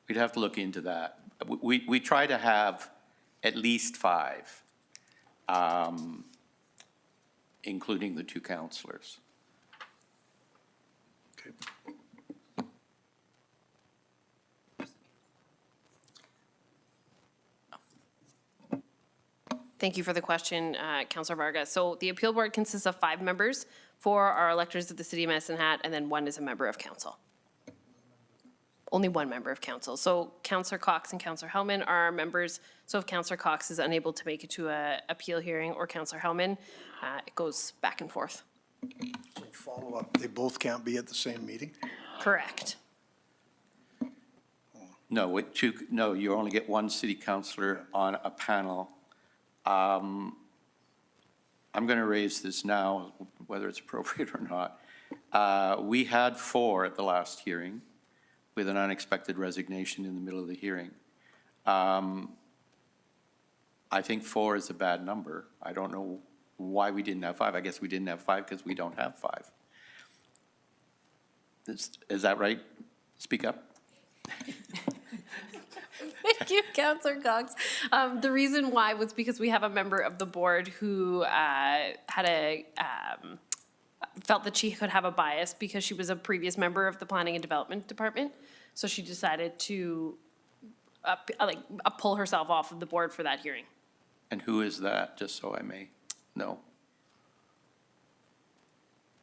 We'd have to look into that. We try to have at least 5, including the 2 councillors. Okay. Thank you for the question, Councillor Vargas. So the appeal board consists of 5 members. 4 are electors of the City of Medicine Hat, and then 1 is a member of council. Only 1 member of council. So Councillor Cox and Councillor Hellman are our members. So if Councillor Cox is unable to make it to an appeal hearing, or Councillor Hellman, it goes back and forth. So follow up, they both can't be at the same meeting? Correct. No, no, you only get 1 city councillor on a panel. I'm going to raise this now, whether it's appropriate or not. We had 4 at the last hearing, with an unexpected resignation in the middle of the hearing. I think 4 is a bad number. I don't know why we didn't have 5. I guess we didn't have 5 because we don't have 5. Is that right? Speak up. Thank you, Councillor Cox. The reason why was because we have a member of the board who felt that she could have a bias because she was a previous member of the Planning and Development Department. So she decided to pull herself off of the board for that hearing. And who is that, just so I may know?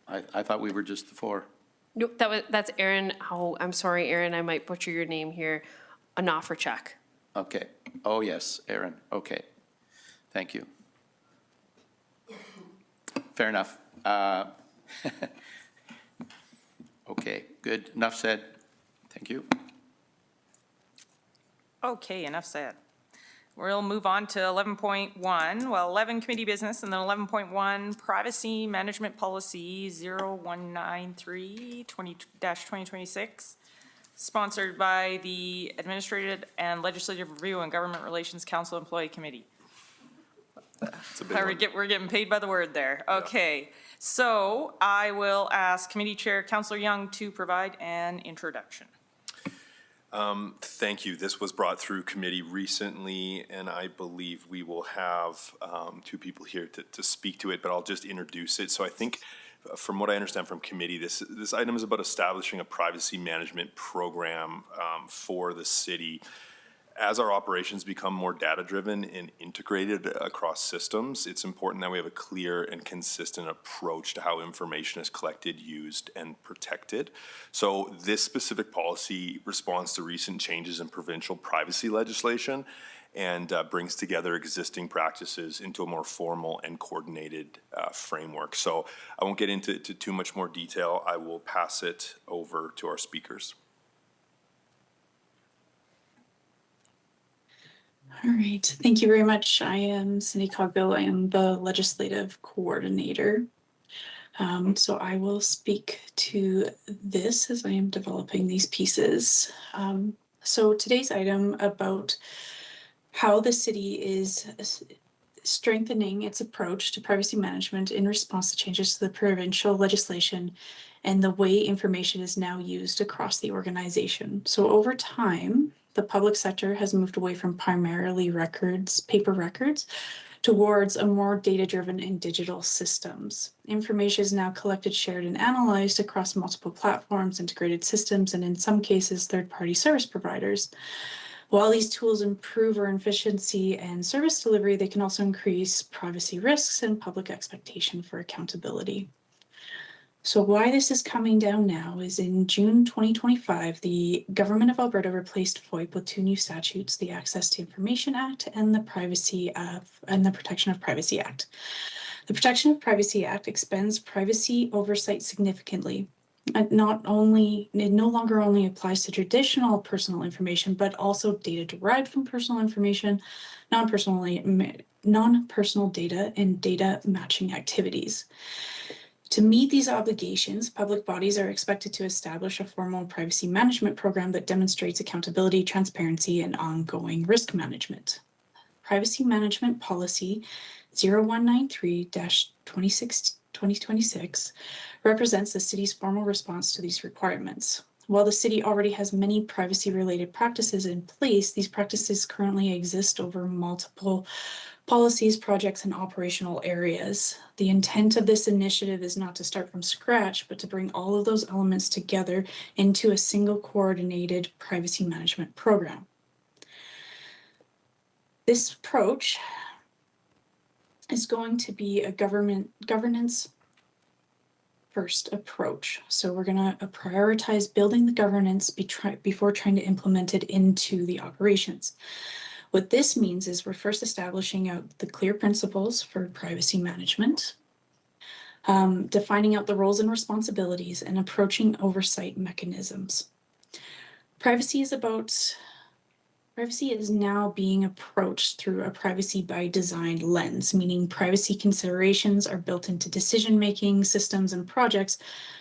I thought we were just the four. No, that's Aaron. Oh, I'm sorry, Aaron, I might butcher your name here. Anofrachek. Okay. Oh, yes, Aaron. Okay. Thank you. Fair enough. Okay, good. Enough said. Thank you. Okay, enough said. We'll move on to 11.1, well, 11 committee business, and then 11.1 privacy management policy 0193-2026, sponsored by the Administrative and Legislative Review and Government Relations Council Employee Committee. It's a big one. We're getting paid by the word there. Okay, so I will ask Committee Chair Councillor Young to provide an introduction. Thank you. This was brought through committee recently, and I believe we will have two people here to speak to it, but I'll just introduce it. So I think, from what I understand from committee, this item is about establishing a privacy management program for the city. As our operations become more data-driven and integrated across systems, it's important that we have a clear and consistent approach to how information is collected, used, and protected. So this specific policy responds to recent changes in provincial privacy legislation and brings together existing practices into a more formal and coordinated framework. So I won't get into too much more detail. I will pass it over to our speakers. All right, thank you very much. I am Cindy Cogbill. I am the legislative coordinator. So I will speak to this as I am developing these pieces. So today's item about how the city is strengthening its approach to privacy management in response to changes to the provincial legislation and the way information is now used across the organization. So over time, the public sector has moved away from primarily paper records, towards a more data-driven and digital systems. Information is now collected, shared, and analyzed across multiple platforms, integrated systems, and in some cases, third-party service providers. While these tools improve our efficiency and service delivery, they can also increase privacy risks and public expectation for accountability. So why this is coming down now is in June 2025, the Government of Alberta replaced FOIP with two new statutes, the Access to Information Act and the Protection of Privacy Act. The Protection of Privacy Act expands privacy oversight significantly. It no longer only applies to traditional personal information, but also data derived from personal information, non-personal data, and data matching activities. To meet these obligations, public bodies are expected to establish a formal privacy management program that demonstrates accountability, transparency, and ongoing risk management. Privacy Management Policy 0193-2026 represents the city's formal response to these requirements. While the city already has many privacy-related practices in place, these practices currently exist over multiple policies, projects, and operational areas. The intent of this initiative is not to start from scratch, but to bring all of those elements together into a single coordinated privacy management program. This approach is going to be a governance first approach. So we're going to prioritize building the governance before trying to implement it into the operations. What this means is we're first establishing out the clear principles for privacy management, defining out the roles and responsibilities, and approaching oversight mechanisms. Privacy is now being approached through a privacy by design lens, meaning privacy considerations are built into decision-making systems and projects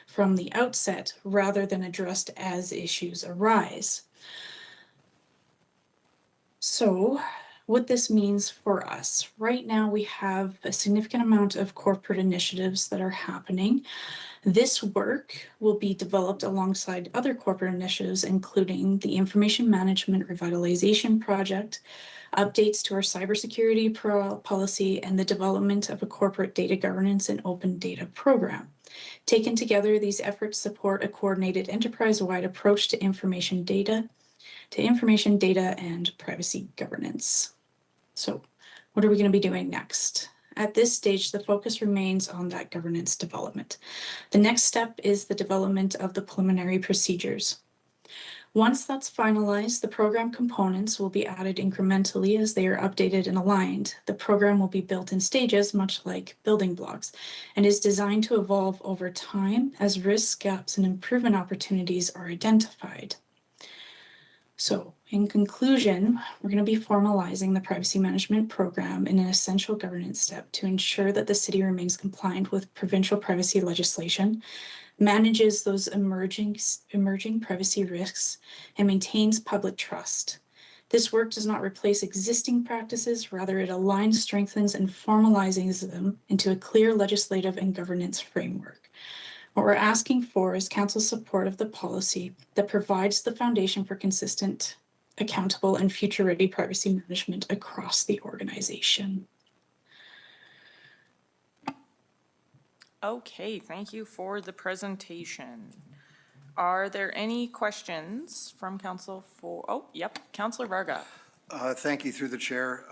from the outset rather than addressed as issues arise. So what this means for us, right now we have a significant amount of corporate initiatives that are happening. This work will be developed alongside other corporate initiatives, including the Information Management Revitalization Project, updates to our cybersecurity policy, and the development of a corporate data governance and open data program. Taken together, these efforts support a coordinated enterprise-wide approach to information data and privacy governance. So What are we going to be doing next? At this stage, the focus remains on that governance development. The next step is the development of the preliminary procedures. Once that's finalized, the program components will be added incrementally as they are updated and aligned. The program will be built in stages, much like building blocks, and is designed to evolve over time as risks, gaps, and improvement opportunities are identified. So, in conclusion, we're going to be formalizing the privacy management program in an essential governance step to ensure that the city remains compliant with provincial privacy legislation, manages those emerging privacy risks, and maintains public trust. This work does not replace existing practices, rather it aligns, strengthens, and formalizes them into a clear legislative and governance framework. What we're asking for is Council's support of the policy that provides the foundation for consistent, accountable, and future-ready privacy management across the organization. Okay, thank you for the presentation. Are there any questions from council for, oh, yep, Councillor Varga. Thank you through the chair.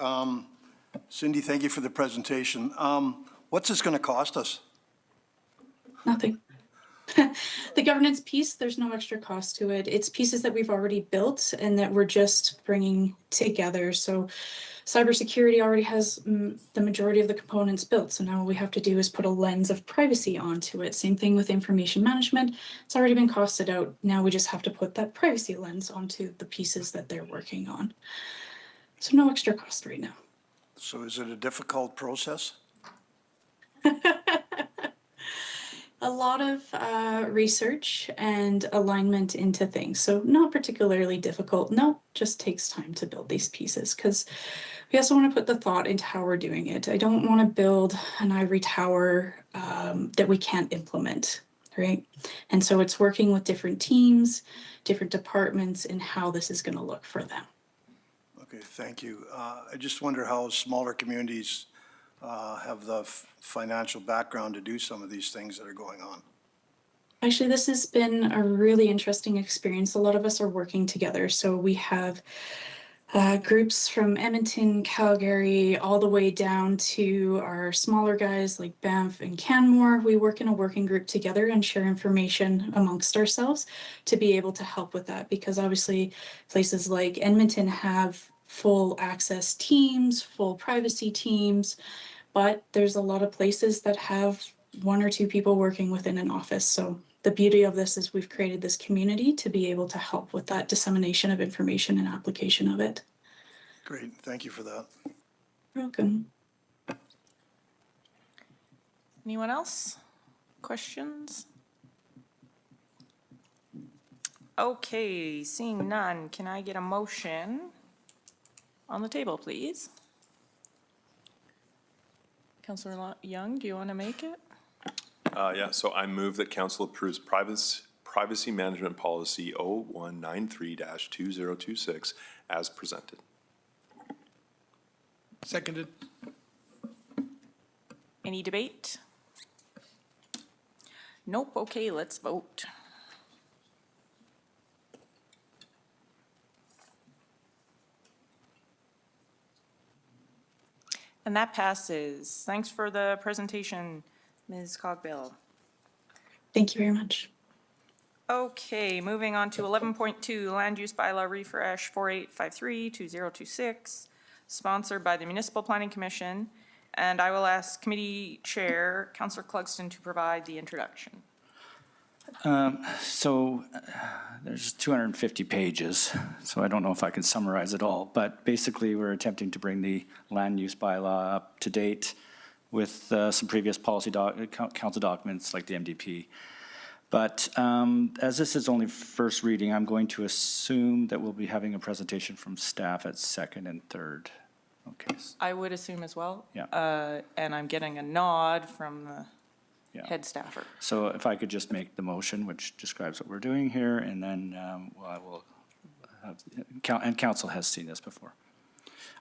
Cindy, thank you for the presentation. What's this going to cost us? Nothing. The governance piece, there's no extra cost to it. It's pieces that we've already built and that we're just bringing together. So cybersecurity already has the majority of the components built. So now what we have to do is put a lens of privacy onto it. Same thing with information management. It's already been costed out. Now we just have to put that privacy lens onto the pieces that they're working on. So no extra cost right now. So is it a difficult process? A lot of research and alignment into things. So not particularly difficult. No, just takes time to build these pieces because we also want to put the thought into how we're doing it. I don't want to build an ivory tower that we can't implement, right? And so it's working with different teams, different departments, and how this is going to look for them. Okay, thank you. I just wonder how smaller communities have the financial background to do some of these things that are going on. Actually, this has been a really interesting experience. A lot of us are working together. So we have groups from Edmonton, Calgary, all the way down to our smaller guys like Banff and Canmore. We work in a working group together and share information amongst ourselves to be able to help with that. Because obviously places like Edmonton have full access teams, full privacy teams, but there's a lot of places that have one or two people working within an office. So the beauty of this is we've created this community to be able to help with that dissemination of information and application of it. Great, thank you for that. You're welcome. Anyone else? Questions? Okay, seeing none, can I get a motion on the table, please? Councillor Young, do you want to make it? Yeah, so I move that council approves privacy management policy 0193-2026 as presented. Seconded. Any debate? Nope, okay, let's vote. And that passes. Thanks for the presentation, Ms. Cogbill. Thank you very much. Okay, moving on to 11.2, Land Use Bylaw Refresh 4853-2026, sponsored by the Municipal Planning Commission. And I will ask Committee Chair, Councillor Clugston, to provide the introduction. There's 250 pages, so I don't know if I can summarize it all, but basically we're attempting to bring the land use bylaw up to date with some previous policy council documents like the MDP. But as this is only first reading, I'm going to assume that we'll be having a presentation from staff at second and third. Okay. I would assume as well. Yeah. And I'm getting a nod from the head staffer. So if I could just make the motion, which describes what we're doing here, and then I will have, and council has seen this before.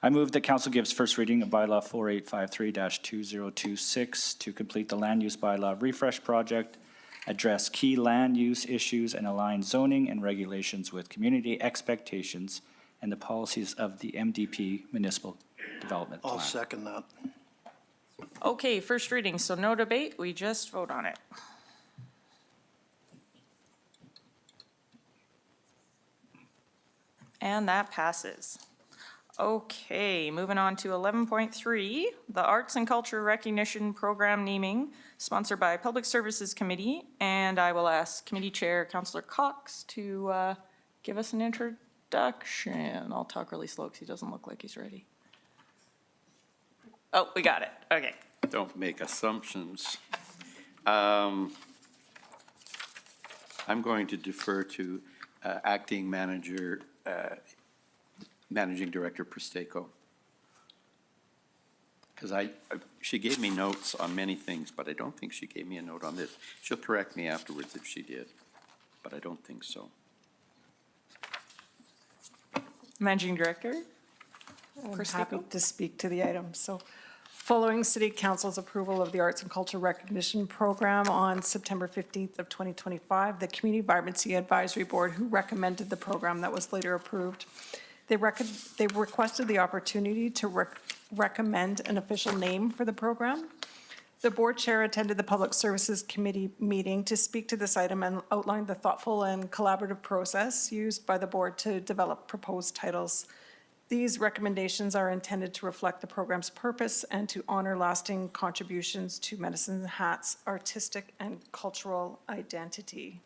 I move that council gives first reading of bylaw 4853-2026 to complete the land use bylaw refresh project, address key land use issues, and align zoning and regulations with community expectations and the policies of the MDP municipal development plan. I'll second that. Okay, first reading, so no debate, we just vote on it. And that passes. Okay, moving on to 11.3, the Arts and Culture Recognition Program naming, sponsored by Public Services Committee. And I will ask Committee Chair Councillor Cox to give us an introduction. I'll talk really slow because he doesn't look like he's ready. Oh, we got it, okay. Don't make assumptions. I'm going to defer to Acting Manager, Managing Director Presteko. Because she gave me notes on many things, but I don't think she gave me a note on this. She'll correct me afterwards if she did, but I don't think so. Managing Director? I'm happy to speak to the item. So following City Council's approval of the Arts and Culture Recognition Program on September 15th of 2025, the Community Vibrancy Advisory Board, who recommended the program that was later approved, they requested the opportunity to recommend an official name for the program. The board chair attended the Public Services Committee meeting to speak to this item and outlined the thoughtful and collaborative process used by the board to develop proposed titles. These recommendations are intended to reflect the program's purpose and to honor lasting contributions to Medicine Hat's artistic and cultural identity.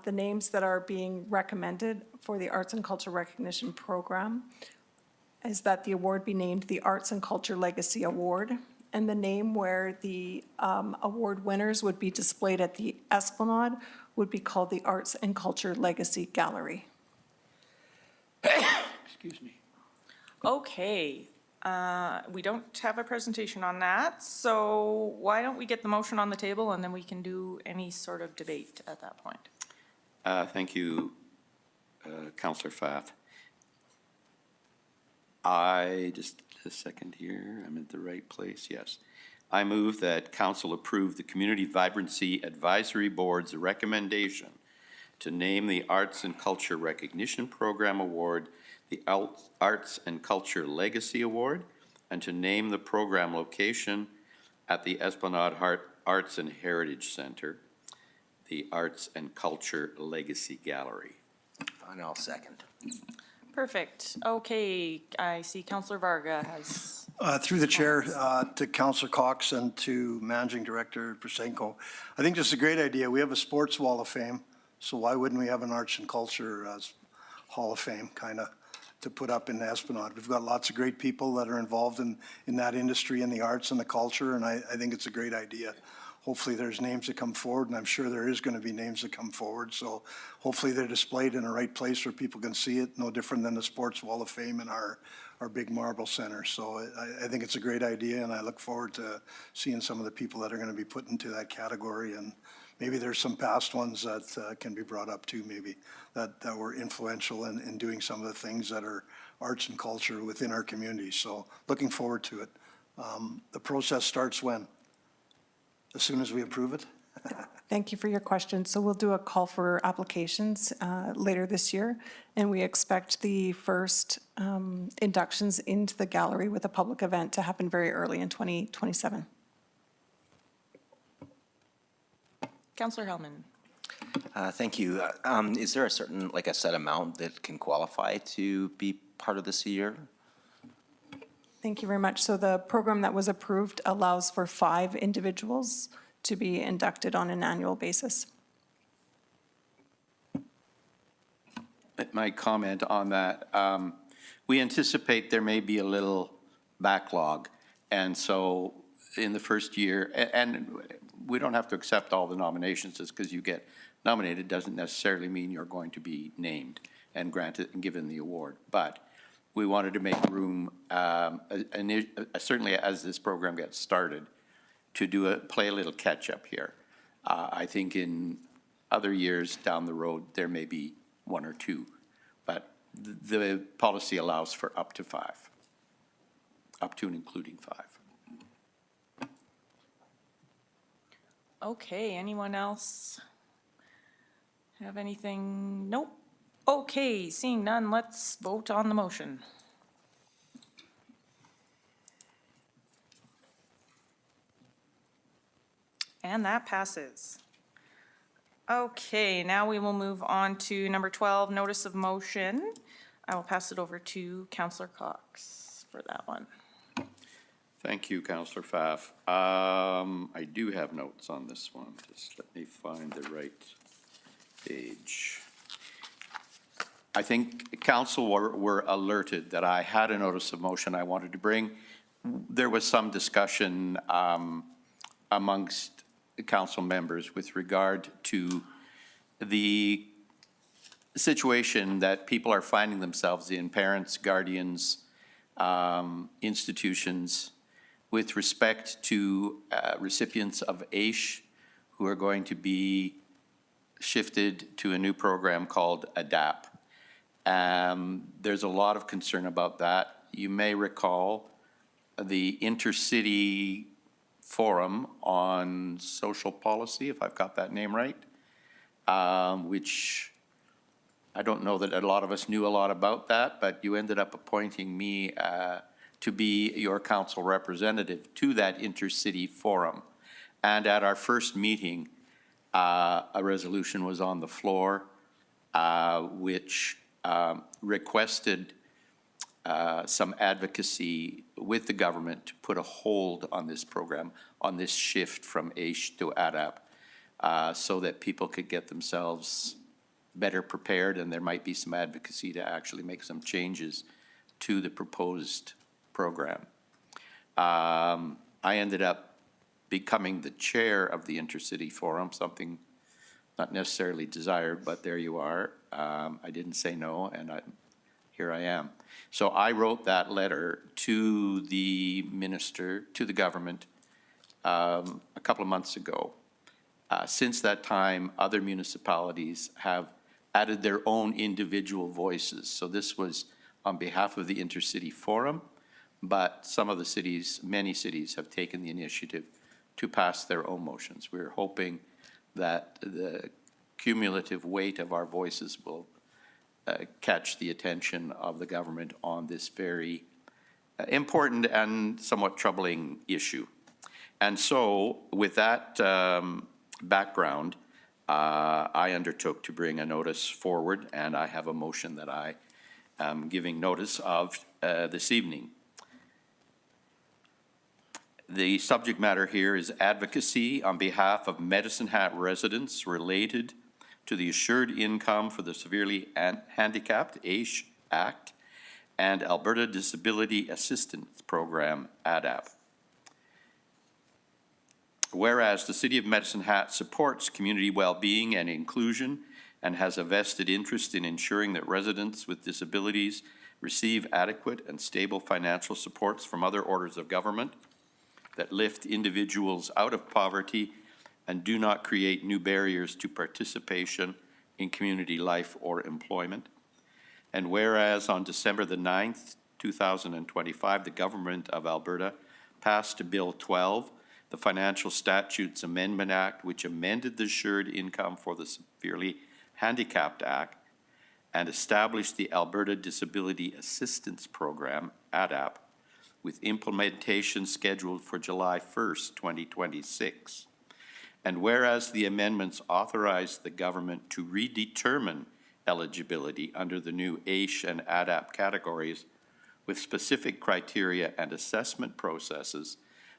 The names that are being recommended for the Arts and Culture Recognition Program is that the award be named the Arts and Culture Legacy Award, and the name where the award winners would be displayed at the Esplanade would be called the Arts and Culture Legacy Gallery. Excuse me. Okay, we don't have a presentation on that, so why don't we get the motion on the table and then we can do any sort of debate at that point. Thank you, Councillor Pfaff. Just a second here, I'm at the right place, yes. I move that Council approve the Community Vibrancy Advisory Board's recommendation to name the Arts and Culture Recognition Program Award the Arts and Culture Legacy Award, and to name the program location at the Esplanade Arts and Heritage Centre, the Arts and Culture Legacy Gallery. And I'll second. Perfect. Okay, I see Councillor Varga has. Through the chair to Councillor Cox and to Managing Director Presteko, I think this is a great idea. We have a sports wall of fame, so why wouldn't we have an arts and culture hall of fame kind of to put up in Esplanade? We've got lots of great people that are involved in that industry and the arts and the culture, and I think it's a great idea. Hopefully there's names that come forward, and I'm sure there is going to be names that come forward. So hopefully they're displayed in the right place where people can see it, no different than the Sports Wall of Fame in our big marble center. So I think it's a great idea, and I look forward to seeing some of the people that are going to be put into that category. And maybe there's some past ones that can be brought up too, maybe, that were influential in doing some of the things that are arts and culture within our community. So looking forward to it. The process starts when? As soon as we approve it? Thank you for your question. So we'll do a call for applications later this year, and we expect the first inductions into the gallery with a public event to happen very early in 2027. Councillor Hellman. Thank you. Is there a certain, like a set amount that can qualify to be part of this year? Thank you very much. So the program that was approved allows for 5 individuals to be inducted on an annual basis. My comment on that, we anticipate there may be a little backlog. And so in the first year, and we don't have to accept all the nominations just because you get nominated doesn't necessarily mean you're going to be named and granted and given the award. But we wanted to make room, certainly as this program gets started, to play a little catch-up here. I think in other years down the road, there may be 1 or 2, but the policy allows for up to 5, up to and including 5. Okay, anyone else have anything? Nope. Okay, seeing none, let's vote on the motion. And that passes. Okay, now we will move on to number 12, notice of motion. I will pass it over to Councillor Cox for that one. Thank you, Councillor Pfaff. I do have notes on this one. Just let me find the right page. I think council were alerted that I had a notice of motion I wanted to bring. There was some discussion amongst the council members with regard to the situation that people are finding themselves in, parents, guardians, institutions, with respect to recipients of AISH who are going to be shifted to a new program called ADAP. There's a lot of concern about that. You may recall the Intercity Forum on Social Policy, if I've got that name right, which I don't know that a lot of us knew a lot about that, but you ended up appointing me to be your council representative to that Intercity Forum. And at our first meeting, a resolution was on the floor which requested some advocacy with the government to put a hold on this program, on this shift from AISH to ADAP, so that people could get themselves better prepared, and there might be some advocacy to actually make some changes to the proposed program. I ended up becoming the chair of the Intercity Forum, something not necessarily desired, but there you are. I didn't say no, and here I am. So I wrote that letter to the minister, to the government, a couple of months ago. Since that time, other municipalities have added their own individual voices. So this was on behalf of the Intercity Forum, but some of the cities, many cities, have taken the initiative to pass their own motions. We're hoping that the cumulative weight of our voices will catch the attention of the government on this very important and somewhat troubling issue. And so with that background, I undertook to bring a notice forward, and I have a motion that I am giving notice of this evening. The subject matter here is advocacy on behalf of Medicine Hat residents related to the Assured Income for the Severely Handicapped, AISH Act, and Alberta Disability Assistance Program, ADAP. Whereas the City of Medicine Hat supports community well-being and inclusion and has a vested interest in ensuring that residents with disabilities receive adequate and stable financial supports from other orders of government that lift individuals out of poverty and do not create new barriers to participation in community life or employment. And whereas on December the 9th, 2025, the Government of Alberta passed Bill 12, the Financial Statutes Amendment Act, which amended the Assured Income for the Severely Handicapped Act and established the Alberta Disability Assistance Program, ADAP, with implementation scheduled for July 1st, 2026. And whereas the amendments authorized the government to redetermine eligibility under the new AISH and ADAP categories with specific criteria and assessment processes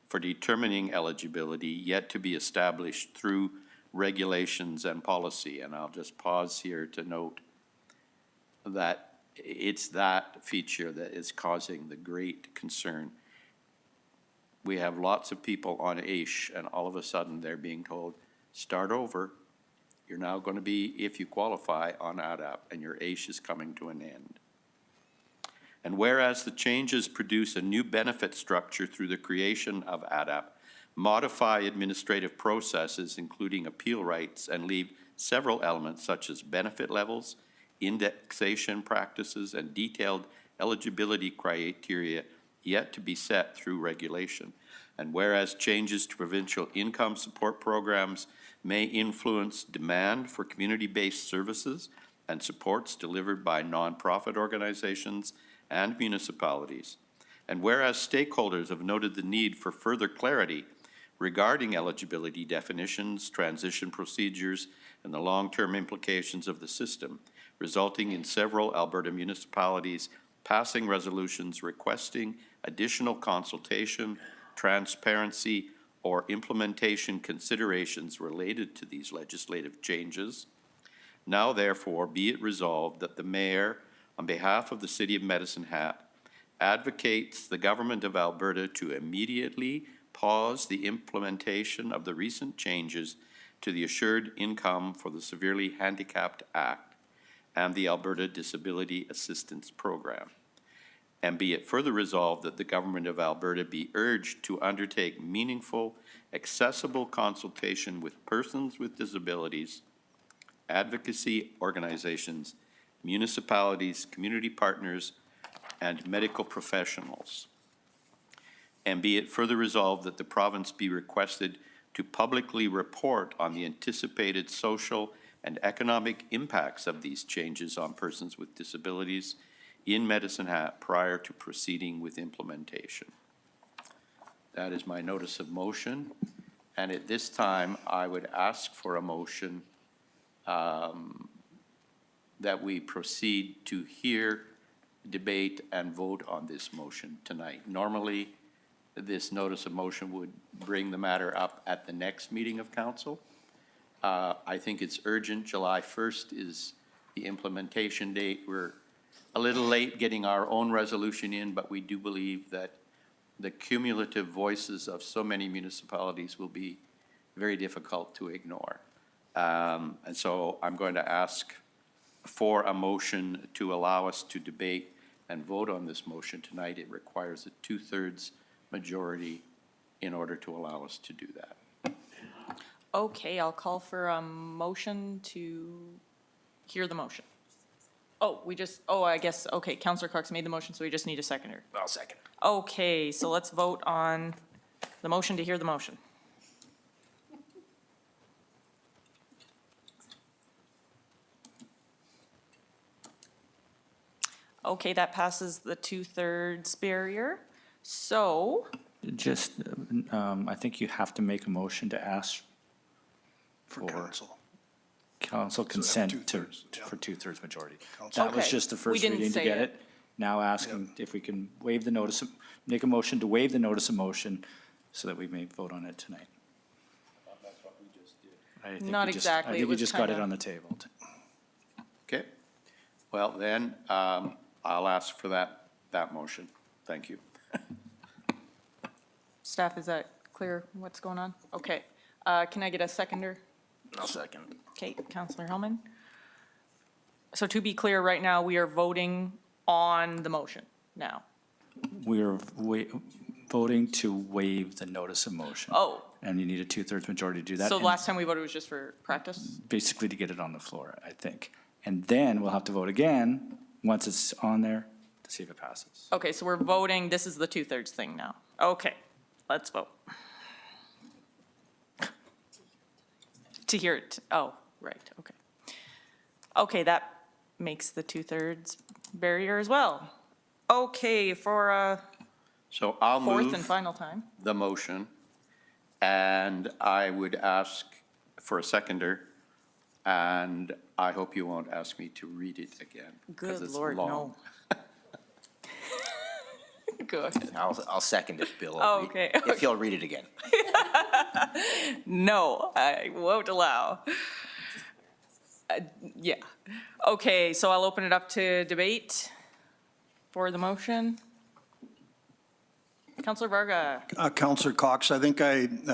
for determining eligibility yet to be established through regulations and policy. And I'll just pause here to note that it's that feature that is causing the great concern. We have lots of people on AISH, and all of a sudden they're being told, start over. You're now going to be, if you qualify, on ADAP, and your AISH is coming to an end. And whereas the changes produce a new benefit structure through the creation of ADAP, modify administrative processes, including appeal rights, and leave several elements such as benefit levels, indexation practices, and detailed eligibility criteria yet to be set through regulation. And whereas changes to provincial income support programs may influence demand for community-based services and supports delivered by nonprofit organizations and municipalities. And whereas stakeholders have noted the need for further clarity regarding eligibility definitions, transition procedures, and the long-term implications of the system, resulting in several Alberta municipalities passing resolutions requesting additional consultation, transparency, or implementation considerations related to these legislative changes. Now therefore be it resolved that the Mayor, on behalf of the City of Medicine Hat, advocates the Government of Alberta to immediately pause the implementation of the recent changes to the Assured Income for the Severely Handicapped Act and the Alberta Disability Assistance Program. And be it further resolved that the Government of Alberta be urged to undertake meaningful, accessible consultation with persons with disabilities, advocacy organizations, municipalities, community partners, and medical professionals. And be it further resolved that the province be requested to publicly report on the anticipated social and economic impacts of these changes on persons with disabilities in Medicine Hat prior to proceeding with implementation. That is my notice of motion. And at this time, I would ask for a motion that we proceed to hear, debate, and vote on this motion tonight. Normally, this notice of motion would bring the matter up at the next meeting of council. I think it's urgent. July 1st is the implementation date. We're a little late getting our own resolution in, but we do believe that the cumulative voices of so many municipalities will be very difficult to ignore. And so I'm going to ask for a motion to allow us to debate and vote on this motion tonight. It requires a 2/3 majority in order to allow us to do that. Okay, I'll call for a motion to hear the motion. I guess, okay, Councillor Cox made the motion, so we just need a seconder. I'll second. Okay, so let's vote on the motion to hear the motion. Okay, that passes the 2/3 barrier. So, Just, I think you have to make a motion to ask For council. council So consent have to, two-thirds, yeah. for 2/3 majority. Council. That was Okay, just the we first didn't reading to say get it. it. Now asking if we can waive the notice, make a motion to waive the notice of motion so that we may vote on it tonight. I think Not we just- exactly, I it think we was just got it kinda- on the table. Okay. Well, then, I'll ask for that motion. Thank you. staff, is that clear what's going on? Okay, can I get a seconder? I'll second. Okay, Councillor Hellman. So to be clear, right now, we are voting on the motion now. We are voting to waive the notice of motion. Oh, And you need a 2/3 majority to do that. so and last time we voted was just for practice? Basically to get it on the floor, I think. And then we'll have to vote again, once it's on there, to see if it passes. Okay, so we're voting, this is the 2/3 thing now. Okay, let's vote. To hear it, oh, right, okay. Okay, that makes the 2/3 barrier as well. Okay, for a So I'll fourth and move final time. the motion, and I would ask for a seconder, and I hope you won't ask me to read it again. 'cause Good it's Lord, long. no. Go ahead. I'll second if Bill, Oh, okay, if he'll read it again. No, I won't allow. Yeah. Okay, so I'll open it up to debate for the motion. Councillor Varga. Councillor Cox, I think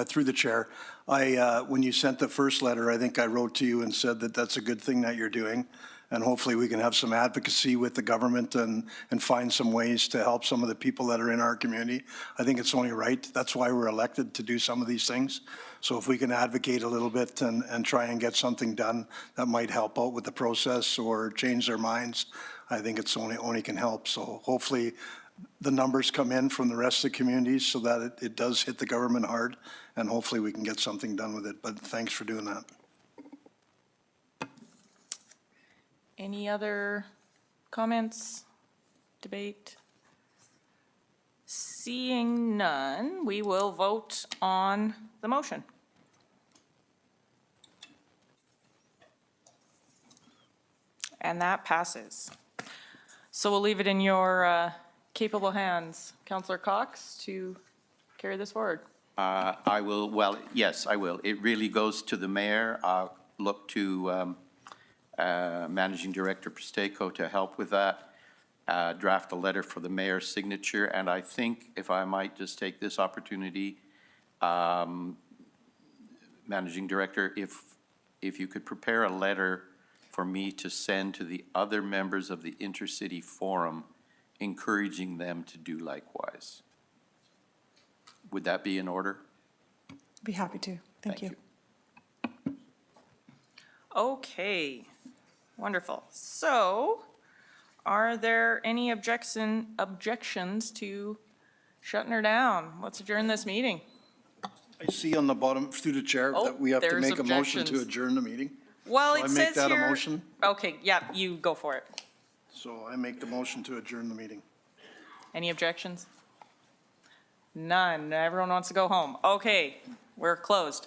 through the chair, when you sent the first letter, I think I wrote to you and said that that's a good thing that you're doing. And hopefully we can have some advocacy with the government and find some ways to help some of the people that are in our community. I think it's only right. That's why we're elected, to do some of these things. So if we can advocate a little bit and try and get something done that might help out with the process or change their minds, I think it's only can help. So hopefully the numbers come in from the rest of the communities so that it does hit the government hard, and hopefully we can get something done with it. But thanks for doing that. Any other comments, debate? Seeing none, we will vote on the motion. And that passes. So we'll leave it in your capable hands, Councillor Cox, to carry this forward. I will, well, yes, I will. It really goes to the mayor. I'll look to Managing Director Presteko to help with that, draft a letter for the mayor's signature. And I think, if I might just take this opportunity, Managing Director, if you could prepare a letter for me to send to the other members of the Intercity Forum, encouraging them to do likewise. Would that be in order? Be happy to. Thank you. Okay, wonderful. So are there any objections to shutting her down? Let's adjourn this meeting. I see on the bottom, through the chair, Oh, that we have to there's make a motion to objections. adjourn the meeting. Well, So it I make says that a here. motion? Okay, yeah, you go for it. So I make the motion to adjourn the meeting. Any objections? None. Everyone wants to go home. Okay, we're closed.